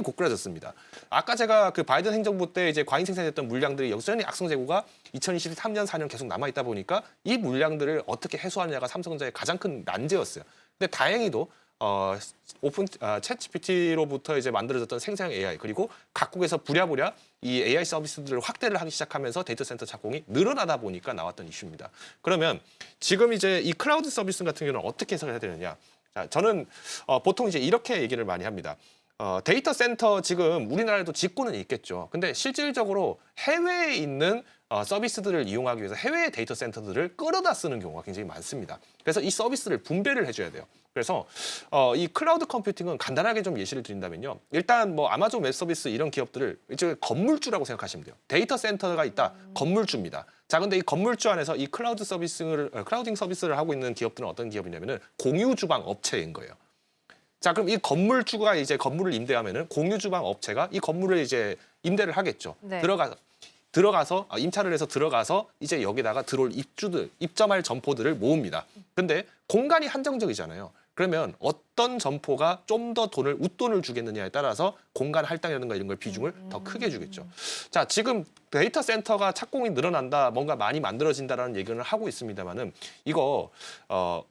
고꾸라졌습니다. 아까 제가 그 바이든 행정부 때 이제 과잉 생산했던 물량들이 여전히 악성 재고가 2023년, 4년 계속 남아 있다 보니까 이 물량들을 어떻게 해소하느냐가 삼성전자의 가장 큰 난제였어요. 근데 다행히도 챗 GPT로부터 이제 만들어졌던 생성형 AI 그리고 각국에서 부랴부랴 이 AI 서비스들을 확대를 하기 시작하면서 데이터 센터 착공이 늘어나다 보니까 나왔던 이슈입니다. 그러면 지금 이제 이 클라우드 서비스 같은 경우는 어떻게 해석을 해야 되느냐? 자, 저는 보통 이제 이렇게 얘기를 많이 합니다. 데이터 센터 지금 우리나라에도 짓고는 있겠죠. 근데 실질적으로 해외에 있는 서비스들을 이용하기 위해서 해외의 데이터 센터들을 끌어다 쓰는 경우가 굉장히 많습니다. 그래서 이 서비스를 분배를 해줘야 돼요. 그래서 이 클라우드 컴퓨팅은 간단하게 좀 예시를 드린다면요. 일단 뭐 아마존 웹 서비스 이런 기업들을 이제 건물주라고 생각하시면 돼요. 데이터 센터가 있다, 건물주입니다. 자, 근데 이 건물주 안에서 이 클라우딩 서비스를 하고 있는 기업들은 어떤 기업이냐면은 공유 주방 업체인 거예요. 자, 그럼 이 건물주가 이제 건물을 임대하면은 공유 주방 업체가 이 건물을 이제 임대를 하겠죠. 네. 들어가서 임차를 해서 들어가서 이제 여기다가 들어올 입점할 점포들을 모읍니다. 근데 공간이 한정적이잖아요. 그러면 어떤 점포가 좀 더 웃돈을 주겠느냐에 따라서 공간 할당이라든가 이런 걸 비중을 더 크게 주겠죠. 자, 지금 데이터 센터가 착공이 늘어난다, 뭔가 많이 만들어진다라는 얘기를 하고 있습니다만은 이거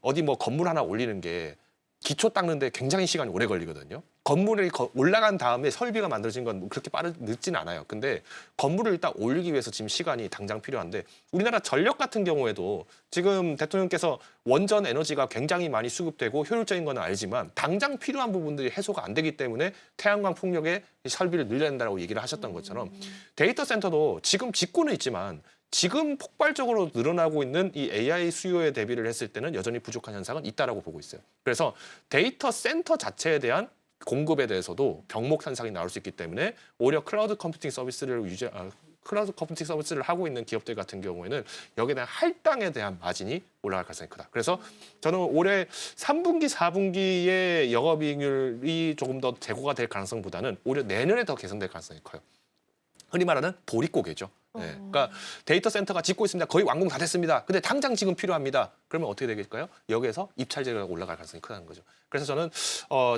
어디 뭐 건물 하나 올리는 게 기초 닦는데 굉장히 시간이 오래 걸리거든요. 건물이 올라간 다음에 설비가 만들어진 건 그렇게 늦지는 않아요. 근데 건물을 일단 올리기 위해서 지금 시간이 당장 필요한데 우리나라 전력 같은 경우에도 지금 대통령께서 원전 에너지가 굉장히 많이 수급되고 효율적인 건 알지만 당장 필요한 부분들이 해소가 안 되기 때문에 태양광 풍력의 설비를 늘려야 된다고 얘기를 하셨던 것처럼 데이터 센터도 지금 짓고는 있지만 지금 폭발적으로 늘어나고 있는 이 AI 수요에 대비를 했을 때는 여전히 부족한 현상은 있다라고 보고 있어요. 그래서 데이터 센터 자체에 대한 공급에 대해서도 병목 현상이 나올 수 있기 때문에 오히려 클라우드 컴퓨팅 서비스를 하고 있는 기업들 같은 경우에는 여기에 대한 할당에 대한 마진이 올라갈 가능성이 크다. 그래서 저는 올해 3분기, 4분기의 영업이익률이 조금 더 제고가 될 가능성보다는 오히려 내년에 더 개선될 가능성이 커요. 흔히 말하는 보릿고개죠. 네. 그러니까 데이터 센터가 짓고 있습니다. 거의 완공 다 됐습니다. 근데 당장 지금 필요합니다. 그러면 어떻게 되겠을까요? 여기에서 입찰제가 올라갈 가능성이 크다는 거죠. 그래서 저는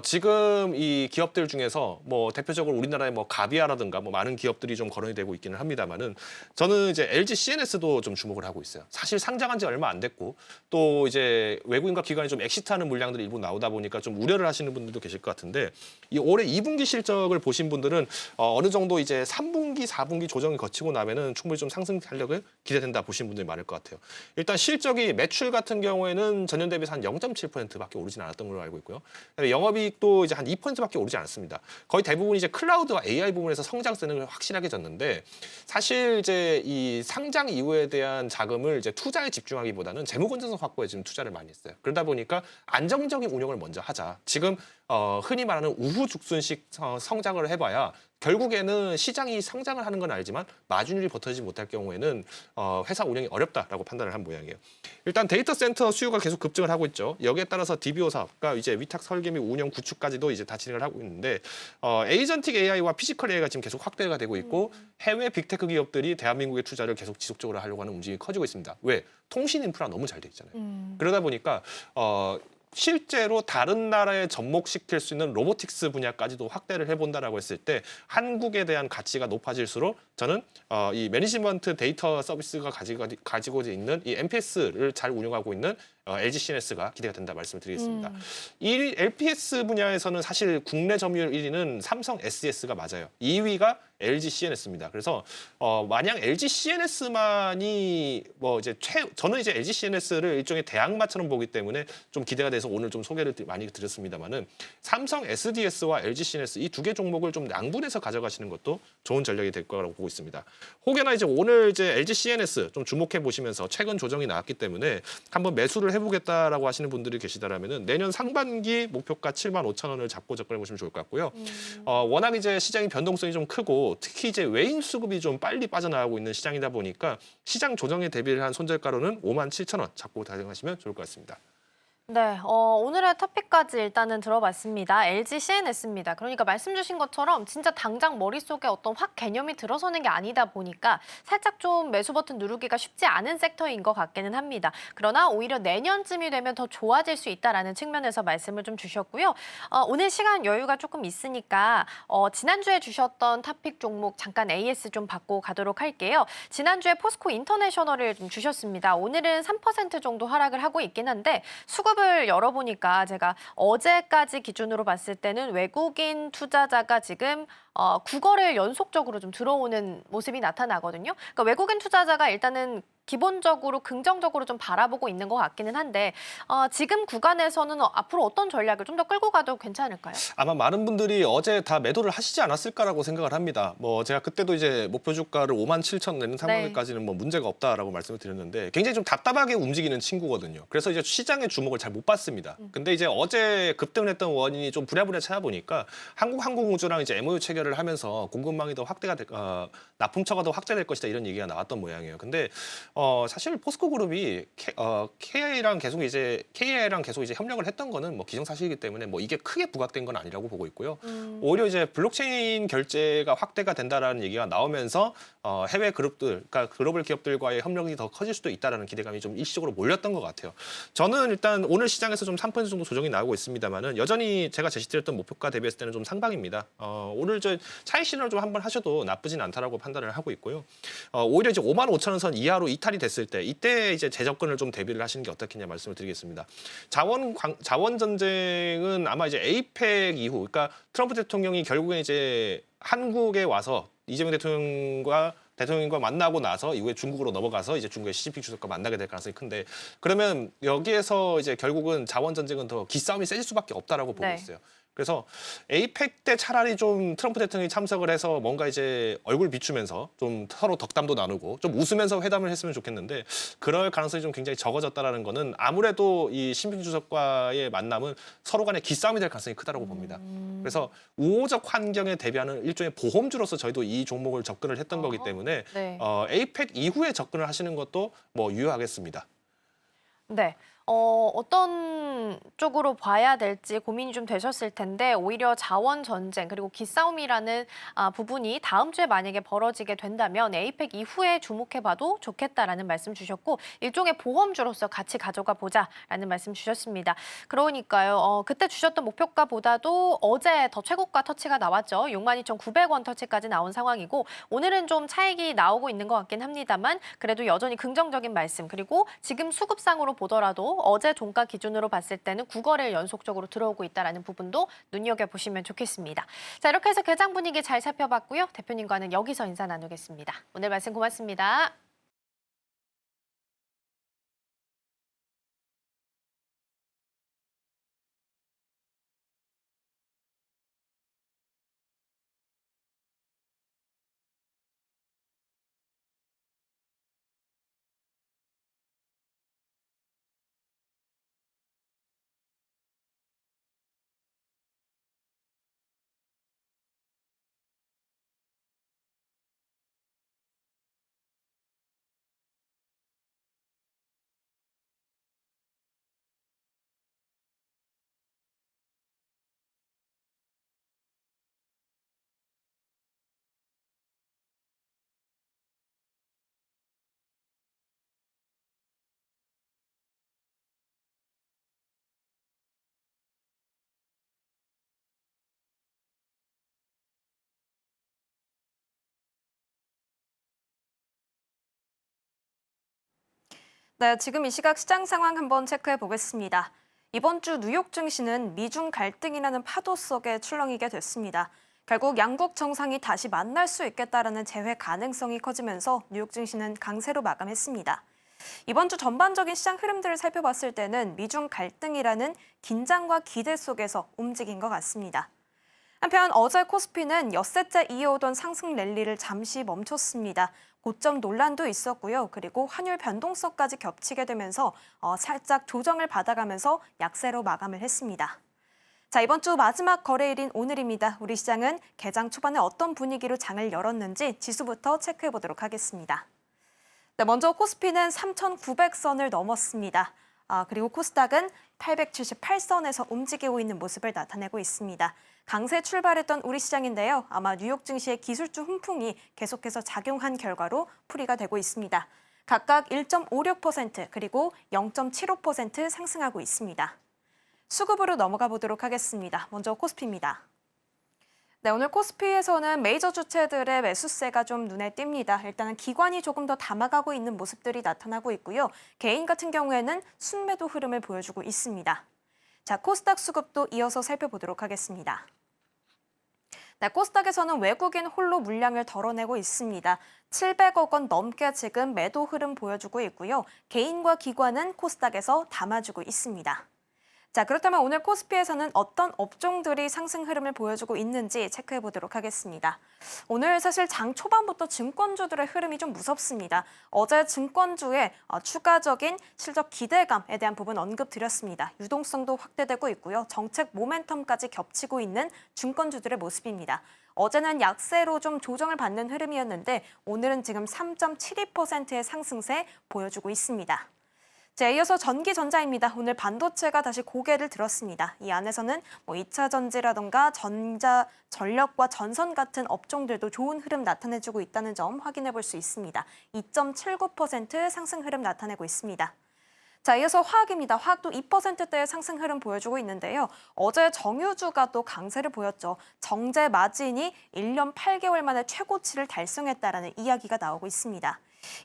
지금 이 기업들 중에서 뭐 대표적으로 우리나라의 뭐 가비아라든가 뭐 많은 기업들이 좀 거론이 되고 있기는 합니다만은 저는 이제 LG CNS도 좀 주목을 하고 있어요. 사실 상장한 지 얼마 안 됐고 또 이제 외국인과 기관이 좀 엑시트하는 물량들이 일부 나오다 보니까 좀 우려를 하시는 분들도 계실 것 같은데 이 올해 2분기 실적을 보신 분들은 어느 정도 이제 3분기, 4분기 조정이 거치고 나면은 충분히 좀 상승 탄력을 기대된다 보신 분들이 많을 것 같아요. 일단 실적이 매출 같은 경우에는 전년 대비해서 한 0.7%밖에 오르진 않았던 걸로 알고 있고요. 영업이익도 이제 한 2%밖에 오르지 않았습니다. 거의 대부분 이제 클라우드와 AI 부분에서 성장세는 확실하게 졌는데 사실 이제 이 상장 이후에 대한 자금을 이제 투자에 집중하기보다는 재무 건전성 확보에 지금 투자를 많이 했어요. 그러다 보니까 안정적인 운영을 먼저 하자. 지금 흔히 말하는 우후죽순식 성장을 해봐야 결국에는 시장이 성장을 하는 건 알지만 마진율이 버텨지지 못할 경우에는 회사 운영이 어렵다라고 판단을 한 모양이에요. 일단 데이터 센터 수요가 계속 급증을 하고 있죠. 여기에 따라서 DBO 사업, 그러니까 이제 위탁 설계 및 운영 구축까지도 이제 다 진행을 하고 있는데 에이전틱 AI와 피지컬 AI가 지금 계속 확대가 되고 있고 해외 빅테크 기업들이 대한민국의 투자를 계속 지속적으로 하려고 하는 움직임이 커지고 있습니다. 왜? 통신 인프라 너무 잘 돼 있잖아요. 그러다 보니까 실제로 다른 나라에 접목시킬 수 있는 로보틱스 분야까지도 확대를 해본다라고 했을 때 한국에 대한 가치가 높아질수록 저는 이 매니지먼트 데이터 서비스가 가지고 있는 이 MPS를 잘 운영하고 있는 LG CNS가 기대가 된다 말씀을 드리겠습니다. 이 LPS 분야에서는 사실 국내 점유율 1위는 삼성 SES가 맞아요. 2위가 LG CNS입니다. 그래서 만약 LG CNS만이 저는 이제 LG CNS를 일종의 대항마처럼 보기 때문에 좀 기대가 돼서 오늘 좀 소개를 많이 드렸습니다만은 삼성 SDS와 LG CNS 이 두 개 종목을 좀 양분해서 가져가시는 것도 좋은 전략이 될 거라고 보고 있습니다. 혹여나 이제 오늘 이제 LG CNS 좀 주목해 보시면서 최근 조정이 나왔기 때문에 한번 매수를 해보겠다라고 하시는 분들이 계시다라면은 내년 상반기 목표가 75,000원을 잡고 접근해 보시면 좋을 것 같고요. 워낙 이제 시장이 변동성이 좀 크고 특히 이제 외인 수급이 좀 빨리 빠져나가고 있는 시장이다 보니까 시장 조정에 대비를 한 손절가로는 57,000원 잡고 가져가시면 좋을 것 같습니다. 네, 오늘의 토픽까지 일단은 들어봤습니다. LG CNS입니다. 그러니까 말씀 주신 것처럼 진짜 당장 머릿속에 어떤 확 개념이 들어서는 게 아니다 보니까 살짝 좀 매수 버튼 누르기가 쉽지 않은 섹터인 것 같기는 합니다. 그러나 오히려 내년쯤이 되면 더 좋아질 수 있다라는 측면에서 말씀을 좀 주셨고요. 오늘 시간 여유가 조금 있으니까 지난주에 주셨던 토픽 종목 잠깐 AS 좀 받고 가도록 할게요. 지난주에 포스코 인터내셔널을 좀 주셨습니다. 오늘은 3% 정도 하락을 하고 있긴 한데 수급을 열어보니까 제가 어제까지 기준으로 봤을 때는 외국인 투자자가 지금 9거래일 연속적으로 좀 들어오는 모습이 나타나거든요. 그러니까 외국인 투자자가 일단은 기본적으로 긍정적으로 좀 바라보고 있는 것 같기는 한데 지금 구간에서는 앞으로 어떤 전략을 좀 더 끌고 가도 괜찮을까요? 아마 많은 분들이 어제 다 매도를 하시지 않았을까라고 생각을 합니다. 제가 그때도 이제 목표 주가를 57,000 내는 상황까지는 뭐 문제가 없다라고 말씀을 드렸는데 굉장히 좀 답답하게 움직이는 친구거든요. 그래서 이제 시장의 주목을 잘 못 받습니다. 근데 이제 어제 급등을 했던 원인이 좀 부랴부랴 찾아보니까 한국항공우주랑 이제 MOU 체결을 하면서 공급망이 더 확대가 납품처가 더 확대될 것이다 이런 얘기가 나왔던 모양이에요. 근데 사실 포스코 그룹이 KI랑 계속 이제 협력을 했던 거는 뭐 기정사실이기 때문에 뭐 이게 크게 부각된 건 아니라고 보고 있고요. 오히려 이제 블록체인 결제가 확대가 된다라는 얘기가 나오면서 해외 그룹들, 그러니까 글로벌 기업들과의 협력이 더 커질 수도 있다라는 기대감이 좀 일시적으로 몰렸던 것 같아요. 저는 일단 오늘 시장에서 좀 3% 정도 조정이 나오고 있습니다만은 여전히 제가 제시드렸던 목표가 대비했을 때는 좀 상방입니다. 오늘 저 차익 실현을 좀 한번 하셔도 나쁘진 않다라고 판단을 하고 있고요. 오히려 이제 55,000원 선 이하로 이탈이 됐을 때 이때 이제 재접근을 좀 대비를 하시는 게 어떻겠냐 말씀을 드리겠습니다. 자원 전쟁은 아마 이제 에이펙 이후, 그러니까 트럼프 대통령이 결국에 이제 한국에 와서 이재명 대통령과 만나고 나서 이후에 중국으로 넘어가서 이제 중국의 시진핑 주석과 만나게 될 가능성이 큰데 그러면 여기에서 이제 결국은 자원 전쟁은 더 기싸움이 세질 수밖에 없다라고 보고 있어요. 그래서 에이펙 때 차라리 좀 트럼프 대통령이 참석을 해서 뭔가 이제 얼굴 비추면서 좀 서로 덕담도 나누고 좀 웃으면서 회담을 했으면 좋겠는데 그럴 가능성이 좀 굉장히 적어졌다라는 거는 아무래도 이 시진핑 주석과의 만남은 서로 간에 기싸움이 될 가능성이 크다라고 봅니다. 그래서 우호적 환경에 대비하는 일종의 보험주로서 저희도 이 종목을 접근을 했던 거기 때문에 에이펙 이후에 접근을 하시는 것도 뭐 유효하겠습니다. 네. 어떤 쪽으로 봐야 될지 고민이 좀 되셨을 텐데 오히려 자원 전쟁 그리고 기싸움이라는 부분이 다음 주에 만약에 벌어지게 된다면 에이펙 이후에 주목해봐도 좋겠다라는 말씀 주셨고 일종의 보험주로서 같이 가져가 보자라는 말씀 주셨습니다. 그러니까요. 그때 주셨던 목표가보다도 어제 더 최고가 터치가 나왔죠. 62,900원 터치까지 나온 상황이고 오늘은 좀 차익이 나오고 있는 것 같긴 합니다만 그래도 여전히 긍정적인 말씀 그리고 지금 수급상으로 보더라도 어제 종가 기준으로 봤을 때는 9거래일 연속적으로 들어오고 있다는 부분도 눈여겨보시면 좋겠습니다. 자, 이렇게 해서 개장 분위기 잘 살펴봤고요. 대표님과는 여기서 인사 나누겠습니다. 오늘 말씀 고맙습니다. 네, 지금 이 시각 시장 상황 한번 체크해 보겠습니다. 이번 주 뉴욕 증시는 미중 갈등이라는 파도 속에 출렁이게 됐습니다. 결국 양국 정상이 다시 만날 수 있겠다라는 재회 가능성이 커지면서 뉴욕 증시는 강세로 마감했습니다. 이번 주 전반적인 시장 흐름들을 살펴봤을 때는 미중 갈등이라는 긴장과 기대 속에서 움직인 것 같습니다. 한편 어제 코스피는 엿새째 이어오던 상승 랠리를 잠시 멈췄습니다. 고점 논란도 있었고요. 그리고 환율 변동성까지 겹치게 되면서 살짝 조정을 받아가면서 약세로 마감을 했습니다. 자, 이번 주 마지막 거래일인 오늘입니다. 우리 시장은 개장 초반에 어떤 분위기로 장을 열었는지 지수부터 체크해 보도록 하겠습니다. 네, 먼저 코스피는 3,900선을 넘었습니다. 그리고 코스닥은 878선에서 움직이고 있는 모습을 나타내고 있습니다. 강세 출발했던 우리 시장인데요. 아마 뉴욕 증시의 기술주 훈풍이 계속해서 작용한 결과로 풀이가 되고 있습니다. 각각 1.56% 그리고 0.75% 상승하고 있습니다. 수급으로 넘어가 보도록 하겠습니다. 먼저 코스피입니다. 네, 오늘 코스피에서는 메이저 주체들의 매수세가 좀 눈에 띕니다. 일단은 기관이 조금 더 담아가고 있는 모습들이 나타나고 있고요. 개인 같은 경우에는 순매도 흐름을 보여주고 있습니다. 자, 코스닥 수급도 이어서 살펴보도록 하겠습니다. 네, 코스닥에서는 외국인 홀로 물량을 덜어내고 있습니다. 700억 원 넘게 지금 매도 흐름 보여주고 있고요. 개인과 기관은 코스닥에서 담아주고 있습니다. 자, 그렇다면 오늘 코스피에서는 어떤 업종들이 상승 흐름을 보여주고 있는지 체크해 보도록 하겠습니다. 오늘 사실 장 초반부터 증권주들의 흐름이 좀 무섭습니다. 어제 증권주의 추가적인 실적 기대감에 대한 부분 언급드렸습니다. 유동성도 확대되고 있고요. 정책 모멘텀까지 겹치고 있는 증권주들의 모습입니다. 어제는 약세로 좀 조정을 받는 흐름이었는데 오늘은 지금 3.72%의 상승세 보여주고 있습니다. 자, 이어서 전기전자입니다. 오늘 반도체가 다시 고개를 들었습니다. 이 안에서는 2차 전지라던가 전자, 전력과 전선 같은 업종들도 좋은 흐름 나타내주고 있다는 점 확인해 볼 수 있습니다. 2.79% 상승 흐름 나타내고 있습니다. 자, 이어서 화학입니다. 화학도 2%대의 상승 흐름 보여주고 있는데요. 어제 정유주가 또 강세를 보였죠. 정제 마진이 1년 8개월 만에 최고치를 달성했다라는 이야기가 나오고 있습니다.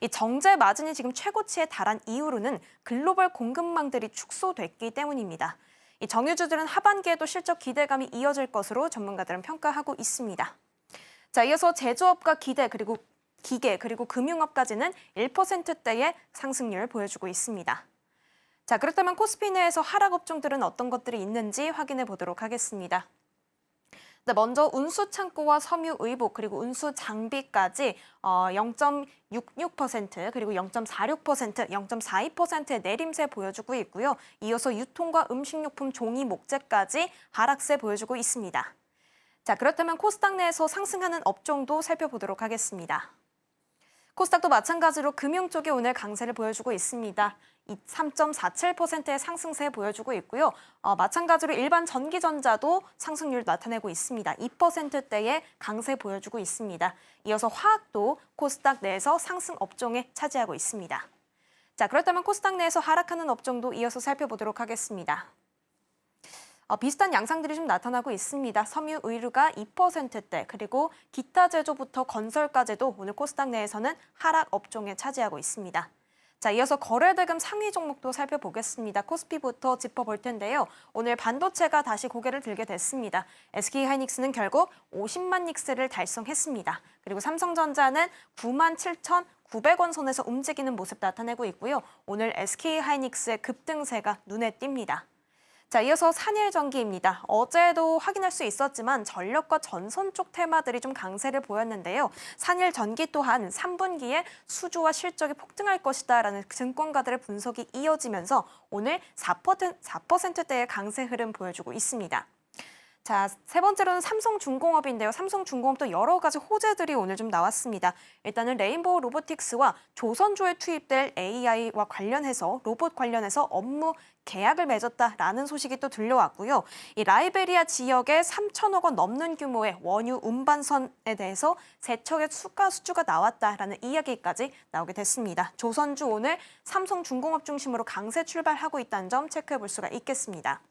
이 정제 마진이 지금 최고치에 달한 이후로는 글로벌 공급망들이 축소됐기 때문입니다. 이 정유주들은 하반기에도 실적 기대감이 이어질 것으로 전문가들은 평가하고 있습니다. 자, 이어서 제조업과 기대 그리고 기계 그리고 금융업까지는 1%대의 상승률 보여주고 있습니다. 자, 그렇다면 코스피 내에서 하락 업종들은 어떤 것들이 있는지 확인해 보도록 하겠습니다. 네, 먼저 운수창고와 섬유의복 그리고 운수장비까지 0.66% 그리고 0.46%, 0.42%의 내림세 보여주고 있고요. 이어서 유통과 음식료품, 종이, 목재까지 하락세 보여주고 있습니다. 자, 그렇다면 코스닥 내에서 상승하는 업종도 살펴보도록 하겠습니다. 코스닥도 마찬가지로 금융 쪽에 오늘 강세를 보여주고 있습니다. 3.47%의 상승세 보여주고 있고요. 마찬가지로 일반 전기전자도 상승률 나타내고 있습니다. 2%대의 강세 보여주고 있습니다. 이어서 화학도 코스닥 내에서 상승 업종에 차지하고 있습니다. 자, 그렇다면 코스닥 내에서 하락하는 업종도 이어서 살펴보도록 하겠습니다. 비슷한 양상들이 좀 나타나고 있습니다. 섬유의류가 2%대 그리고 기타 제조부터 건설까지도 오늘 코스닥 내에서는 하락 업종에 차지하고 있습니다. 자, 이어서 거래대금 상위 종목도 살펴보겠습니다. 코스피부터 짚어볼 텐데요. 오늘 반도체가 다시 고개를 들게 됐습니다. SK하이닉스는 결국 50만 닉스를 달성했습니다. 그리고 삼성전자는 97,900원 선에서 움직이는 모습 나타내고 있고요. 오늘 SK하이닉스의 급등세가 눈에 띕니다. 자, 이어서 산일전기입니다. 어제도 확인할 수 있었지만 전력과 전선 쪽 테마들이 좀 강세를 보였는데요. 산일전기 또한 3분기에 수주와 실적이 폭등할 것이다라는 증권가들의 분석이 이어지면서 오늘 4%대의 강세 흐름 보여주고 있습니다. 자, 세 번째로는 삼성중공업인데요. 삼성중공업도 여러 가지 호재들이 오늘 좀 나왔습니다. 일단은 레인보우 로보틱스와 조선주에 투입될 AI와 관련해서 로봇 관련해서 업무 계약을 맺었다라는 소식이 또 들려왔고요. 이 라이베리아 지역에 3천억 원 넘는 규모의 원유 운반선에 대해서 세척의 수가 수주가 나왔다라는 이야기까지 나오게 됐습니다. 조선주 오늘 삼성중공업 중심으로 강세 출발하고 있다는 점 체크해 볼 수가 있겠습니다.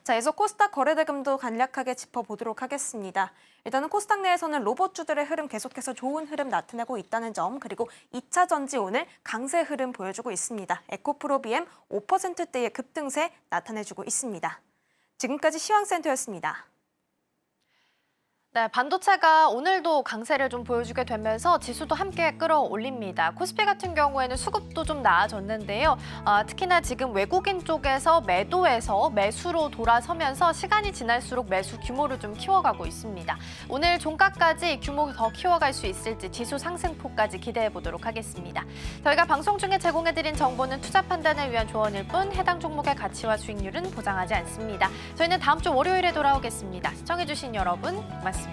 자, 이어서 코스닥 거래대금도 간략하게 짚어보도록 하겠습니다. 일단은 코스닥 내에서는 로봇주들의 흐름 계속해서 좋은 흐름 나타내고 있다는 점, 그리고 2차 전지 오늘 강세 흐름 보여주고 있습니다. 에코프로비엠 5%대의 급등세 나타내주고 있습니다. 지금까지 시황센터였습니다. 네, 반도체가 오늘도 강세를 좀 보여주게 되면서 지수도 함께 끌어올립니다. 코스피 같은 경우에는 수급도 좀 나아졌는데요. 특히나 지금 외국인 쪽에서 매도에서 매수로 돌아서면서 시간이 지날수록 매수 규모를 좀 키워가고 있습니다. 오늘 종가까지 규모 더 키워갈 수 있을지 지수 상승폭까지 기대해 보도록 하겠습니다. 저희가 방송 중에 제공해드린 정보는 투자 판단을 위한 조언일 뿐 해당 종목의 가치와 수익률은 보장하지 않습니다. 저희는 다음 주 월요일에 돌아오겠습니다. 시청해주신 여러분 고맙습니다.